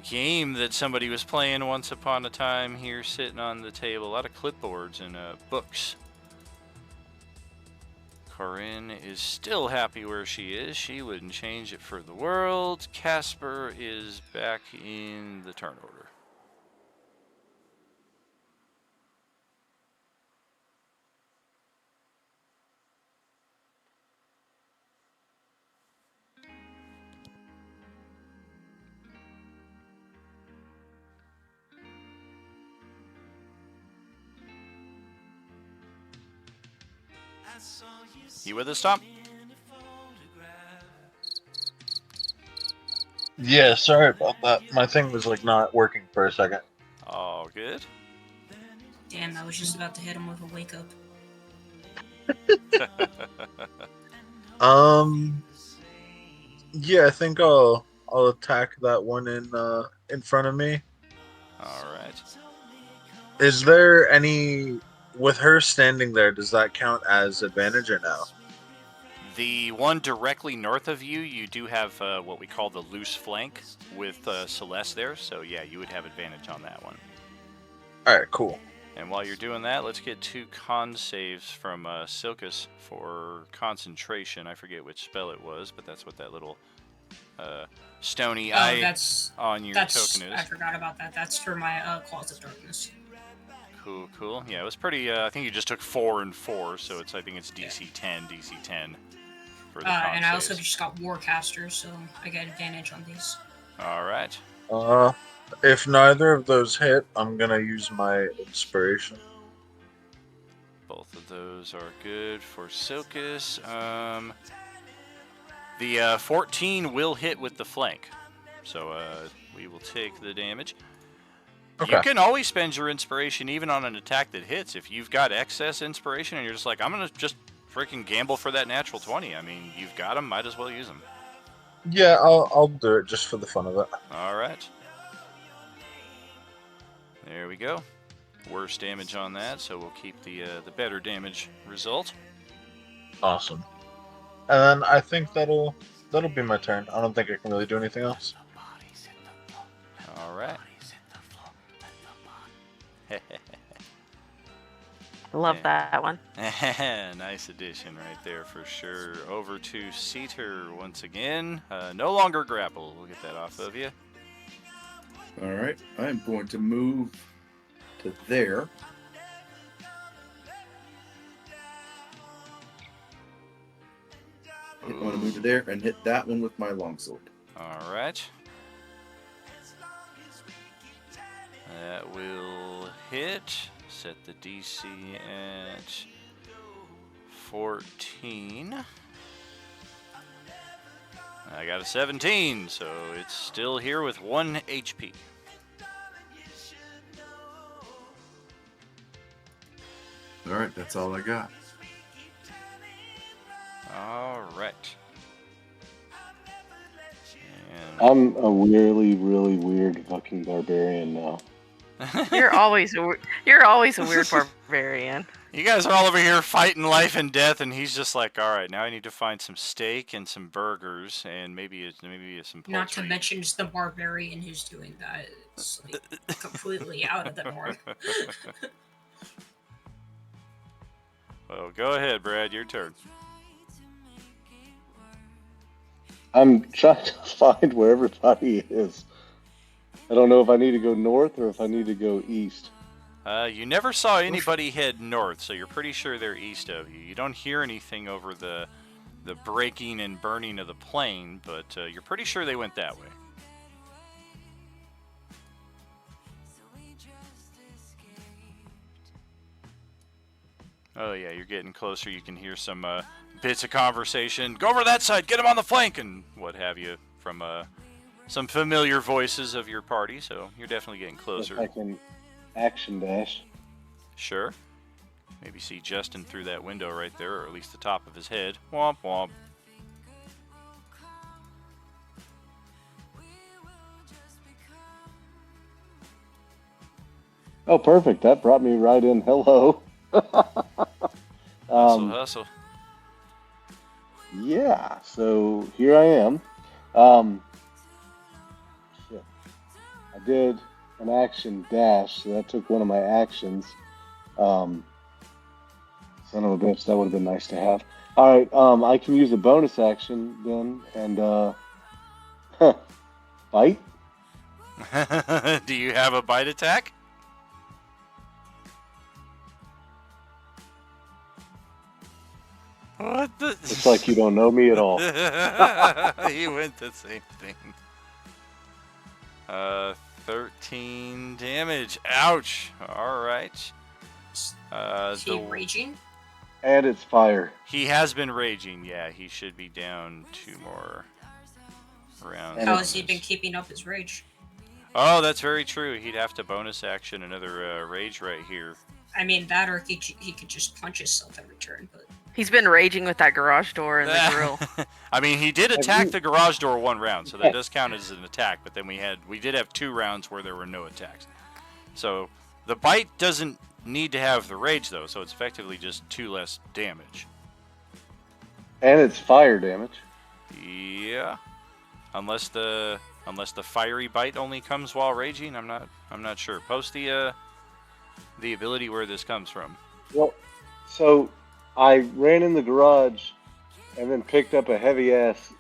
game that somebody was playing once upon a time here, sitting on the table. A lot of clipboards and books. Corinne is still happy where she is. She wouldn't change it for the world. Casper is back in the turn order. You with us, Tom? Yeah, sorry about that. My thing was like not working for a second. All good. Damn, I was just about to hit him with a wake up. Yeah, I think I'll attack that one in front of me. All right. Is there any with her standing there? Does that count as advantage or no? The one directly north of you, you do have what we call the loose flank with Celeste there. So yeah, you would have advantage on that one. All right, cool. And while you're doing that, let's get 2 con saves from Silkus for concentration. I forget which spell it was, but that's what that little stony eye That's on your token I is. forgot about that. That's for my Claws of Darkness. Cool, cool. Yeah, it was pretty. I think you just took 4 and 4, so it's. I think it's DC 10, DC 10 for the con And I also saves. just got Warcaster, so I get advantage on these. All right. If neither of those hit, I'm gonna use my inspiration. Both of those are good for Silkus. The 14 will hit with the flank, so we will take the damage. Okay. You can always spend your inspiration even on an attack that hits. If you've got excess inspiration and you're just like, I'm gonna just freaking gamble for that natural 20. I mean, you've got them, might as well use them. Yeah, I'll do it just for the fun of it. All right. There we go. Worse damage on that, so we'll keep the better damage result. Awesome. And then I think that'll be my turn. I don't think I can really do anything else. All right. Love that one. Nice addition right there for sure. Over to Seater once again. No longer grapple. We'll get that off of you. All right, I'm going to move to there. I'm going to move to there and hit that one with my longsword. All right. That will hit. Set the DC at 14. I got a 17, so it's still here with 1 HP. All right, that's all I got. All right. And I'm a really, really weird fucking barbarian now. You're always a weird barbarian. you guys are all over here fighting life and death, and he's just like, all right, now I need to find some steak and some burgers and maybe some poultry. Not to mention it's the barbarian who's doing that. It's like completely out of the norm. Well, go ahead, Brad. Your turn. I'm trying to find where everybody is. I don't know if I need to go north or if I need to go east. You never saw anybody head north, so you're pretty sure they're east of you. You don't hear anything over the breaking and burning of the plane, but you're pretty sure they went that way. Oh yeah, you're getting closer. You can hear some bits of conversation. Go over to that side, get him on the flank, and what have you, from some familiar voices of your party, so you're definitely getting closer. If I can action dash. Sure. Maybe see Justin through that window right there, or at least the top of his head. Womp womp. Oh, perfect. That brought me right in. Hello. Hustle. Yeah, so here I am. Shit. I did an action dash, so that took one of my actions. Son of a bitch, that would have been nice to have. Alright, I can use a bonus action then, and, bite? Do you have a bite attack? What the? It's like you don't know me at all. You went the same thing. 13 damage. Ouch. Alright. Is he raging? And it's fire. He has been raging, yeah. He should be down 2 more rounds. How has he been keeping up his rage? Oh, that's very true. He'd have to bonus action another rage right here. I mean, that or he could just punch himself every turn, but... He's been raging with that garage door and the grill. I mean, he did attack the garage door 1 round, so that does count as an attack. But then we did have 2 rounds where there were no attacks. So the bite doesn't need to have the rage though, so it's effectively just 2 less damage. And it's fire damage. Yeah, unless the fiery bite only comes while raging. I'm not sure. Post the ability where this comes from. Well, so I ran in the garage and then picked up a heavy ass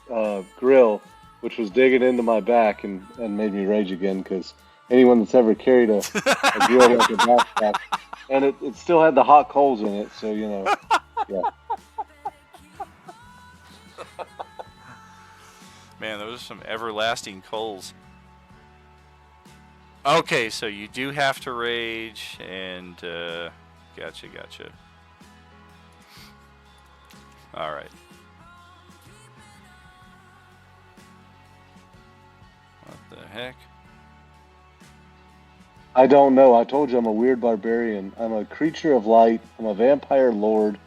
grill, which was digging into my back and made me rage again, because anyone that's ever carried a grill like a backpack, and it still had the hot coals in it, so you know, yeah. Man, those are some everlasting coals. Okay, so you do have to rage, and gotcha. Alright. What the heck? I don't know. I told you I'm a weird barbarian. I'm a creature of light. I'm a vampire lord,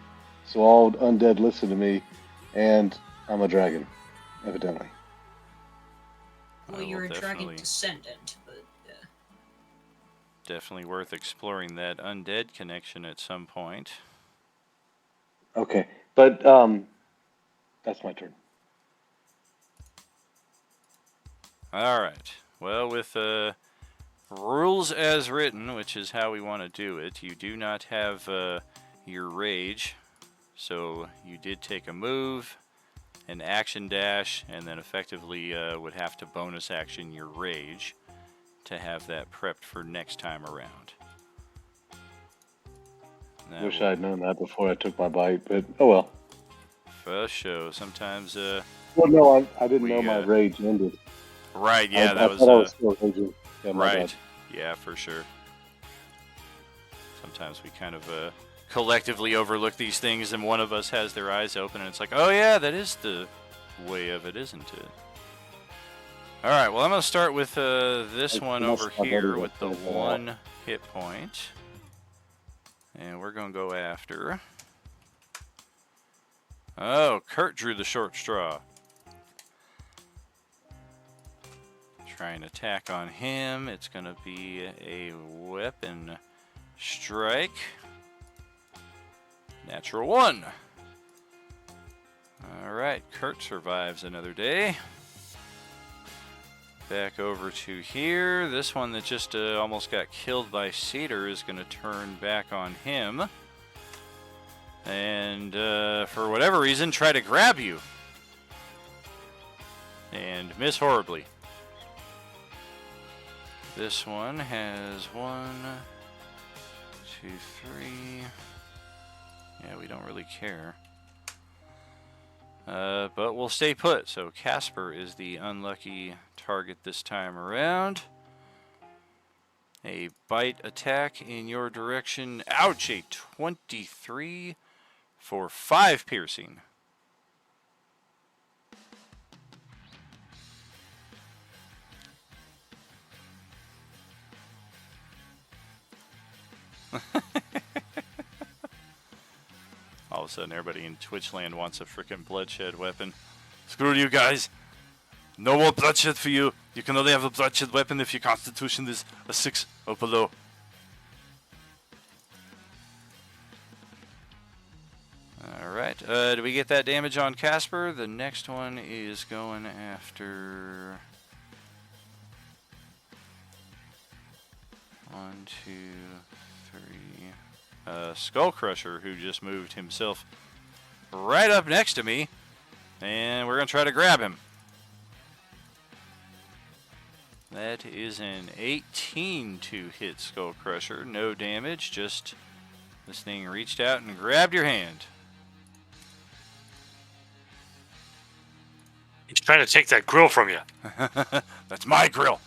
so all undead listen to me, and I'm a dragon, evidently. Well, you're a dragon descendant, but definitely worth exploring that undead connection at some point. Okay, but that's my turn. All right. Well, with rules as written, which is how we want to do it, you do not have your rage, so you did take a move, an action dash, and then effectively would have to bonus action your rage to have that prepped for next time around. That Wish will- I'd known that before I took my bite, but oh well. For show. Sometimes, Well, no, I didn't We, know my rage ended. right, yeah, I that was, thought I was still raging. Yeah, my right. bad. Yeah, for sure. Sometimes we kind of collectively overlook these things, and one of us has their eyes open, and it's like, oh yeah, that is the way of it, isn't it? All right, well, I'm going to start with this I one must over have here already with the got that out. 1 hit point. And we're going to go after... Oh, Kurt drew the short straw. Try an attack on him. It's going to be a weapon strike. Natural 1. Alright, Kurt survives another day. Back over to here. This one that just almost got killed by Cedar is going to turn back on him. And for whatever reason, try to grab you. And miss horribly. This one has 1, 2, 3. Yeah, we don't really care. But we'll stay put. So Casper is the unlucky target this time around. A bite attack in your direction. Ouch! A 23 for 5 piercing. All of a sudden, everybody in Twitchland wants a freaking bloodshed weapon. Screw you guys! No more bloodshed for you! You can only have a bloodshed weapon if your constitution is a 6 or below. Alright, do we get that damage on Casper? The next one is going after... 1, 2, 3... Skull Crusher, who just moved himself right up next to me, and we're going to try to grab him. That is an 18 to hit Skull Crusher. No damage, just this thing reached out and grabbed your hand. He's trying to take that grill from you. That's my grill.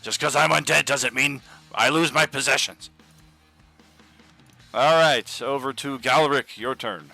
Just because I'm undead doesn't mean I lose my possessions. Alright, over to Galric, your turn.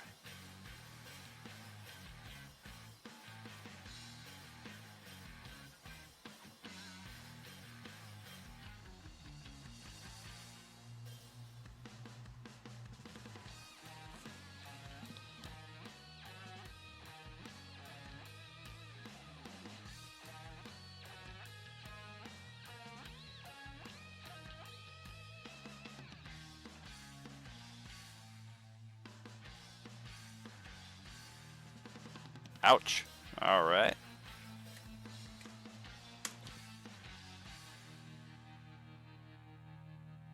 Ouch. Alright.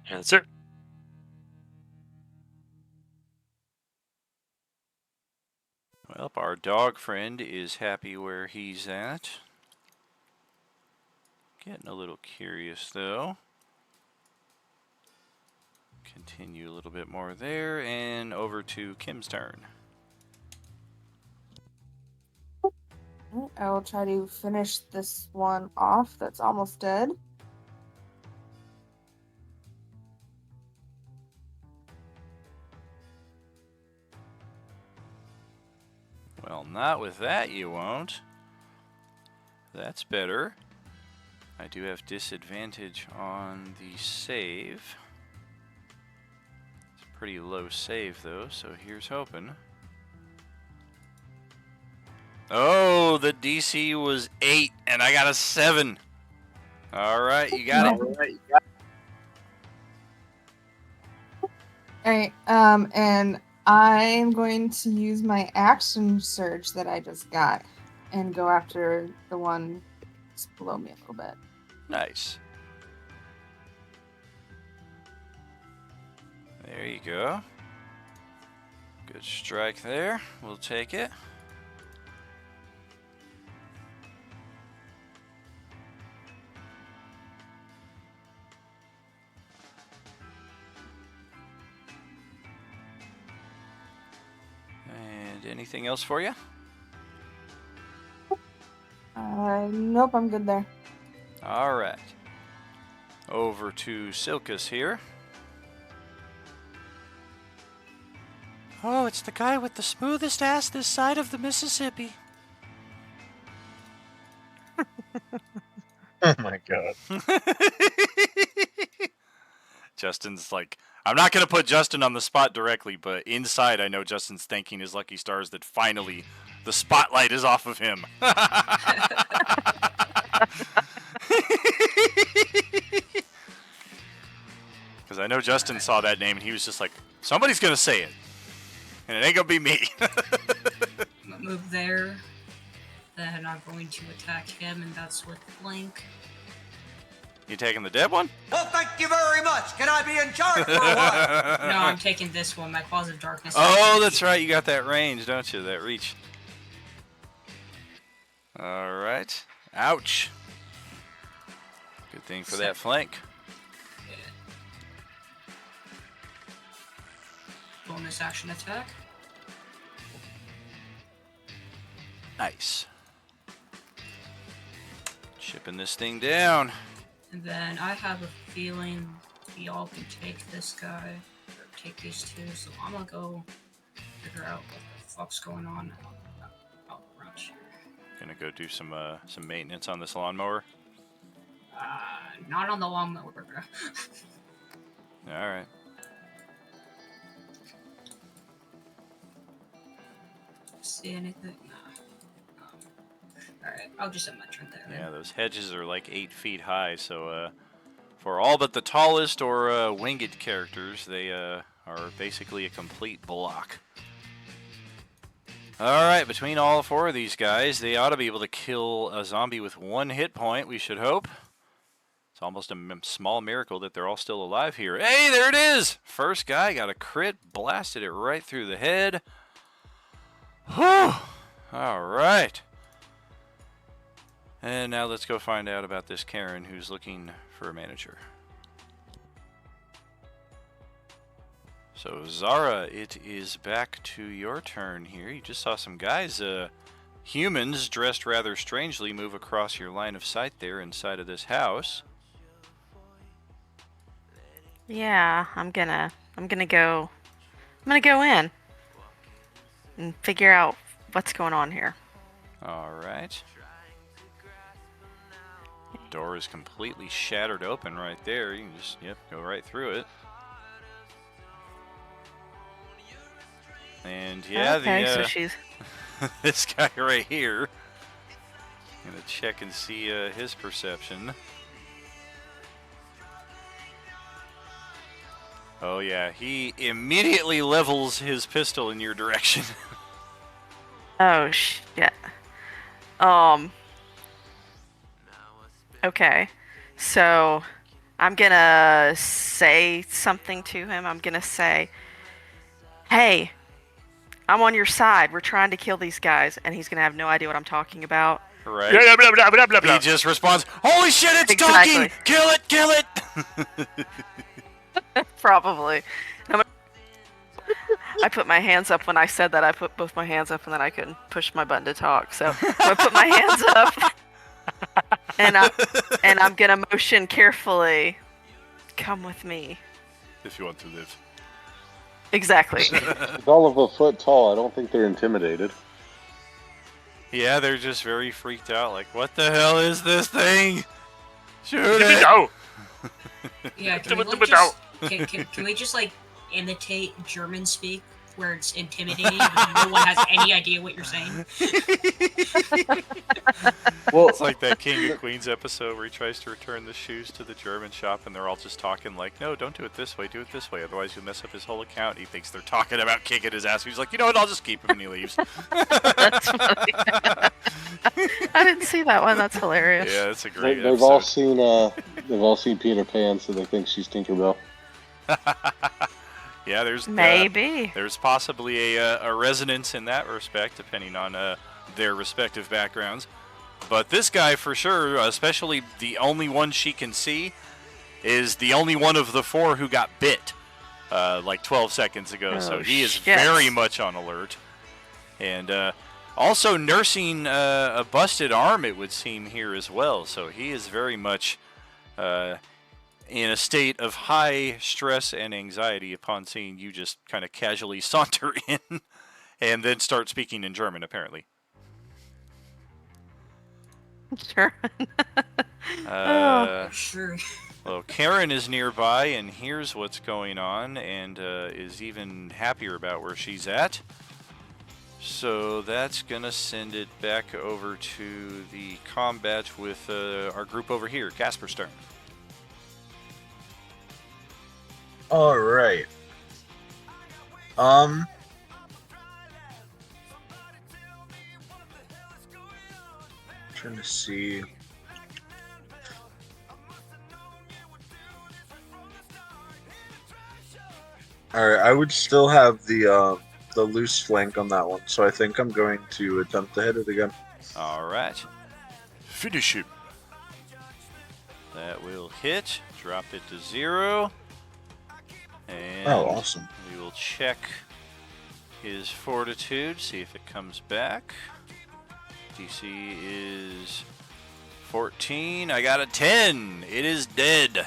And that's it. Well, our dog friend is happy where he's at. Getting a little curious, though. Continue a little bit more there, and over to Kim's turn. I will try to finish this one off that's almost dead. Well, not with that you won't. That's better. I do have disadvantage on the save. It's a pretty low save, though, so here's hoping. Oh, the DC was 8, and I got a 7. Alright, you got it. Alright, and I'm going to use my action surge that I just got and go after the one just below me a little bit. Nice. There you go. Good strike there. We'll take it. Anything else for you? Nope, I'm good there. All right. Over to Silkus here. Oh, it's the guy with the smoothest ass this side of the Mississippi. Oh my god. Justin's like, I'm not going to put Justin on the spot directly, but inside I know Justin's thanking his lucky stars that finally the spotlight is off of him. Because I know Justin saw that name and he was just like, somebody's going to say it. And it ain't going to be me. Move there. Then I'm going to attack him, and that's with flank. You taking the dead one? Well, thank you very much. Can I be in charge for a while? No, I'm taking this one, my Claws of Darkness. Oh, that's right. You got that range, don't you? That reach. All right. Ouch. Good thing for that flank. Bonus action attack. Nice. Chipping this thing down. And then I have a feeling y'all can take this guy, or take these two, so I'm gonna go figure out what the fuck's going on out around here. Gonna go do some maintenance on this lawnmower. Not on the lawnmower, bro. All right. See anything? Nah. Alright, I'll just end my turn there. Yeah, those hedges are like 8 feet high, so for all but the tallest or winged characters, they are basically a complete block. Alright, between all 4 of these guys, they ought to be able to kill a zombie with 1 hit point, we should hope. It's almost a small miracle that they're all still alive here. Hey, there it is! First guy got a crit, blasted it right through the head. Whew! Alright. And now let's go find out about this Karen who's looking for a manager. So Zara, it is back to your turn here. You just saw some guys, humans dressed rather strangely, move across your line of sight there inside of this house. Yeah, I'm gonna go in and figure out what's going on here. Alright. Door is completely shattered open right there. You can just, go right through it. And yeah, okay, so she's this guy right here. Gonna check and see his perception. Oh yeah, he immediately levels his pistol in your direction. oh shit. Okay, so I'm gonna say something to him. I'm gonna say, hey, I'm on your side. We're trying to kill these guys. And he's gonna have no idea what I'm talking about. Right. Blah, blah, blah, blah, blah, blah. He just responds, holy shit, it's Exactly. talking! Kill it, kill it! Probably. I put my hands up when I said that. I put both my hands up and then I couldn't push my button to talk. So I put my hands up. And I'm gonna motion carefully. Come with me. If you want to live. Exactly. It's all of a foot tall. I don't think they're intimidated. Yeah, they're just very freaked out. Like, what the hell is this thing? Shoot it! No. Yeah, can we just like imitate German speak where it's intimidating but no one has any idea what you're saying? Well, It's like that King of Queens episode where he tries to return the shoes to the German shop and they're all just talking like, no, don't do it this way, do it this way, otherwise you'll mess up his whole account. He thinks they're talking about kicking his ass. He's like, you know what, I'll just keep him, and he leaves. That's funny. I didn't see that one. That's hilarious. Yeah, that's a great they've all episode. seen Peter Pan, so they think she's Tinkerbell. Yeah, there's Maybe. there's possibly a resonance in that respect, depending on their respective backgrounds. But this guy, for sure, especially the only one she can see, is the only one of the 4 who got bit like 12 seconds ago. Oh, so he is shit. very much on alert. And also nursing a busted arm, it would seem, here as well. So he is very much in a state of high stress and anxiety upon seeing you just kind of casually saunter in and then start speaking in German, apparently. Sure. Sure. Well, Karen is nearby and hears what's going on and is even happier about where she's at. So that's gonna send it back over to the combat with our group over here, Casper Stern. All right. Trying to see. All right, I would still have the loose flank on that one, so I think I'm going to attempt to hit it again. All right. Finish him. That will hit. Drop it to 0. And Oh, awesome. we will check his fortitude, see if it comes back. DC is 14. I got a 10. It is dead.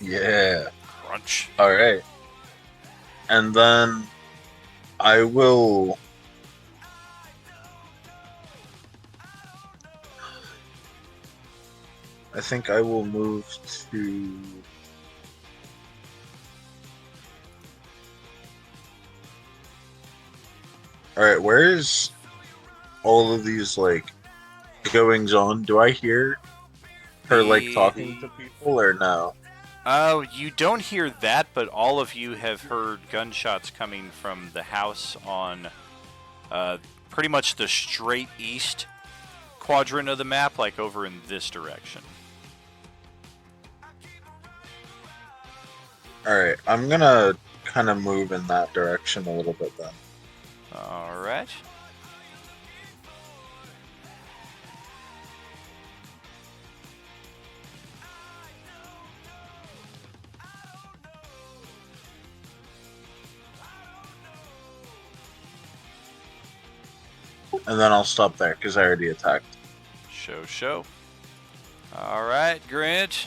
Yeah. Crunch. All right. And then I will. I think I will move to. All right, where is all of these like goings on? Do I hear her like talking to people or no? You don't hear that, but all of you have heard gunshots coming from the house on pretty much the straight east quadrant of the map, like over in this direction. Alright, I'm gonna kind of move in that direction a little bit then. Alright. And then I'll stop there, because I already attacked. Show. Alright, Grant.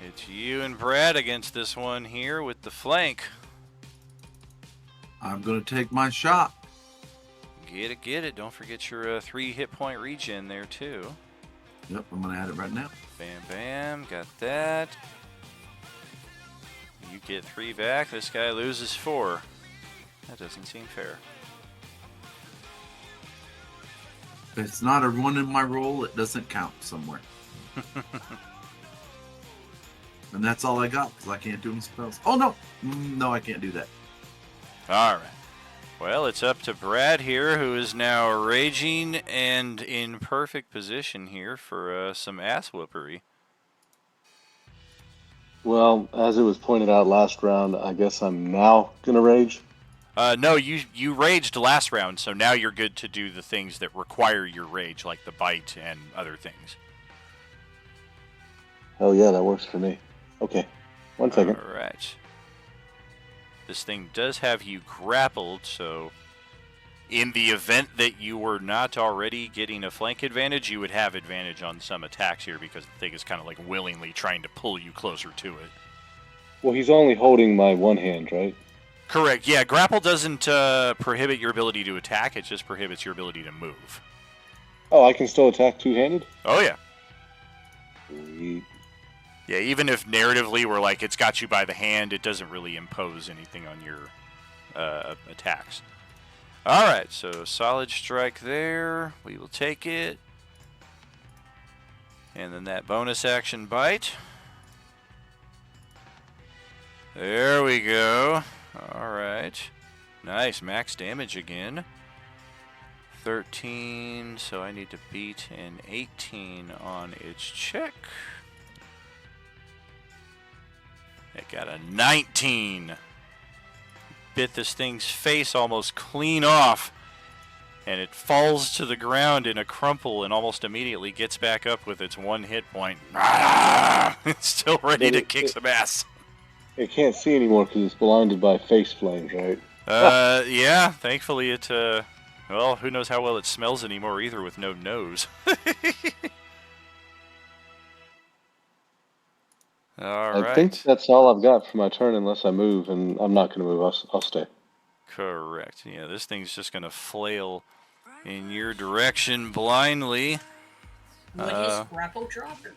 It's you and Brad against this one here with the flank. I'm gonna take my shot. Get it. Don't forget your 3 hit point regen there, too. Yep, I'm gonna add it right now. Bam. Got that. You get 3 back. This guy loses 4. That doesn't seem fair. If it's not a 1 in my roll, it doesn't count somewhere. And that's all I got, because I can't do any spells. Oh, no! No, I can't do that. Alright. Well, it's up to Brad here, who is now raging and in perfect position here for some ass whoopery. Well, as it was pointed out last round, I guess I'm now gonna rage. No, you raged last round, so now you're good to do the things that require your rage, like the bite and other things. Oh yeah, that works for me. Okay, 1 second. Alright. This thing does have you grappled, so in the event that you were not already getting a flank advantage, you would have advantage on some attacks here because the thing is kind of like willingly trying to pull you closer to it. Well, he's only holding my one hand, right? Correct. Yeah, grapple doesn't prohibit your ability to attack. It just prohibits your ability to move. Oh, I can still attack two-handed? Oh, yeah. Sweet. Yeah, even if narratively we're like, it's got you by the hand, it doesn't really impose anything on your attacks. Alright, so solid strike there. We will take it. And then that bonus action bite. There we go. Alright. Nice, max damage again. 13, so I need to beat an 18 on its check. It got a 19. Bit this thing's face almost clean off. And it falls to the ground in a crumple and almost immediately gets back up with its 1 hit point. It's still ready to kick some ass. It can't see anymore because it's blinded by face flames, right? Yeah, thankfully it Well, who knows how well it smells anymore either with no nose. All I think right. that's all I've got for my turn, unless I move, and I'm not going to move. I'll stay. Correct. Yeah, this thing's just going to flail in your direction blindly. Would his grapple drop? Or...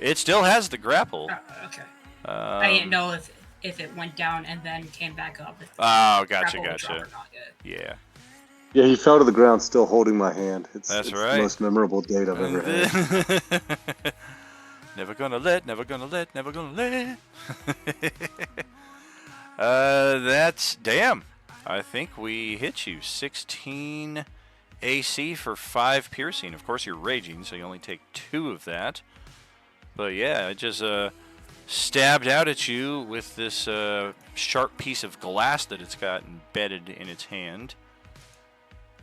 It still has the grapple. Oh, okay. I didn't know if it went down and then came back up. If Oh, grapple gotcha, would drop gotcha. or not yet. Yeah. Yeah, he fell to the ground still holding my hand. It's That's the right. most memorable date I've ever had. Never gonna let, never gonna let, never gonna let. That's damn. I think we hit you. 16 AC for 5 piercing. Of course, you're raging, so you only take 2 of that. But yeah, it just stabbed out at you with this sharp piece of glass that it's got embedded in its hand.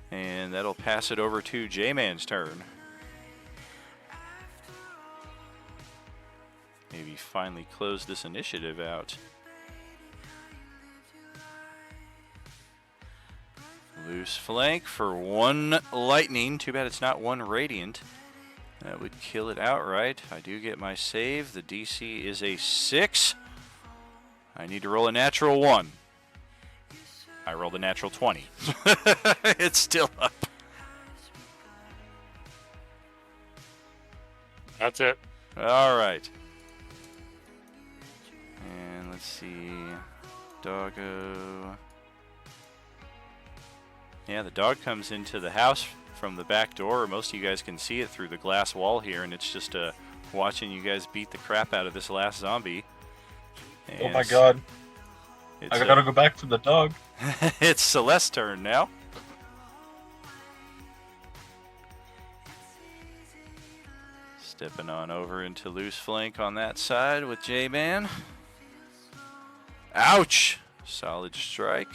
And that'll pass it over to J-Man's turn. Maybe finally close this initiative out. Loose flank for 1 lightning. Too bad it's not 1 radiant. That would kill it outright. I do get my save. The DC is a 6. I need to roll a natural 1. I rolled a natural 20. It's still up. That's it. All right. And let's see. Doggo. Yeah, the dog comes into the house from the back door. Most of you guys can see it through the glass wall here, and it's just watching you guys beat the crap out of this last zombie. Oh And my god. It's, I gotta go back for the dog. it's Celeste's turn now. Stepping on over into loose flank on that side with J-Man. Ouch! Solid strike.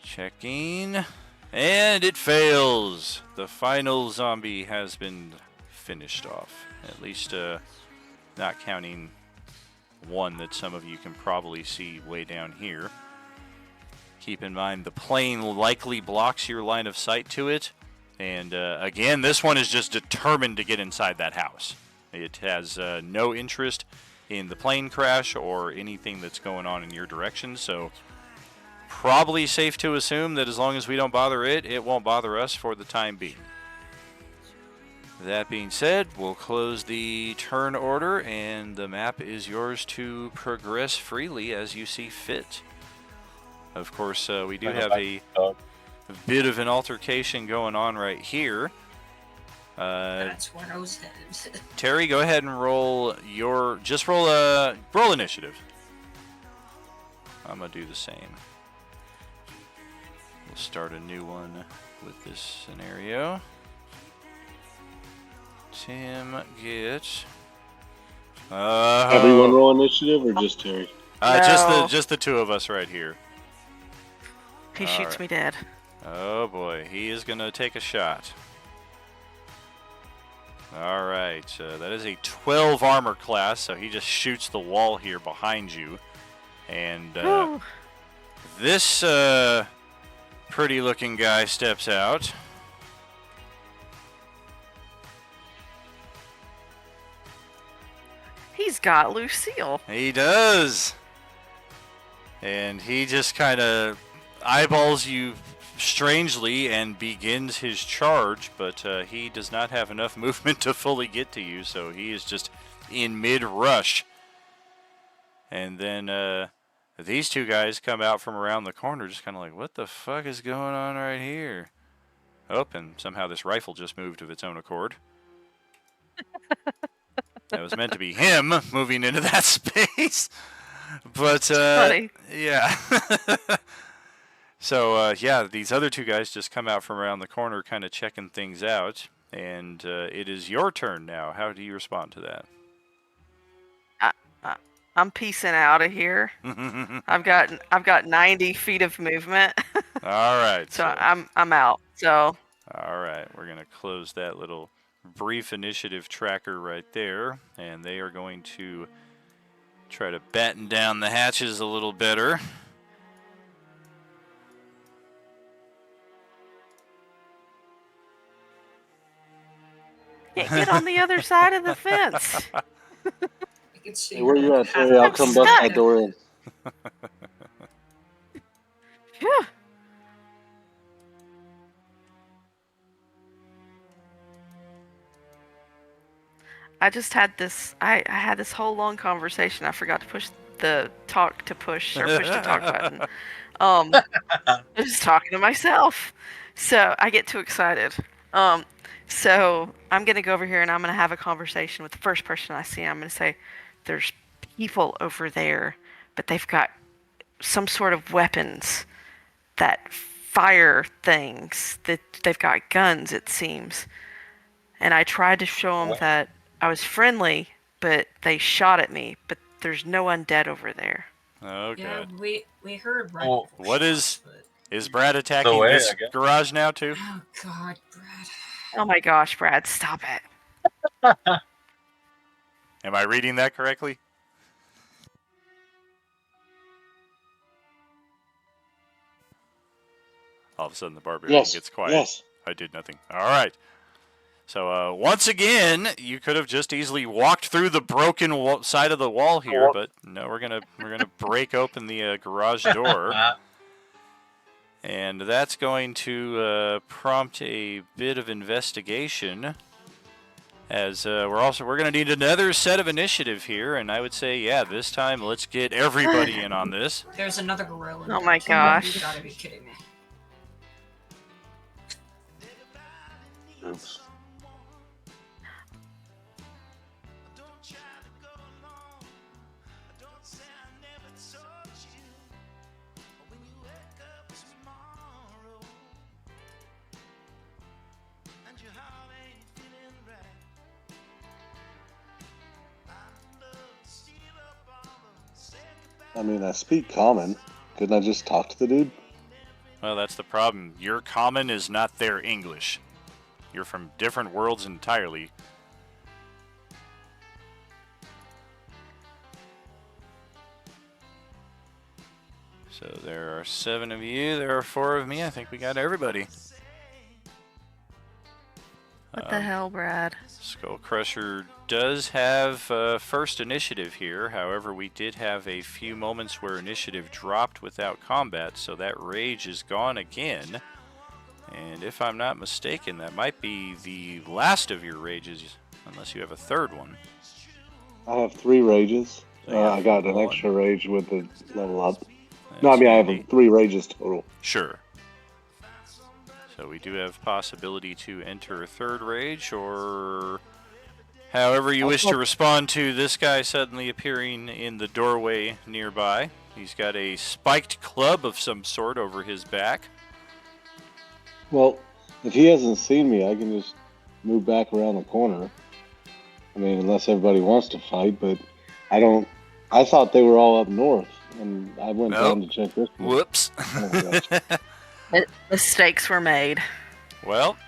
Checking. And it fails. The final zombie has been finished off. At least not counting one that some of you can probably see way down here. Keep in mind the plane likely blocks your line of sight to it. And again, this one is just determined to get inside that house. It has no interest in the plane crash or anything that's going on in your direction. So probably safe to assume that as long as we don't bother it, it won't bother us for the time being. That being said, we'll close the turn order, and the map is yours to progress freely as you see fit. Of course, we do have a bit of an altercation going on right here. That's where I was headed. Terry, go ahead and roll your... Just roll initiative. I'm going to do the same. We'll start a new one with this scenario. Tim gets... Everyone roll initiative or just Terry? No. Just the two of us right here. He shoots me dead. Oh boy, he is going to take a shot. Alright, that is a 12 armor class, so he just shoots the wall here behind you. And this pretty looking guy steps out. He's got Lucille. He does. And he just kind of eyeballs you strangely and begins his charge, but he does not have enough movement to fully get to you, so he is just in mid-rush. And then these two guys come out from around the corner just kind of like, what the fuck is going on right here? Oh, and somehow this rifle just moved of its own accord. That was meant to be him moving into that space. But, funny. yeah. So, yeah, these other two guys just come out from around the corner kind of checking things out. And it is your turn now. How do you respond to that? I'm peacing out of here. I've got 90 feet of movement. All right. So I'm out. So all right, we're going to close that little brief initiative tracker right there, and they are going to try to batten down the hatches a little better. Can't get on the other side of the fence. I can see Hey, where you at, half Terry? I'll of come it. bust my stuck. door in. Phew. I just had this. I had this whole long conversation. I forgot to push the talk to push or push to talk button. I was just talking to myself, so I get too excited. So I'm gonna go over here and I'm gonna have a conversation with the first person I see. I'm gonna say, "There's people over there, but they've got some sort of weapons that fire things. That they've got guns, it seems." And I tried to show them that I was friendly, but they shot at me. But there's no undead over there. Oh Yeah, god. we heard right. Well, before what shots, is- but- Is Brad attacking way, this I guess. garage now too? Oh God, Brad. Oh my gosh, Brad, stop it. Am I reading that correctly? All of a sudden the barbarian Yes. gets quiet. Yes. I did nothing. All right. So once again, you could have just easily walked through the broken side of the wall here, but no, we're gonna break open the garage door, and that's going to prompt a bit of investigation. As we're gonna need another set of initiative here, and I would say, yeah, this time let's get everybody in on this. There's another gorilla. Oh my You gosh. gotta be kidding me. Oops. I mean, I speak common. Couldn't I just talk to the dude? Well, that's the problem. Your common is not their English. You're from different worlds entirely. So there are 7 of you, there are 4 of me. I think we got everybody. What the hell, Brad? Skull Crusher does have first initiative here. However, we did have a few moments where initiative dropped without combat, so that rage is gone again. And if I'm not mistaken, that might be the last of your rages, unless you have a third one. I have 3 rages. So you have I got an one. extra rage with the level up. That's No, I mean, I handy. have 3 rages total. Sure. So we do have possibility to enter a third rage, or however you wish to respond to this guy suddenly appearing in the doorway nearby. He's got a spiked club of some sort over his back. Well, if he hasn't seen me, I can just move back around the corner. I mean, unless everybody wants to fight, but I don't. I thought they were all up north, and I went Nope. down to check this one. Whoops. Oh, gosh. Mistakes were made. Well,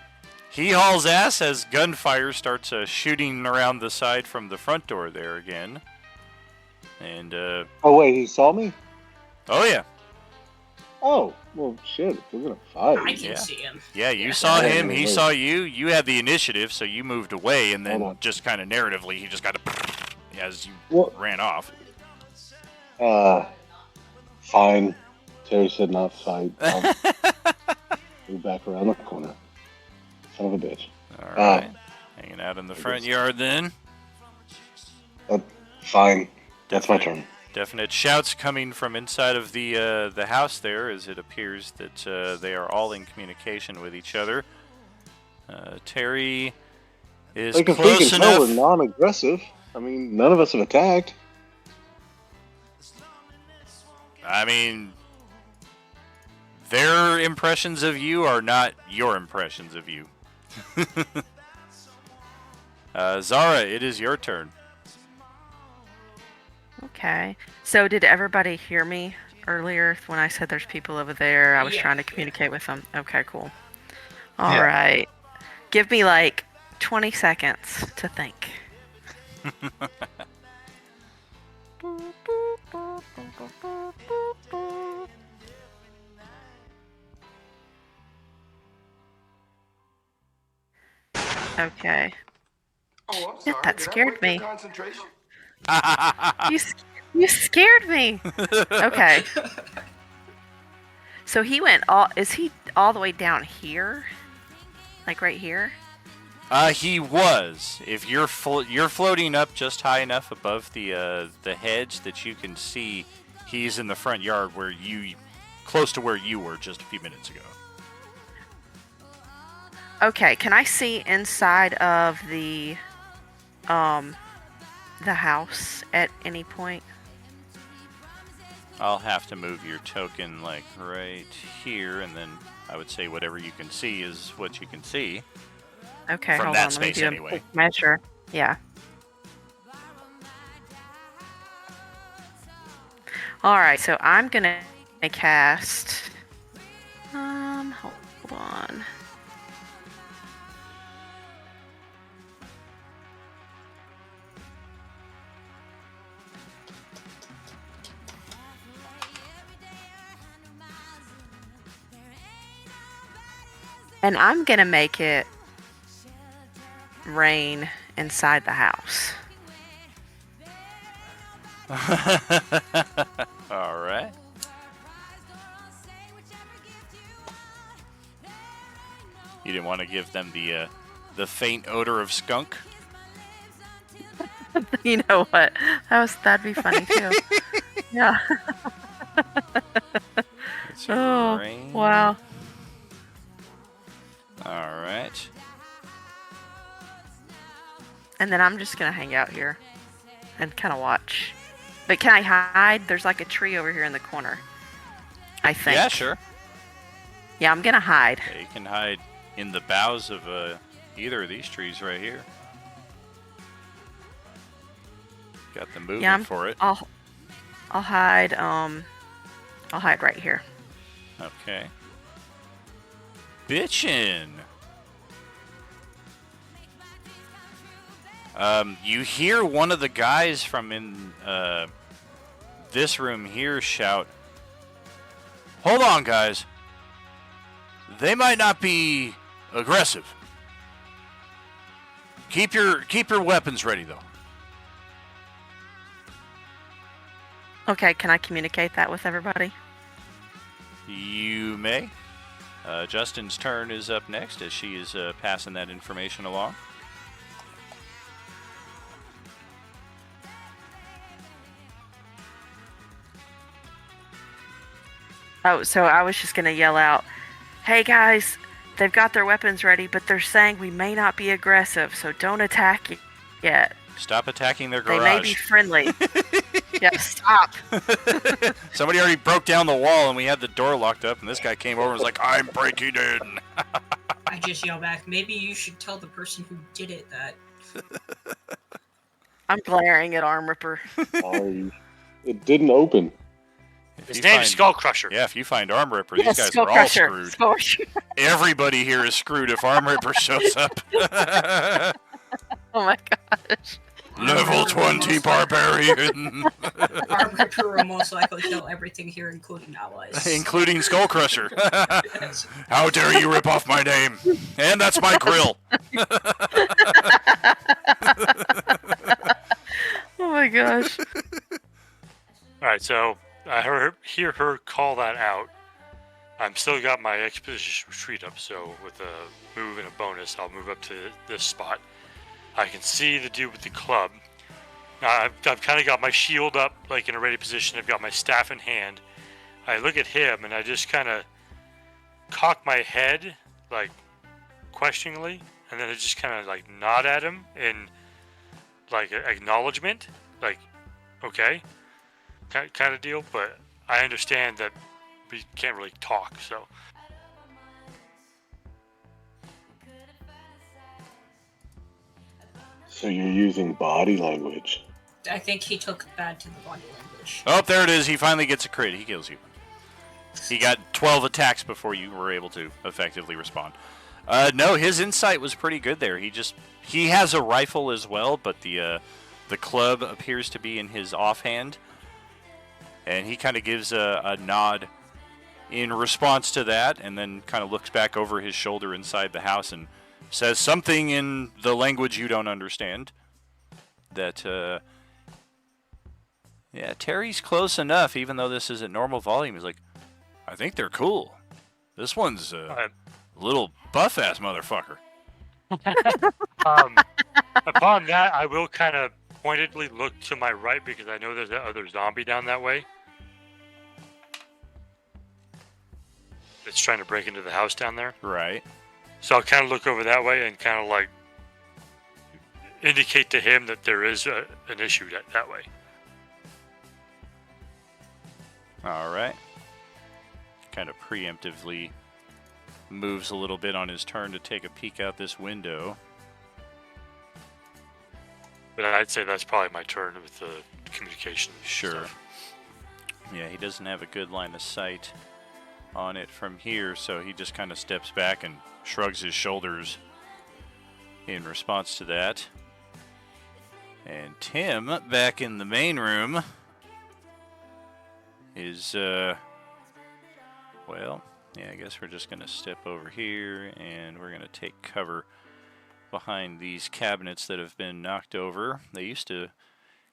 he hauls ass as gunfire starts shooting around the side from the front door there again. And, Oh, wait, he saw me? oh yeah. Oh, well, shit, if we're going to fight. I can Yeah. see him. Yeah, you Yeah. saw Yeah, him, yeah, he yeah. saw you, you had the initiative, so you moved away, and Hold then on. just kind of narratively, he just got as you What? ran off. Fine. Terry said not fight. I'll move back around the corner. Son of a bitch. Alright. Hanging out in the front yard then. Fine. That's my turn. Definite shouts coming from inside of the house there, as it appears that they are all in communication with each other. Terry is Like, if we close can tell, we're enough. non-aggressive. I mean, none of us have attacked. I mean, their impressions of you are not your impressions of you. Zara, it is your turn. Okay. So did everybody hear me earlier when I said there's people over there? I was Yeah. trying to communicate with them. Okay, cool. All right. Give me like 20 seconds to think. Okay. Oh, I'm Shit, sorry. that Did I scared break your me. concentration? You, you scared me. Okay. So he went all. Is he all the way down here? Like right here? He was. If you're you're floating up just high enough above the hedge that you can see, he's in the front yard where close to where you were just a few minutes ago. Okay. Can I see inside of the house at any point? I'll have to move your token like right here, and then I would say whatever you can see is what you can see. Okay, From hold that on. Let me space do anyway. a quick measure. Yeah. All right. So I'm gonna cast. Hold on. And I'm gonna make it rain inside the house. All right. You didn't want to give them the faint odor of skunk? You know what? That'd be funny too. Yeah. It's Oh, rain. wow. All right. And then I'm just gonna hang out here and kind of watch. But can I hide? There's like a tree over here in the corner. I think. Yeah, sure. Yeah, I'm gonna hide. Yeah, you can hide in the boughs of either of these trees right here. Got the movement Yeah, for it. I'll hide. I'll hide right here. Okay. Bitchin'. You hear one of the guys from in this room here shout, "Hold on, guys. They might not be aggressive. Keep your weapons ready, though." Okay, can I communicate that with everybody? You may. Justin's turn is up next as she is passing that information along. Oh, so I was just gonna yell out, "Hey guys, they've got their weapons ready, but they're saying we may not be aggressive, so don't attack yet. Stop attacking their They garage. may be friendly." Yeah, stop. Somebody already broke down the wall and we had the door locked up and this guy came over and was like, "I'm breaking in." I just yell back, maybe you should tell the person who did it that. I'm glaring at Arm Ripper. Sorry. It didn't open. His name's Skull Crusher. Yeah, if you find Arm Ripper, Yeah, these guys Skull are all Crusher. screwed. Skull Crusher. Everybody here is screwed if Arm Ripper shows up. Oh my gosh. Level 20 barbarian. Arm Ripper will most likely kill everything here, including allies. Including Skull Crusher. How dare you rip off my name? And that's my grill. Oh my gosh. Alright, so I hear her call that out. I'm still got my expedition retreat up, so with a move and a bonus, I'll move up to this spot. I can see the dude with the club. Now, I've kind of got my shield up, like in a ready position. I've got my staff in hand. I look at him, and I just kind of cock my head, like, questioningly, and then I just kind of, like, nod at him in, like, acknowledgement. Like, okay, kind of deal, but I understand that we can't really talk, so... So you're using body language. I think he took bad to the body language. Oh, there it is. He finally gets a crit. He kills you. He got 12 attacks before you were able to effectively respond. No, his insight was pretty good there. He has a rifle as well, but the club appears to be in his offhand. And he kind of gives a nod in response to that, and then kind of looks back over his shoulder inside the house and says something in the language you don't understand. That, yeah, Terry's close enough, even though this isn't normal volume. He's like, I think they're cool. This one's a little buff-ass motherfucker. Upon that, I will kind of pointedly look to my right because I know there's that other zombie down that way. It's trying to break into the house down there. Right. So I'll kind of look over that way and kind of like indicate to him that there is an issue that way. All right. Kind of preemptively moves a little bit on his turn to take a peek out this window. But I'd say that's probably my turn with the communication. Sure. Stuff. Yeah, he doesn't have a good line of sight on it from here, so he just kind of steps back and shrugs his shoulders in response to that. And Tim, back in the main room, is, well, yeah, I guess we're just going to step over here, and we're going to take cover behind these cabinets that have been knocked over. They used to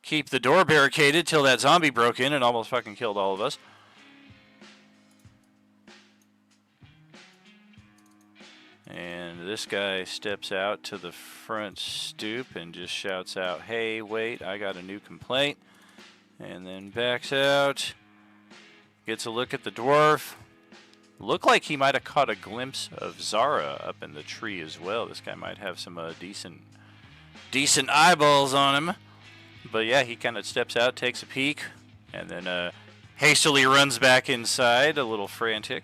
keep the door barricaded till that zombie broke in and almost fucking killed all of us. And this guy steps out to the front stoop and just shouts out, hey, wait, I got a new complaint. And then backs out, gets a look at the dwarf. Looked like he might have caught a glimpse of Zara up in the tree as well. This guy might have some decent eyeballs on him. But yeah, he kind of steps out, takes a peek, and then hastily runs back inside, a little frantic.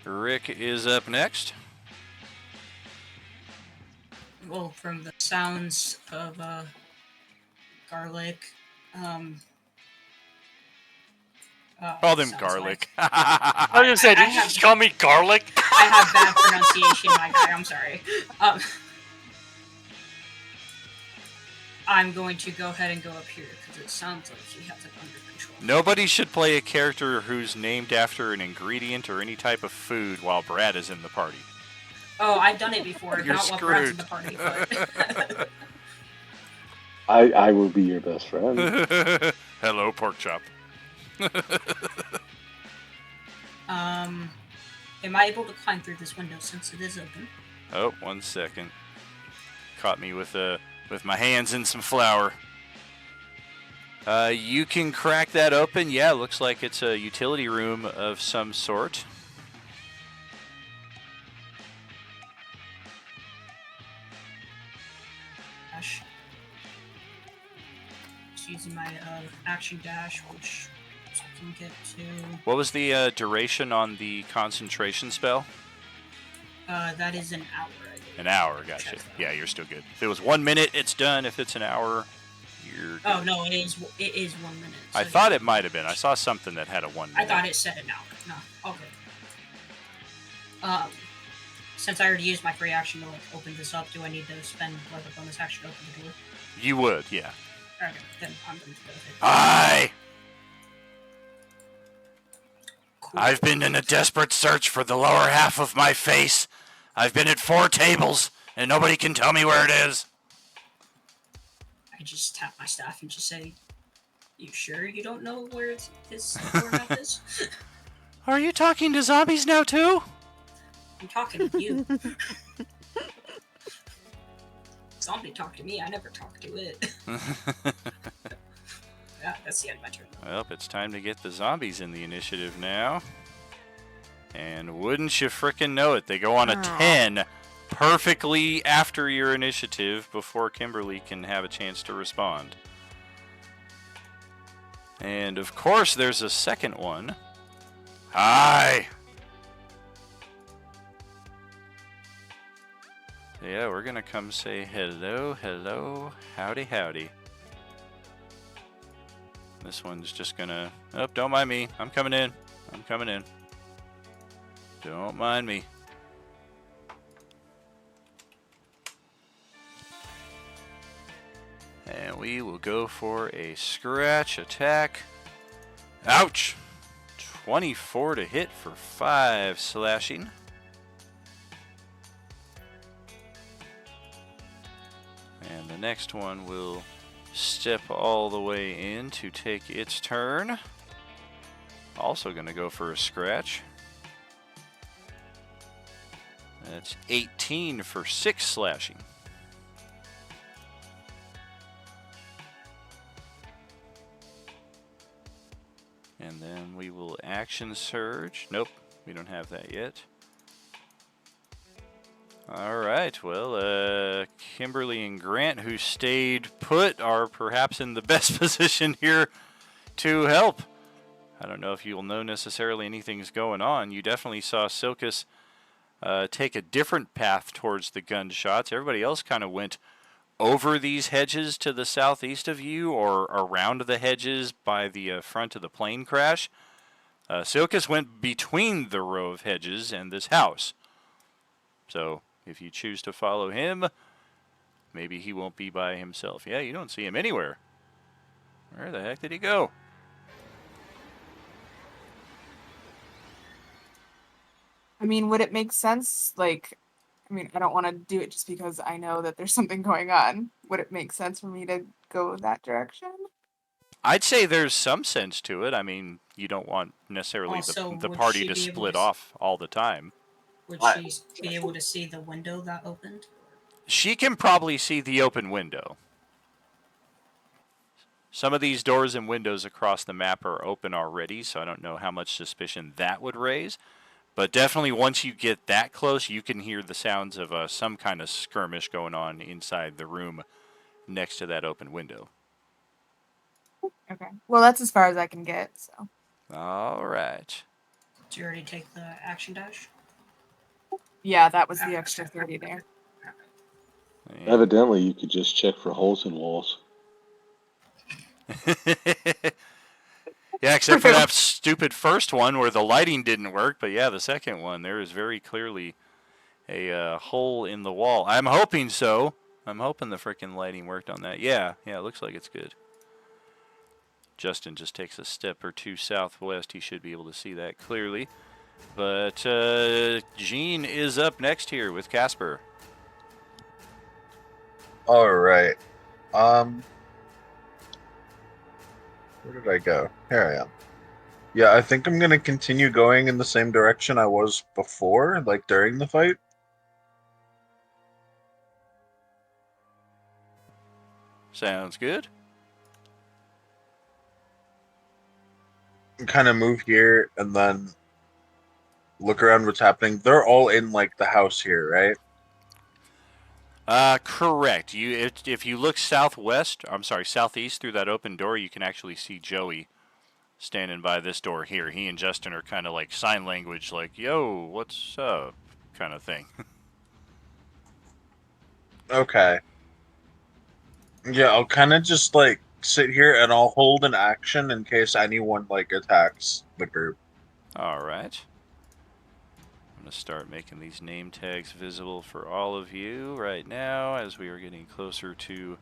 Rick is up next. Well, from the sounds of garlic, Call them sounds garlic. I was gonna say, did you just call me garlic? I have bad pronunciation, my guy. I'm sorry. I'm going to go ahead and go up here because it sounds like he has it under control. Nobody should play a character who's named after an ingredient or any type of food while Brad is in the party. Oh, I've done it before. You're Not while Brad's in the screwed. party, but I will be your best friend. Hello, pork chop. am I able to climb through this window since it is open? Oh, 1 second. Caught me with my hands in some flour. You can crack that open. Yeah, looks like it's a utility room of some sort. Dash. Just using my action dash, which I can get to. What was the duration on the concentration spell? That is an hour. I believe. An hour, gotcha. Yeah, you're still good. If it was 1 minute, it's done. If it's an hour, you're good. Oh no, it is 1 minute. I thought it might have been. I saw something that had a 1 minute. I thought it said an hour. No, okay. Since I already used my free action to like open this up, do I need to spend like a bonus action to open the door? You would, yeah. Okay, then I'm going to go ahead. Aye! Cool. I've been in a desperate search for the lower half of my face. I've been at 4 tables, and nobody can tell me where it is. I just tap my staff and just say, "You sure you don't know where this lower half is?" Are you talking to zombies now, too? I'm talking to you. Zombie talk to me. I never talk to it. Yeah, that's the end of my turn. Well, it's time to get the zombies in the initiative now. And wouldn't you frickin' know it, they go on a 10 perfectly after your initiative before Kimberly can have a chance to respond. And of course, there's a second one. Hi! Yeah, we're gonna come say hello, hello, howdy, howdy. This one's just gonna... Oh, don't mind me. I'm coming in. I'm coming in. Don't mind me. And we will go for a scratch attack. Ouch! 24 to hit for 5 slashing. And the next one will step all the way in to take its turn. Also going to go for a scratch. That's 18 for 6 slashing. And then we will action surge. Nope, we don't have that yet. Alright, well, Kimberly and Grant, who stayed put, are perhaps in the best position here to help. I don't know if you'll know necessarily anything's going on. You definitely saw Silkus take a different path towards the gunshots. Everybody else kind of went over these hedges to the southeast of you or around the hedges by the front of the plane crash. Silkus went between the row of hedges and this house. So if you choose to follow him, maybe he won't be by himself. Yeah, you don't see him anywhere. Where the heck did he go? I mean, would it make sense? Like, I mean, I don't want to do it just because I know that there's something going on. Would it make sense for me to go that direction? I'd say there's some sense to it. I mean, you don't want necessarily Also, the would party she to be able split to off all the time. Would she be able to see the window that opened? She can probably see the open window. Some of these doors and windows across the map are open already, so I don't know how much suspicion that would raise. But definitely once you get that close, you can hear the sounds of some kind of skirmish going on inside the room next to that open window. Okay. Well, that's as far as I can get, so. All right. Did you already take the action dash? Yeah, that was the extra 30 there. Evidently, you could just check for holes in walls. Yeah, except for that stupid first one where the lighting didn't work. But yeah, the second one, there is very clearly a hole in the wall. I'm hoping so. I'm hoping the freaking lighting worked on that. Yeah, it looks like it's good. Justin just takes a step or two southwest. He should be able to see that clearly. But Gene is up next here with Casper. All right. Where did I go? Here I am. Yeah, I think I'm going to continue going in the same direction I was before, like during the fight. Sounds good. Kind of move here and then look around what's happening. They're all in like the house here, right? Correct. If you look southeast through that open door, you can actually see Joey standing by this door here. He and Justin are kind of like sign language, like, yo, what's up, kind of thing. Okay. Yeah, I'll kind of just like sit here and I'll hold an action in case anyone like attacks the group. All right. I'm going to start making these name tags visible for all of you right now as we are getting closer to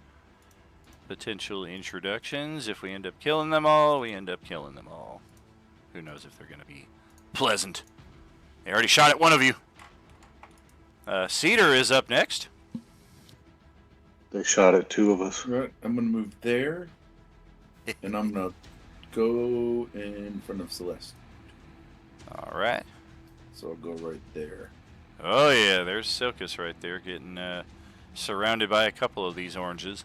potential introductions. If we end up killing them all, we end up killing them all. Who knows if they're going to be pleasant. They already shot at one of you. Cedar is up next. They shot at two of us. Right, I'm gonna move there, and I'm gonna go in front of Celeste. All right. So I'll go right there. Oh yeah, there's Silkus right there getting surrounded by a couple of these oranges.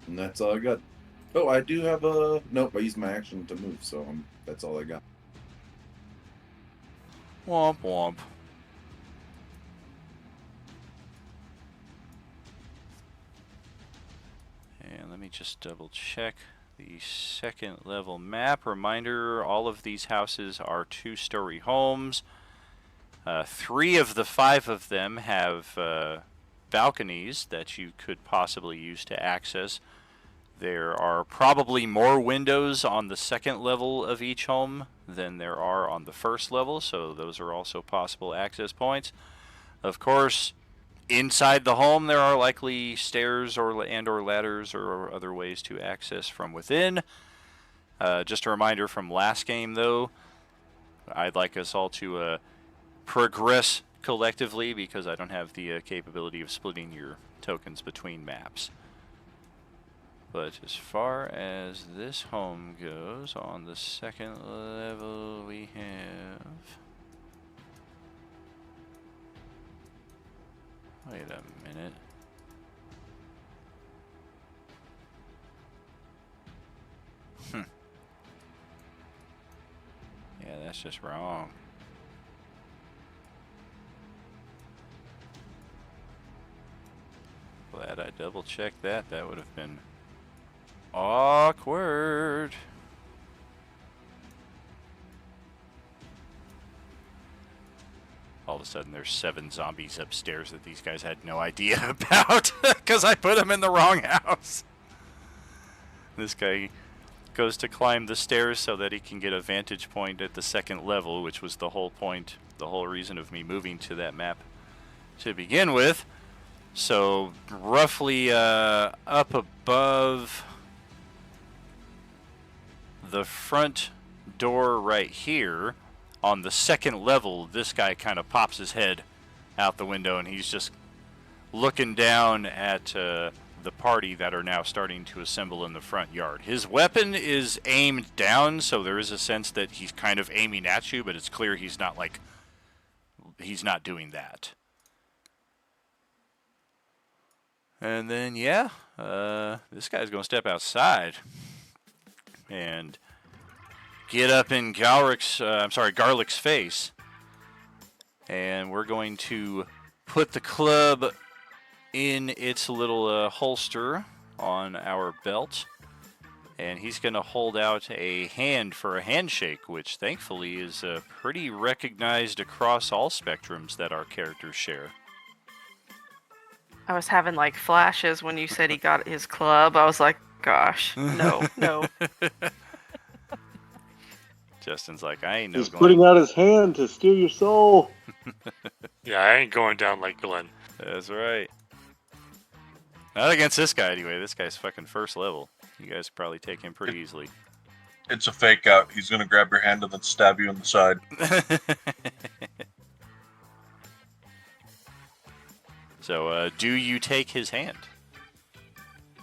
And that's all I got. Oh, I do have a... Nope, I used my action to move, so that's all I got. Womp womp. And let me just double check the second level map. Reminder, all of these houses are 2-story homes. 3 of the 5 of them have balconies that you could possibly use to access. There are probably more windows on the second level of each home than there are on the first level, so those are also possible access points. Of course, inside the home there are likely stairs or ladders or other ways to access from within. Just a reminder from last game though, I'd like us all to progress collectively because I don't have the capability of splitting your tokens between maps. But as far as this home goes, on the second level we have... Wait a minute. Yeah, that's just wrong. Glad I double checked that. That would have been awkward. All of a sudden there's 7 zombies upstairs that these guys had no idea about because I put them in the wrong house. This guy goes to climb the stairs so that he can get a vantage point at the second level, which was the whole point, the whole reason of me moving to that map to begin with. So roughly up above the front door right here on the second level, this guy kind of pops his head out the window and he's just looking down at the party that are now starting to assemble in the front yard. His weapon is aimed down, so there is a sense that he's kind of aiming at you, but it's clear he's not doing that. And then, yeah, this guy's going to step outside and get up in Garlic's face. And we're going to put the club in its little holster on our belt. And he's going to hold out a hand for a handshake, which thankfully is pretty recognized across all spectrums that our characters share. I was having like flashes when you said he got his club. I was like, gosh, no. Justin's like, I ain't no He's going. putting out his hand to steal your soul. Yeah, I ain't going down like Glenn. That's right. Not against this guy anyway. This guy's fucking first level. You guys probably take him pretty easily. It's a fake out. He's gonna grab your hand and then stab you in the side. So, do you take his hand?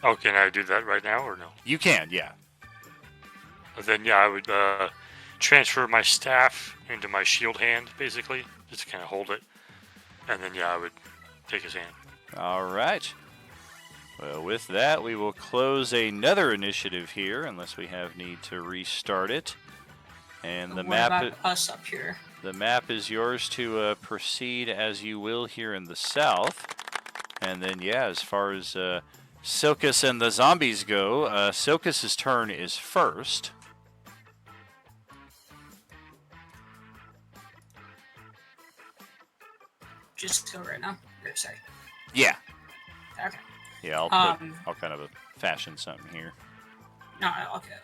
Oh, can I do that right now or no? You can, yeah. Then, yeah, I would transfer my staff into my shield hand, basically, just to kind of hold it. And then, yeah, I would take his hand. All right. Well, with that, we will close another initiative here, unless we have need to restart it. And the What map. about us up here? The map is yours to proceed as you will here in the south. And then, yeah, as far as Silkus and the zombies go, Silkus's turn is first. Just go right now. Or, sorry. Yeah. Okay. Yeah, I'll kind of fashion something here. No, okay.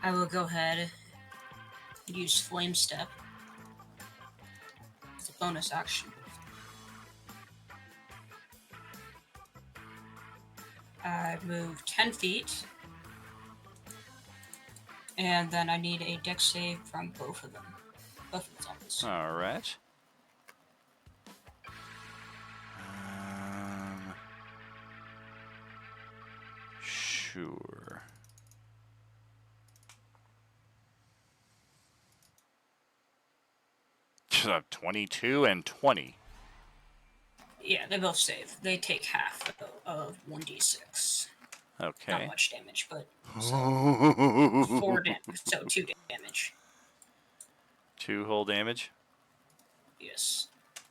I will go ahead and use Flame Step as a bonus action. I move 10 feet, and then I need a dex save from both of them. Both of the zombies. All right. Sure. So 22 and 20. Yeah, they both save. They take half of 1d6. Okay. Not much damage, but so 4 damage. So 2 damage. 2 whole damage? Yes.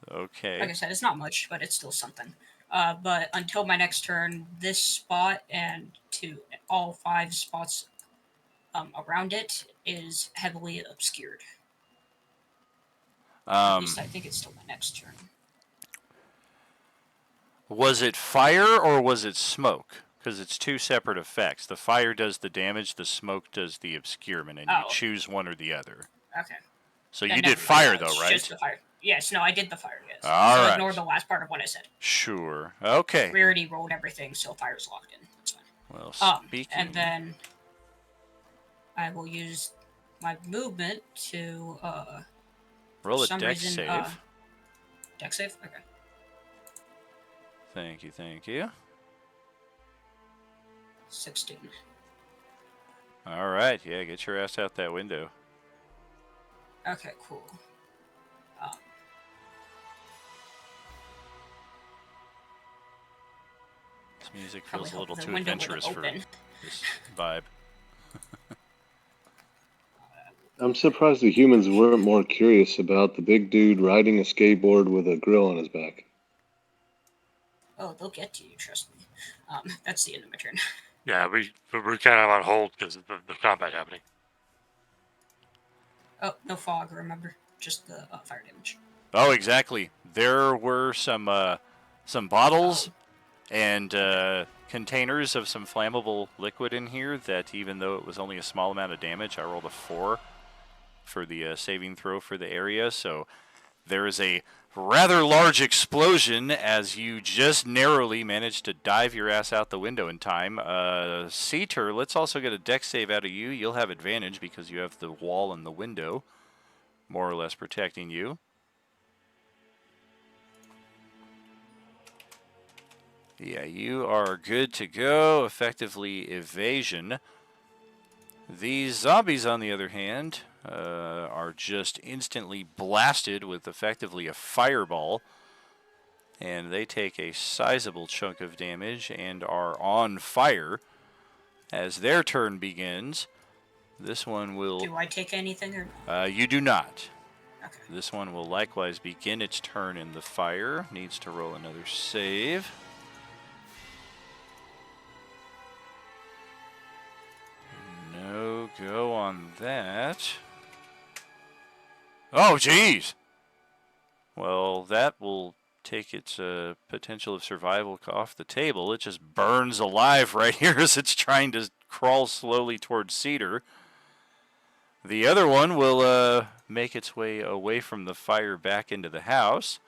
Okay. Like I said, it's not much, but it's still something. But until my next turn, this spot and to all 5 spots around it is heavily obscured. At least I think it's still my next turn. Was it fire or was it smoke? Because it's 2 separate effects. The fire does the damage, the smoke does the obscurement, and you choose one or the other. Okay. So Then you did never mind. fire, No, it's though, right? Just the fire. Yes, no, I did the fire, yes. All so right. ignore the last part of what I said. Sure. Okay. We already rolled everything, so fire's locked in. That's fine. Well, speaking... And then I will use my movement to... Roll a some dex reason, save. Dex save? Okay. Thank you, thank you. 16. All right, yeah, get your ass out that window. Okay, cool. This music Probably feels a little hope the too window would've adventurous for opened. this vibe. I'm surprised the humans weren't more curious about the big dude riding a skateboard with a grill on his back. Oh, they'll get to you, trust me. That's the end of my turn. Yeah, we're kind of on hold because of the combat happening. Oh, no fog, remember? Just the fire damage. Oh, exactly. There were some bottles and containers of some flammable liquid in here that, even though it was only a small amount of damage, I rolled a 4 for the saving throw for the area. So there is a rather large explosion as you just narrowly managed to dive your ass out the window in time. Ceter, let's also get a dex save out of you. You'll have advantage because you have the wall and the window more or less protecting you. Yeah, you are good to go. Effectively evasion. These zombies, on the other hand, are just instantly blasted with effectively a fireball. And they take a sizable chunk of damage and are on fire. As their turn begins, this one will... Do I take anything or you do not. Okay. This one will likewise begin its turn in the fire. Needs to roll another save. No go on that. Oh, jeez! Well, that will take its potential of survival off the table. It just burns alive right here as it's trying to crawl slowly towards Ceter. The other one will make its way away from the fire back into the house.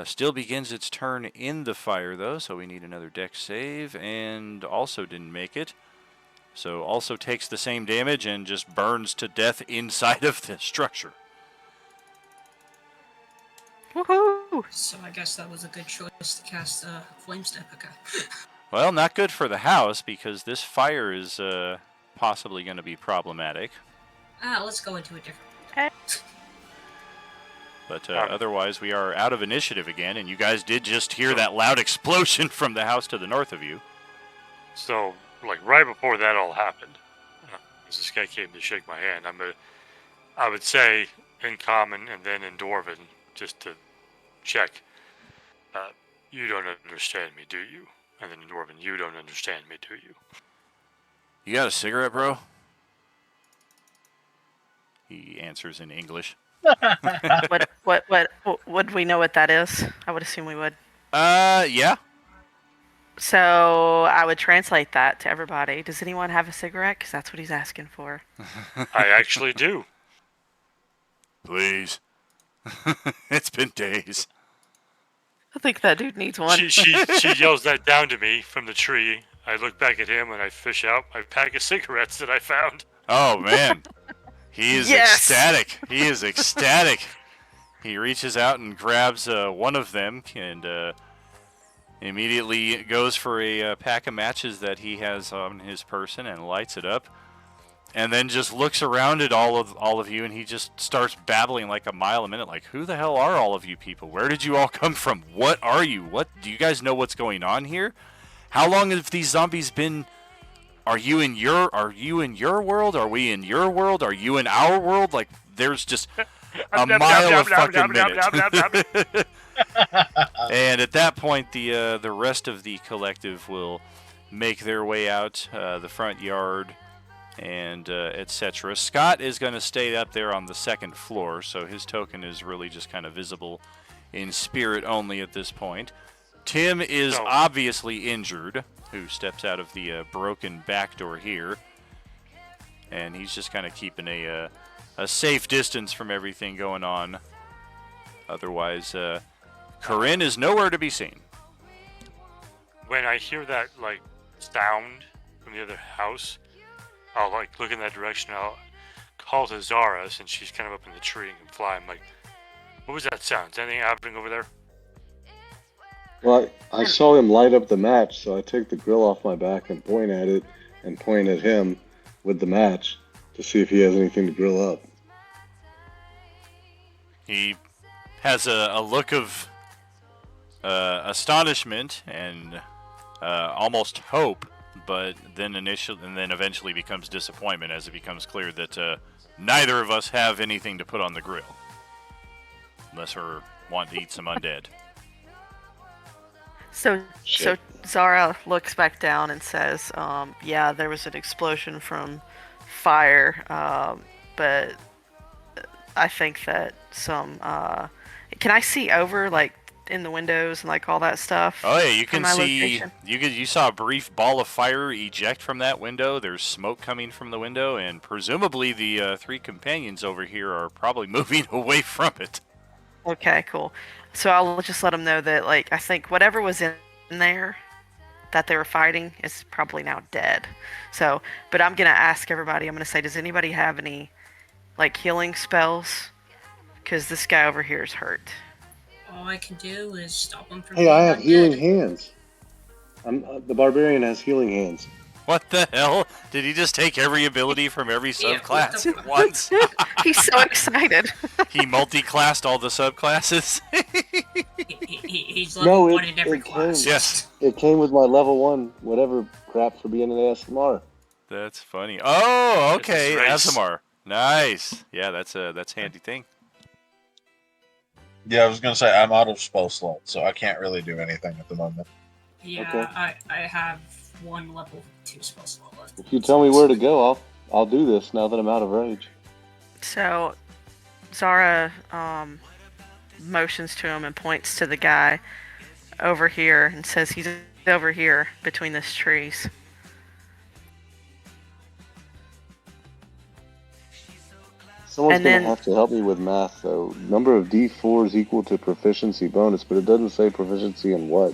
Still begins its turn in the fire, though, so we need another dex save, and also didn't make it. So also takes the same damage and just burns to death inside of the structure. Woohoo! So I guess that was a good choice to cast Flame Step. Okay. Well, not good for the house because this fire is possibly going to be problematic. Let's go into a different. But otherwise, we are out of initiative again, and you guys did just hear that loud explosion from the house to the north of you. So, like, right before that all happened, as this guy came to shake my hand, I would say in Common and then in Dwarven, just to check, you don't understand me, do you? And then in Dwarven, you don't understand me, do you? You got a cigarette, bro? He answers in English. Would we know what that is? I would assume we would. Yeah. So I would translate that to everybody. Does anyone have a cigarette? Because that's what he's asking for. I actually do. Please. It's been days. I think that dude needs one. She yells that down to me from the tree. I look back at him and I fish out my pack of cigarettes that I found. Oh, man. He is ecstatic. He is ecstatic. He reaches out and grabs one of them and immediately goes for a pack of matches that he has on his person and lights it up. And then just looks around at all of you, and he just starts babbling like a mile a minute. Like, who the hell are all of you people? Where did you all come from? What are you? What do you guys know what's going on here? How long have these zombies been? Are you in your world? Are we in your world? Are you in our world? Like, there's just a mile of fucking minute. And at that point, the rest of the collective will make their way out the front yard. And etc. Scott is going to stay up there on the second floor, so his token is really just kind of visible in spirit only at this point. Tim is obviously injured, who steps out of the broken back door here, and he's just kind of keeping a safe distance from everything going on. Otherwise, Corinne is nowhere to be seen. When I hear that sound from the other house, I'll look in that direction. I'll call to Zara since she's kind of up in the tree and can fly. I'm like, what was that sound? Is anything happening over there? Well, I saw him light up the match, so I take the grill off my back and point at it and point at him with the match to see if he has anything to grill up. He has a look of astonishment and almost hope, but then eventually becomes disappointment as it becomes clear that neither of us have anything to put on the grill, unless we want to eat some undead. So Shit. Zara looks back down and says, yeah, there was an explosion from fire, but I think that some, can I see over, like, in the windows and, like, all that stuff? Oh yeah, you from can my see. location? You saw a brief ball of fire eject from that window. There's smoke coming from the window, and presumably the 3 companions over here are probably moving away from it. Okay, cool. So I'll just let them know that, like, I think whatever was in there that they were fighting is probably now dead. So, but I'm gonna ask everybody, I'm gonna say, does anybody have any, like, healing spells? Because this guy over here is hurt. All I can do is stop him from Hey, being I have undead. healing hands. The barbarian has healing hands. What the hell? Did he just take every ability from every Yeah, what subclass the at once? He's so excited. He multi-classed all the subclasses? He's level No, 1 in every it class. Yes. It came with my level 1 whatever crap for being an ASMR. That's funny. Oh, okay. This is race. Asimar. Nice. Yeah, that's a handy thing. Yeah, I was gonna say I'm out of spell slots, so I can't really do anything at the moment. Yeah, Okay. I have 1 level 2 spell slot left. If you tell me where to go, I'll do this now that I'm out of rage. So Zara motions to him and points to the guy over here and says he's over here between these trees. Someone's And gonna then- have to help me with math, though. Number of D4s equal to proficiency bonus, but it doesn't say proficiency in what.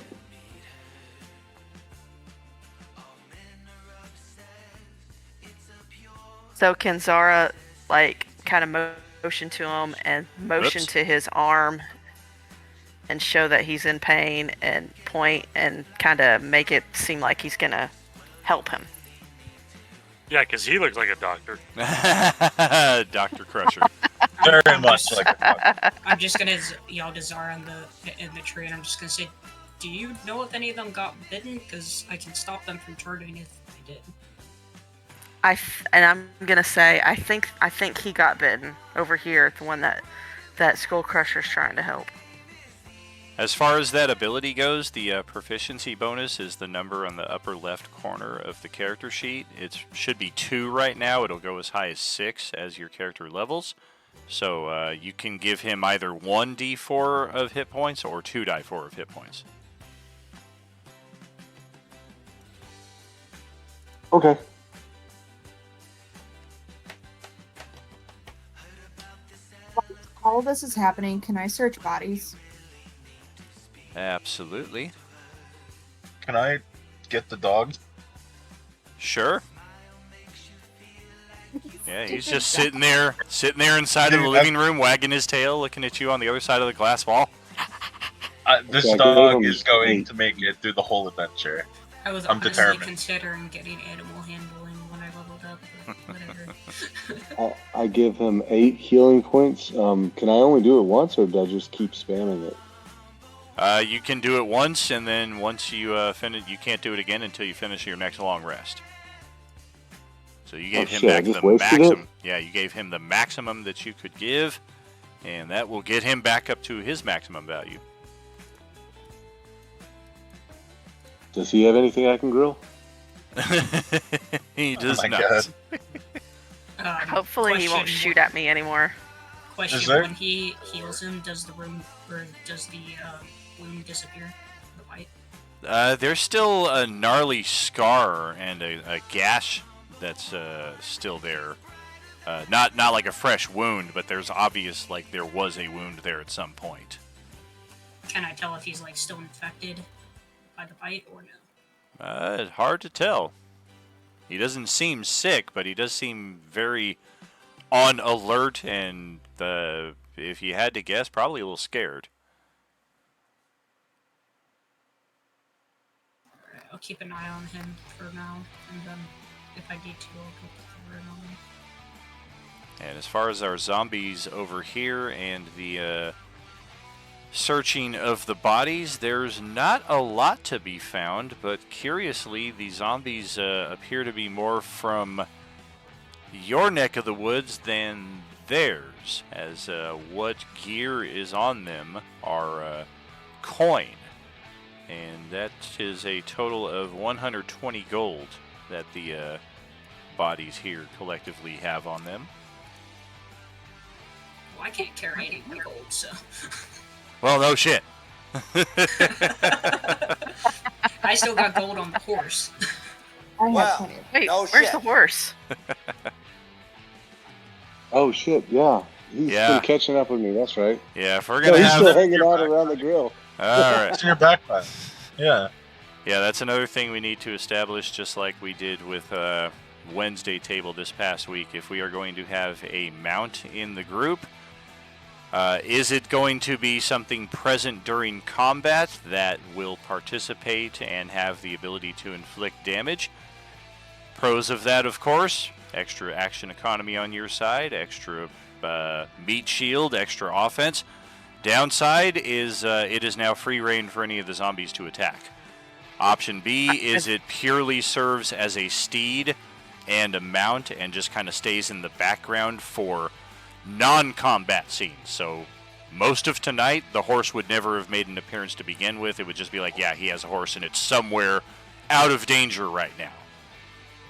So can Zara, like, kind of motion to him and motion Oops. to his arm and show that he's in pain and point and kind of make it seem like he's gonna help him? Yeah, because he looks like a doctor. Dr. Crusher. Very much like a I'm just gonna yell to Zara in the tree, and I'm just gonna say, "Do you know if any of them got bitten? Because I can stop them from turning if they did." And I'm gonna say I think he got bitten over here, the one that Skull Crusher's trying to help. As far as that ability goes, the proficiency bonus is the number on the upper left corner of the character sheet. It should be 2 right now. It'll go as high as 6 as your character levels. So you can give him either 1d4 of hit points or 2d4 of hit points. Okay. All this is happening. Can I search bodies? Absolutely. Can I get the dog? Sure. Yeah, he's just sitting there inside of the Dude, living room, wagging his tail, looking at you on the other side of the glass wall. This Okay, I dog gave him is going 8. to make it through the whole adventure. I was I'm honestly determined. considering getting animal handling when I leveled up, but whatever. I give him 8 healing points. Can I only do it once, or do I just keep spamming it? You can do it once, and then once you finish, you can't do it again until you finish your next long rest. So you gave him shit, I back just the wasted it? maximum. Yeah, you gave him the maximum that you could give, and that will get him back up to his maximum value. Does he have anything I can grill? He does my not. God. Hopefully he won't question, shoot at me anymore. Question: Is there- When he heals him, does the wound disappear? The bite? There's still a gnarly scar and a gash that's still there. Not like a fresh wound, but there's obvious like there was a wound there at some point. Can I tell if he's like still infected by the bite or no? Hard to tell. He doesn't seem sick, but he does seem very on alert and, if you had to guess, probably a little scared. Alright, I'll keep an eye on him for now, and then if I need to, I'll go cover it on him. And as far as our zombies over here and the searching of the bodies, there's not a lot to be found, but curiously, the zombies appear to be more from your neck of the woods than theirs, as what gear is on them are coin, and that is a total of 120 gold that the bodies here collectively have on them. Well, I can't carry any more gold, so. Well, no shit. I still got gold on the horse. I have Well, plenty of. Wait, No where's shit. the horse? Oh shit! Yeah, he's Yeah. been catching up with me. That's right. Yeah, if we're No, gonna he's have still hanging out around the grill. Alright. It's in your backpack. Yeah. Yeah, that's another thing we need to establish, just like we did with Wednesday table this past week. If we are going to have a mount in the group, is it going to be something present during combat that will participate and have the ability to inflict damage? Pros of that, of course, extra action economy on your side, extra meat shield, extra offense. Downside is it is now free reign for any of the zombies to attack. Option B is it purely serves as a steed and a mount and just kind of stays in the background for non-combat scenes. So most of tonight, the horse would never have made an appearance to begin with. It would just be like, yeah, he has a horse and it's somewhere out of danger right now.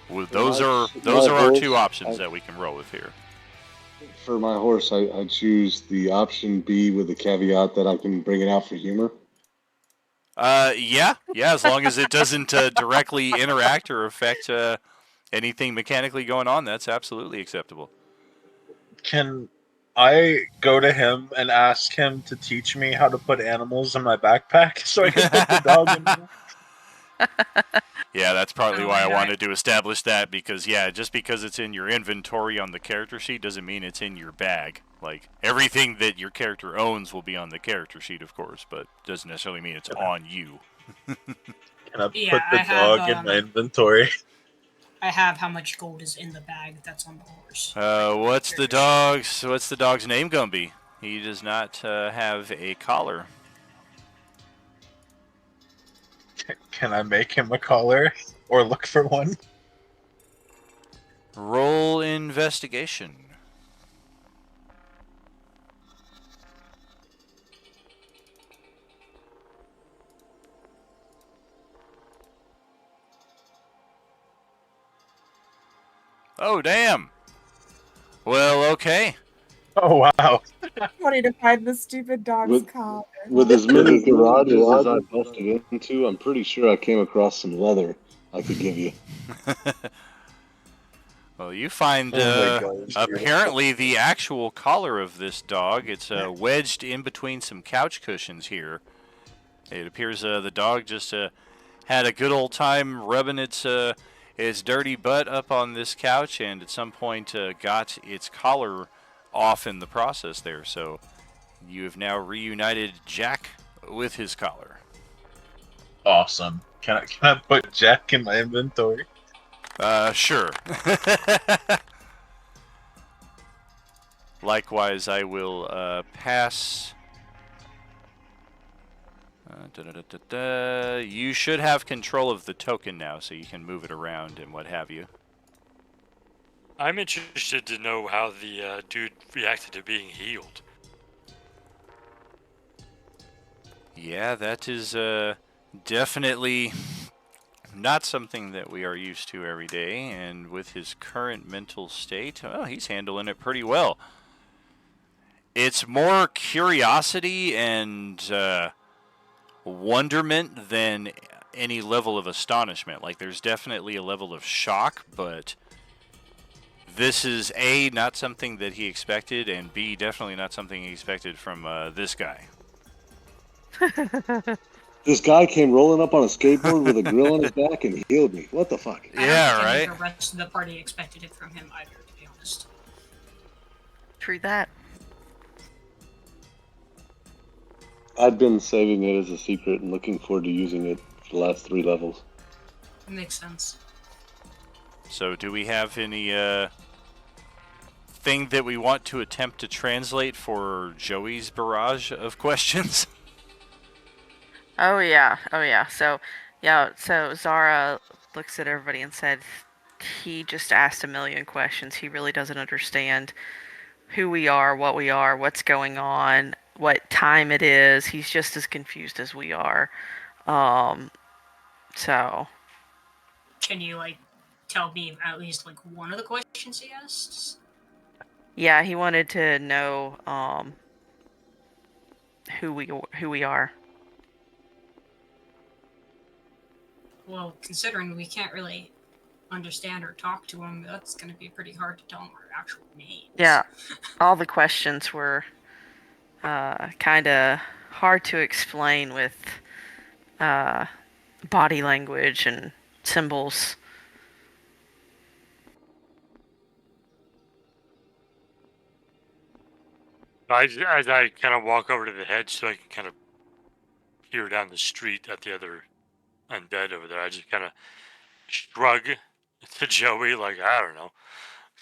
Well, those are our two options that we can roll with here. For my horse, I choose the option B with the caveat that I can bring it out for humor. Yeah, as long as it doesn't directly interact or affect anything mechanically going on, that's absolutely acceptable. Can I go to him and ask him to teach me how to put animals in my backpack so I can put the dog in there? Yeah, that's partly Oh why I my wanted to establish that, because, yeah, just because it's in your inventory on the character sheet doesn't mean it's in your bag. Like, everything that your character owns will be on the character sheet, of course, but doesn't necessarily mean it's on you. Can I Yeah, put the I have, dog in my inventory? I have how much gold is in the bag that's on the horse. What's the dog's name gonna be? He does not have a collar. Can I make him a collar or look for one? Roll investigation. Oh, damn. Well, okay. Oh, wow. Funny to find the stupid dog's With- collar. With as many garages as I busted into, I'm pretty sure I came across some leather I could give you. Well, you find Oh my gosh. apparently the actual collar of this dog. It's wedged in between some couch cushions here. It appears the dog just had a good old time rubbing its dirty butt up on this couch, and at some point got its collar off in the process there. So you have now reunited Jack with his collar. Awesome. Can I put Jack in my inventory? Sure. Likewise, I will pass. You should have control of the token now, so you can move it around and what have you. I'm interested to know how the dude reacted to being healed. Yeah, that is definitely not something that we are used to every day, and with his current mental state, well, he's handling it pretty well. It's more curiosity and wonderment than any level of astonishment. Like, there's definitely a level of shock, but this is A, not something that he expected, and B, definitely not something he expected from this guy. This guy came rolling up on a skateboard with a grill on his back and healed me. What the fuck? I don't Yeah, think any right? of the rest of the party expected it from him either, to be honest. through that. I've been saving it as a secret and looking forward to using it for the last 3 levels. That makes sense. So, do we have any thing that we want to attempt to translate for Joey's barrage of questions? Oh yeah. So Zara looks at everybody and said, he just asked a million questions. He really doesn't understand who we are, what's going on, what time it is. He's just as confused as we are. So Can you like tell me at least like one of the questions he asked? yeah, he wanted to know who we are. Well, considering we can't really understand or talk to him, that's going to be pretty hard to tell him our actual names. Yeah, all the questions were kind of hard to explain with body language and symbols. As I kind of walk over to the hedge so I can kind of peer down the street at the other undead over there, I just kind of shrug to Joey, like, I don't know,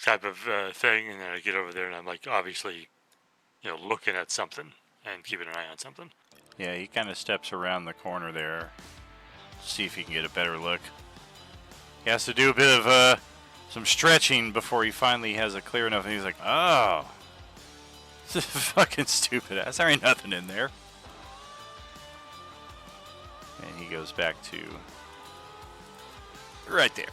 type of thing. And then I get over there and I'm like, obviously, looking at something and keeping an eye on something. Yeah, he kind of steps around the corner there, see if he can get a better look. He has to do a bit of some stretching before he finally has a clear enough, and he's like, oh, this is fucking stupid ass. There ain't nothing in there. And he goes back to right there.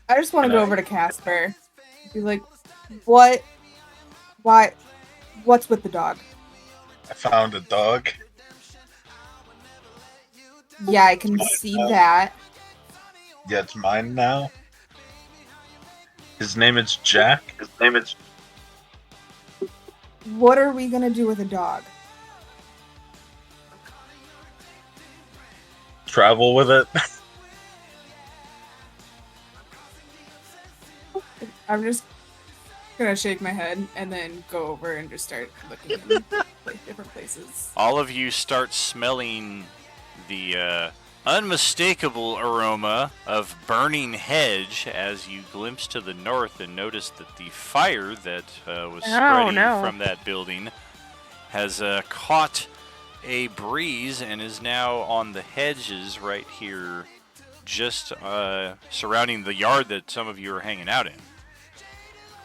I just want to go over to Casper. Be like, what? Why? What's with the dog? I found a dog. Yeah, I can see that. Yeah, it's mine now. His name is Jack. What are we gonna do with a dog? Travel with it. I'm just gonna shake my head and then go over and just start looking in like different places. All of you start smelling the unmistakable aroma of burning hedge as you glimpse to the north and notice that the fire that was spreading from that building has caught a breeze and is now on the hedges right here, just surrounding the yard that some of you are hanging out in.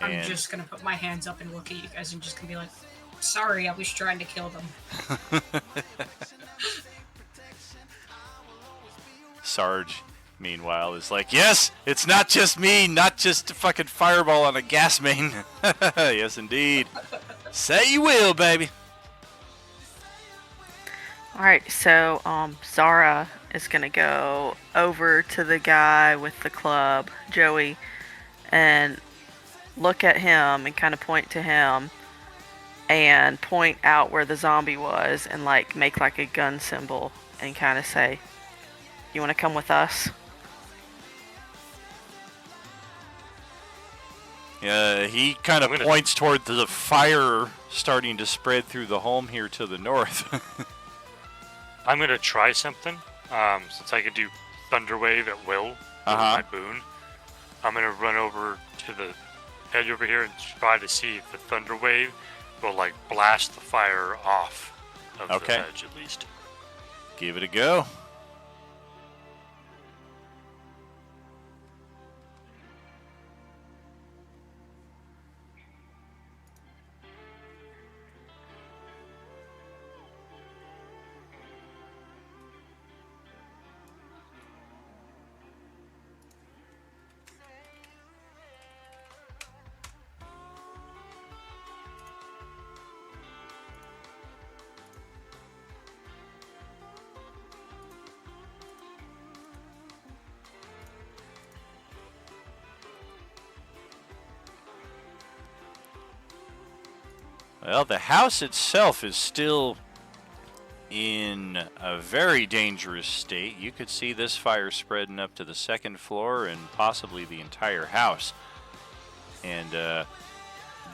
I'm just gonna put my hands up and look at you guys and just gonna be like, sorry, I was trying to kill them. Sarge, meanwhile, is like, yes, it's not just me, not just a fucking fireball on a gas main. Yes, indeed. Say you will, baby. Alright, so Zara is gonna go over to the guy with the club, Joey, and look at him and kind of point to him and point out where the zombie was and like make like a gun symbol and kind of say, you want to come with us? He kind of points toward the fire starting to spread through the home here to the north. I'm going to try something. Since I can do Thunderwave at will with my boon, I'm going to run over to the edge over here and try to see if the Thunderwave will like blast the fire off of the hedge at least. Give it a go. Well, the house itself is still in a very dangerous state. You could see this fire spreading up to the second floor and possibly the entire house. And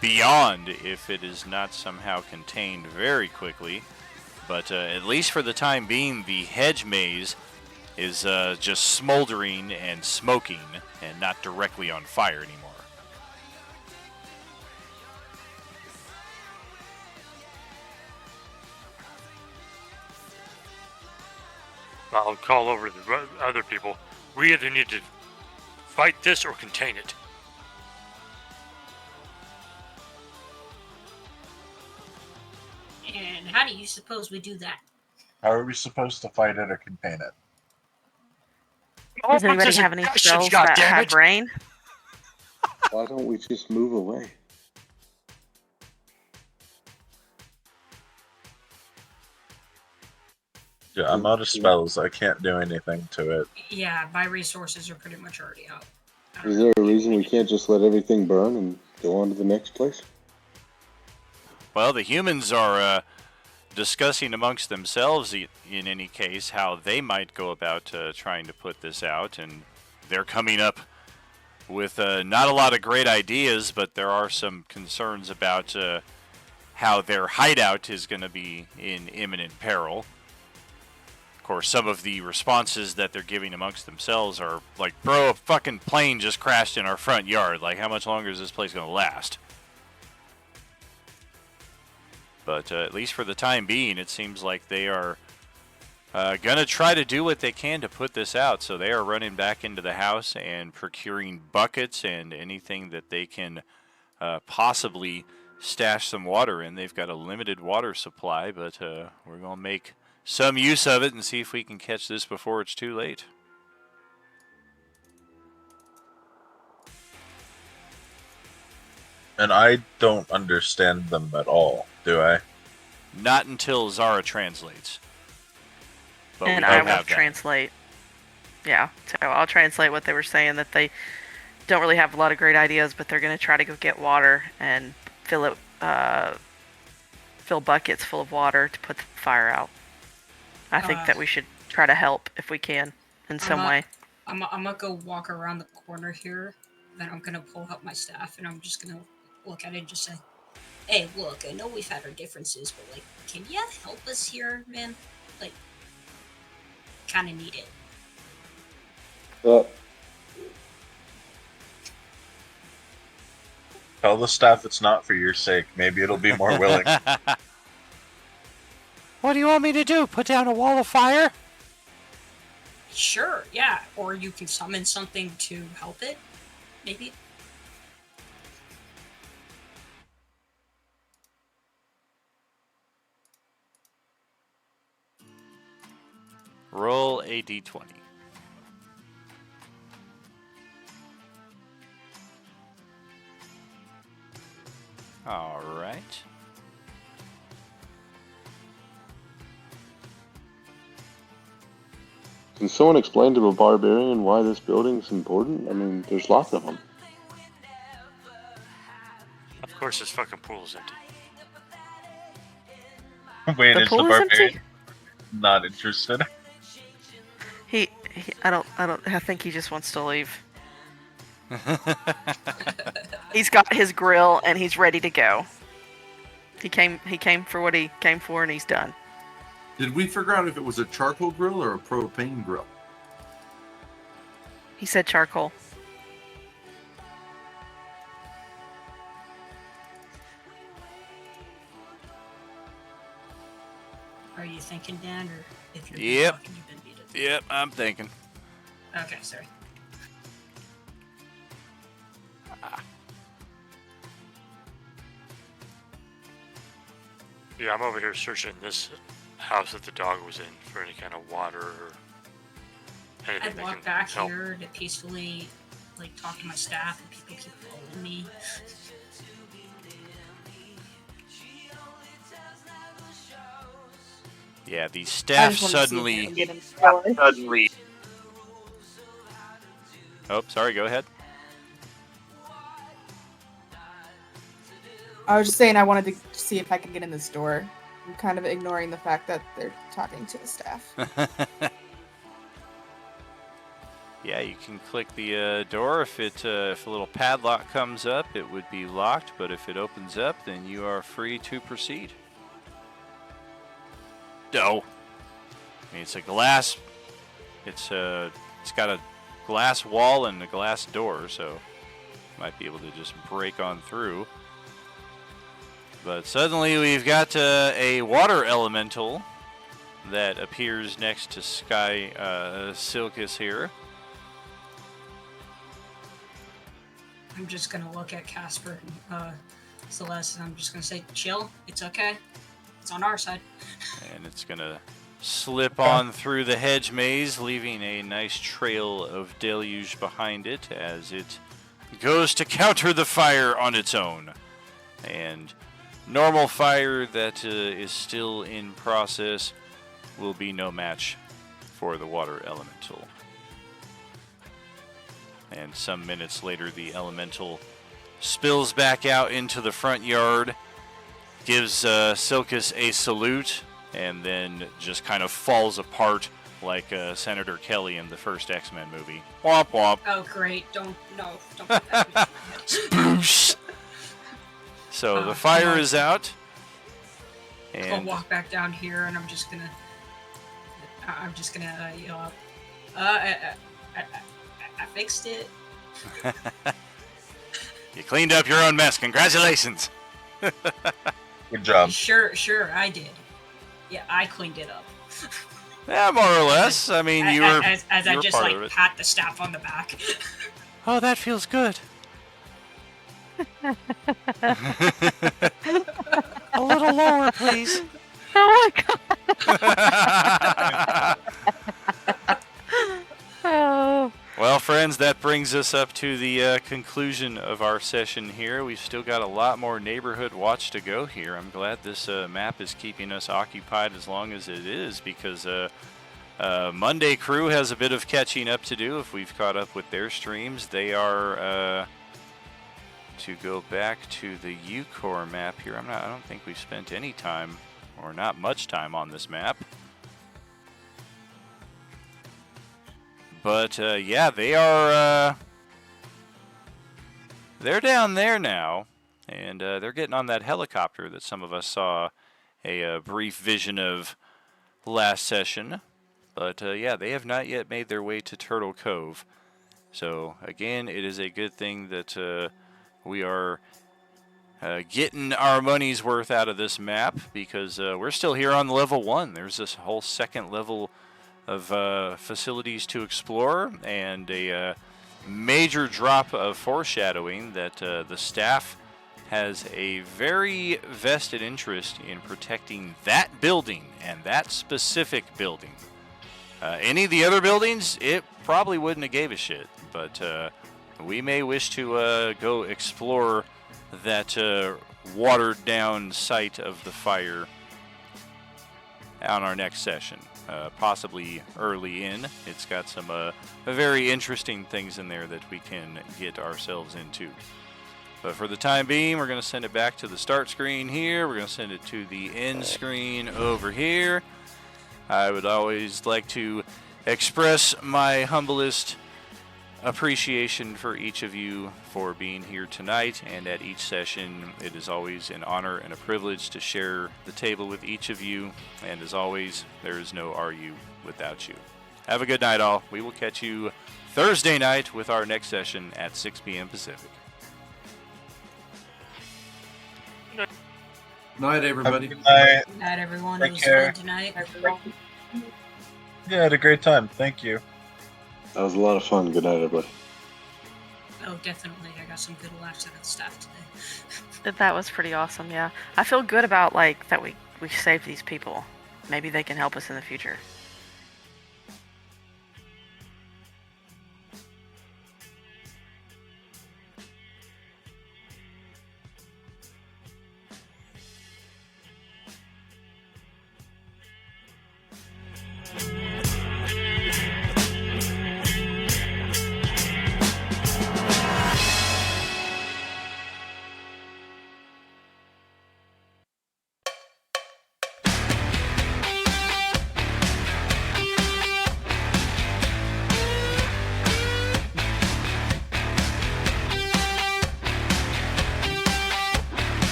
beyond if it is not somehow contained very quickly. But at least for the time being, the hedge maze is just smoldering and smoking and not directly on fire anymore. I'll call over the other people. We either need to fight this or contain it. And how do you suppose we do that? How are we supposed to fight it or contain it? Does anybody have any spells that have rain? Why don't we just move away? Yeah, I'm out of spells. I can't do anything to it. Yeah, my resources are pretty much already out. Is there a reason we can't just let everything burn and go on to the next place? Well, the humans are discussing amongst themselves, in any case, how they might go about trying to put this out, and they're coming up with not a lot of great ideas, but there are some concerns about how their hideout is going to be in imminent peril. Of course, some of the responses that they're giving amongst themselves are like, bro, a fucking plane just crashed in our front yard. Like, how much longer is this place going to last? But at least for the time being, it seems like they are going to try to do what they can to put this out. So they are running back into the house and procuring buckets and anything that they can possibly stash some water in. They've got a limited water supply, but we're going to make some use of it and see if we can catch this before it's too late. And I don't understand them at all, do I? Not until Zara translates. But And we I don't will have that. translate. Yeah, so I'll translate what they were saying, that they don't really have a lot of great ideas, but they're going to try to go get water and fill buckets full of water to put the fire out. I think that we should try to help if we can in some way. I'm gonna go walk around the corner here, then I'm gonna pull out my staff and I'm just gonna look at it and just say, "Hey, look, I know we've had our differences, but like, can you help us here, man? Like, kind of need it." Tell the staff it's not for your sake. Maybe it'll be more willing. What do you want me to do? Put down a wall of fire? Sure, yeah. Or you can summon something to help it, maybe. Roll a d20. All right. Can someone explain to a barbarian why this building's important? I mean, there's lots of them. Of course, this fucking pool is empty. Wait, The is the pool is barbarian empty? not interested? I think he just wants to leave. He's got his grill and he's ready to go. He came for what he came for, and he's done. Did we figure out if it was a charcoal grill or a propane grill? He said charcoal. Are you thinking, Dan, or if you're Yep. talking, you've been muted? Yep, I'm thinking. Okay, sorry. Yeah, I'm over here searching this house that the dog was in for any kind of water or anything I'd that walk can back help. here to peacefully, like, talk to my staff, and people keep following me. Yeah, the I staff just wanted to see if I suddenly. can get in the store. Oh, sorry. Go ahead. I was just saying I wanted to see if I could get in the store. I'm kind of ignoring the fact that they're talking to the staff. Yeah, you can click the door. If a little padlock comes up, it would be locked. But if it opens up, then you are free to proceed. No. I mean, it's a glass. It's got a glass wall and a glass door, so you might be able to just break on through. But suddenly we've got a water elemental that appears next to Sky Silkus here. I'm just gonna look at Casper and Celeste, and I'm just gonna say, chill, it's okay. It's on our side. And it's going to slip on through the hedge maze, leaving a nice trail of deluge behind it as it goes to counter the fire on its own. And normal fire that is still in process will be no match for the water elemental. And some minutes later, the elemental spills back out into the front yard, gives Silkus a salute, and then just kind of falls apart like Senator Kelly in the first X-Men movie. Womp womp. Oh, great. Don't do that. Spoosh. So the fire is out. I'll And walk back down here, and I'm just gonna yell out, I fixed it. you cleaned up your own mess. Congratulations. Good job. Sure, I did. Yeah, I cleaned it up. Yeah, more or less. I mean, you were as you I were just part like of it. pat the staff on the back. Oh, that feels good. A little lower, please. Oh my god. Oh. Well, friends, that brings us up to the conclusion of our session here. We've still got a lot more neighborhood watch to go here. I'm glad this map is keeping us occupied as long as it is, because Monday Crew has a bit of catching up to do if we've caught up with their streams. They are to go back to the UCore map here. I don't think we've spent any time, or not much time, on this map. But yeah, they are they're down there now, and they're getting on that helicopter that some of us saw a brief vision of last session. But yeah, they have not yet made their way to Turtle Cove. So again, it is a good thing that we are getting our money's worth out of this map, because we're still here on level 1. There's this whole second level of facilities to explore, and a major drop of foreshadowing that the staff has a very vested interest in protecting that building, and that specific building. Any of the other buildings, it probably wouldn't have gave a shit, but we may wish to go explore that watered down site of the fire on our next session. Possibly early in. It's got some very interesting things in there that we can get ourselves into. But for the time being, we're going to send it back to the start screen here. We're going to send it to the end screen over here. I would always like to express my humblest appreciation for each of you for being here tonight, and at each session it is always an honor and a privilege to share the table with each of you, and as always, there is no RU without you. Have a good night, all. We will catch you Thursday night with our next session at 6 p.m. Pacific. Night, everybody. Good night. Good night, everyone. Take It was care. fun tonight. Yeah, I had a great time. Thank you. That was a lot of fun. Good night, everybody. Oh, definitely. I got some good laughs out of the staff today. That was pretty awesome, yeah. I feel good about, like, that we saved these people. Maybe they can help us in the future.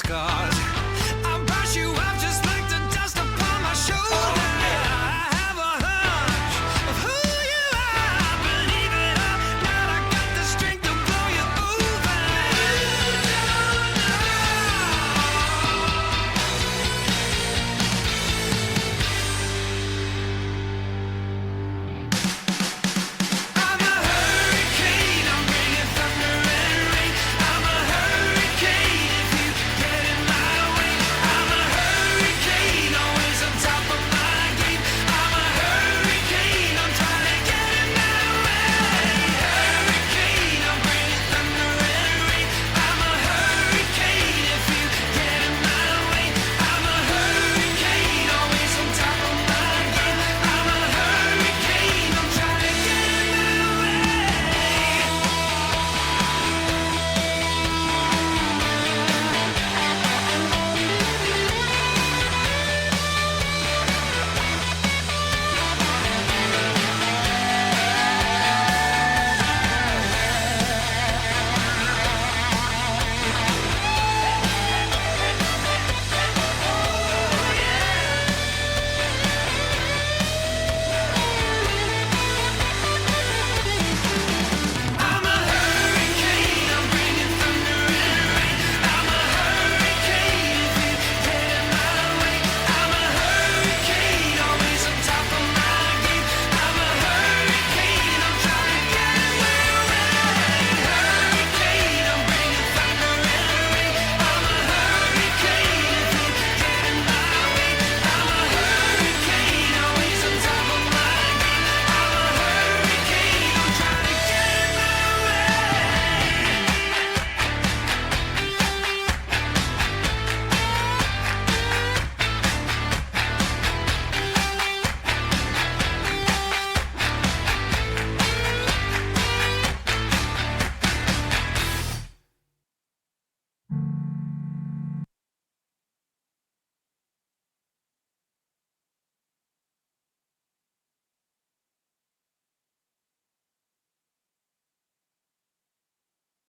sky.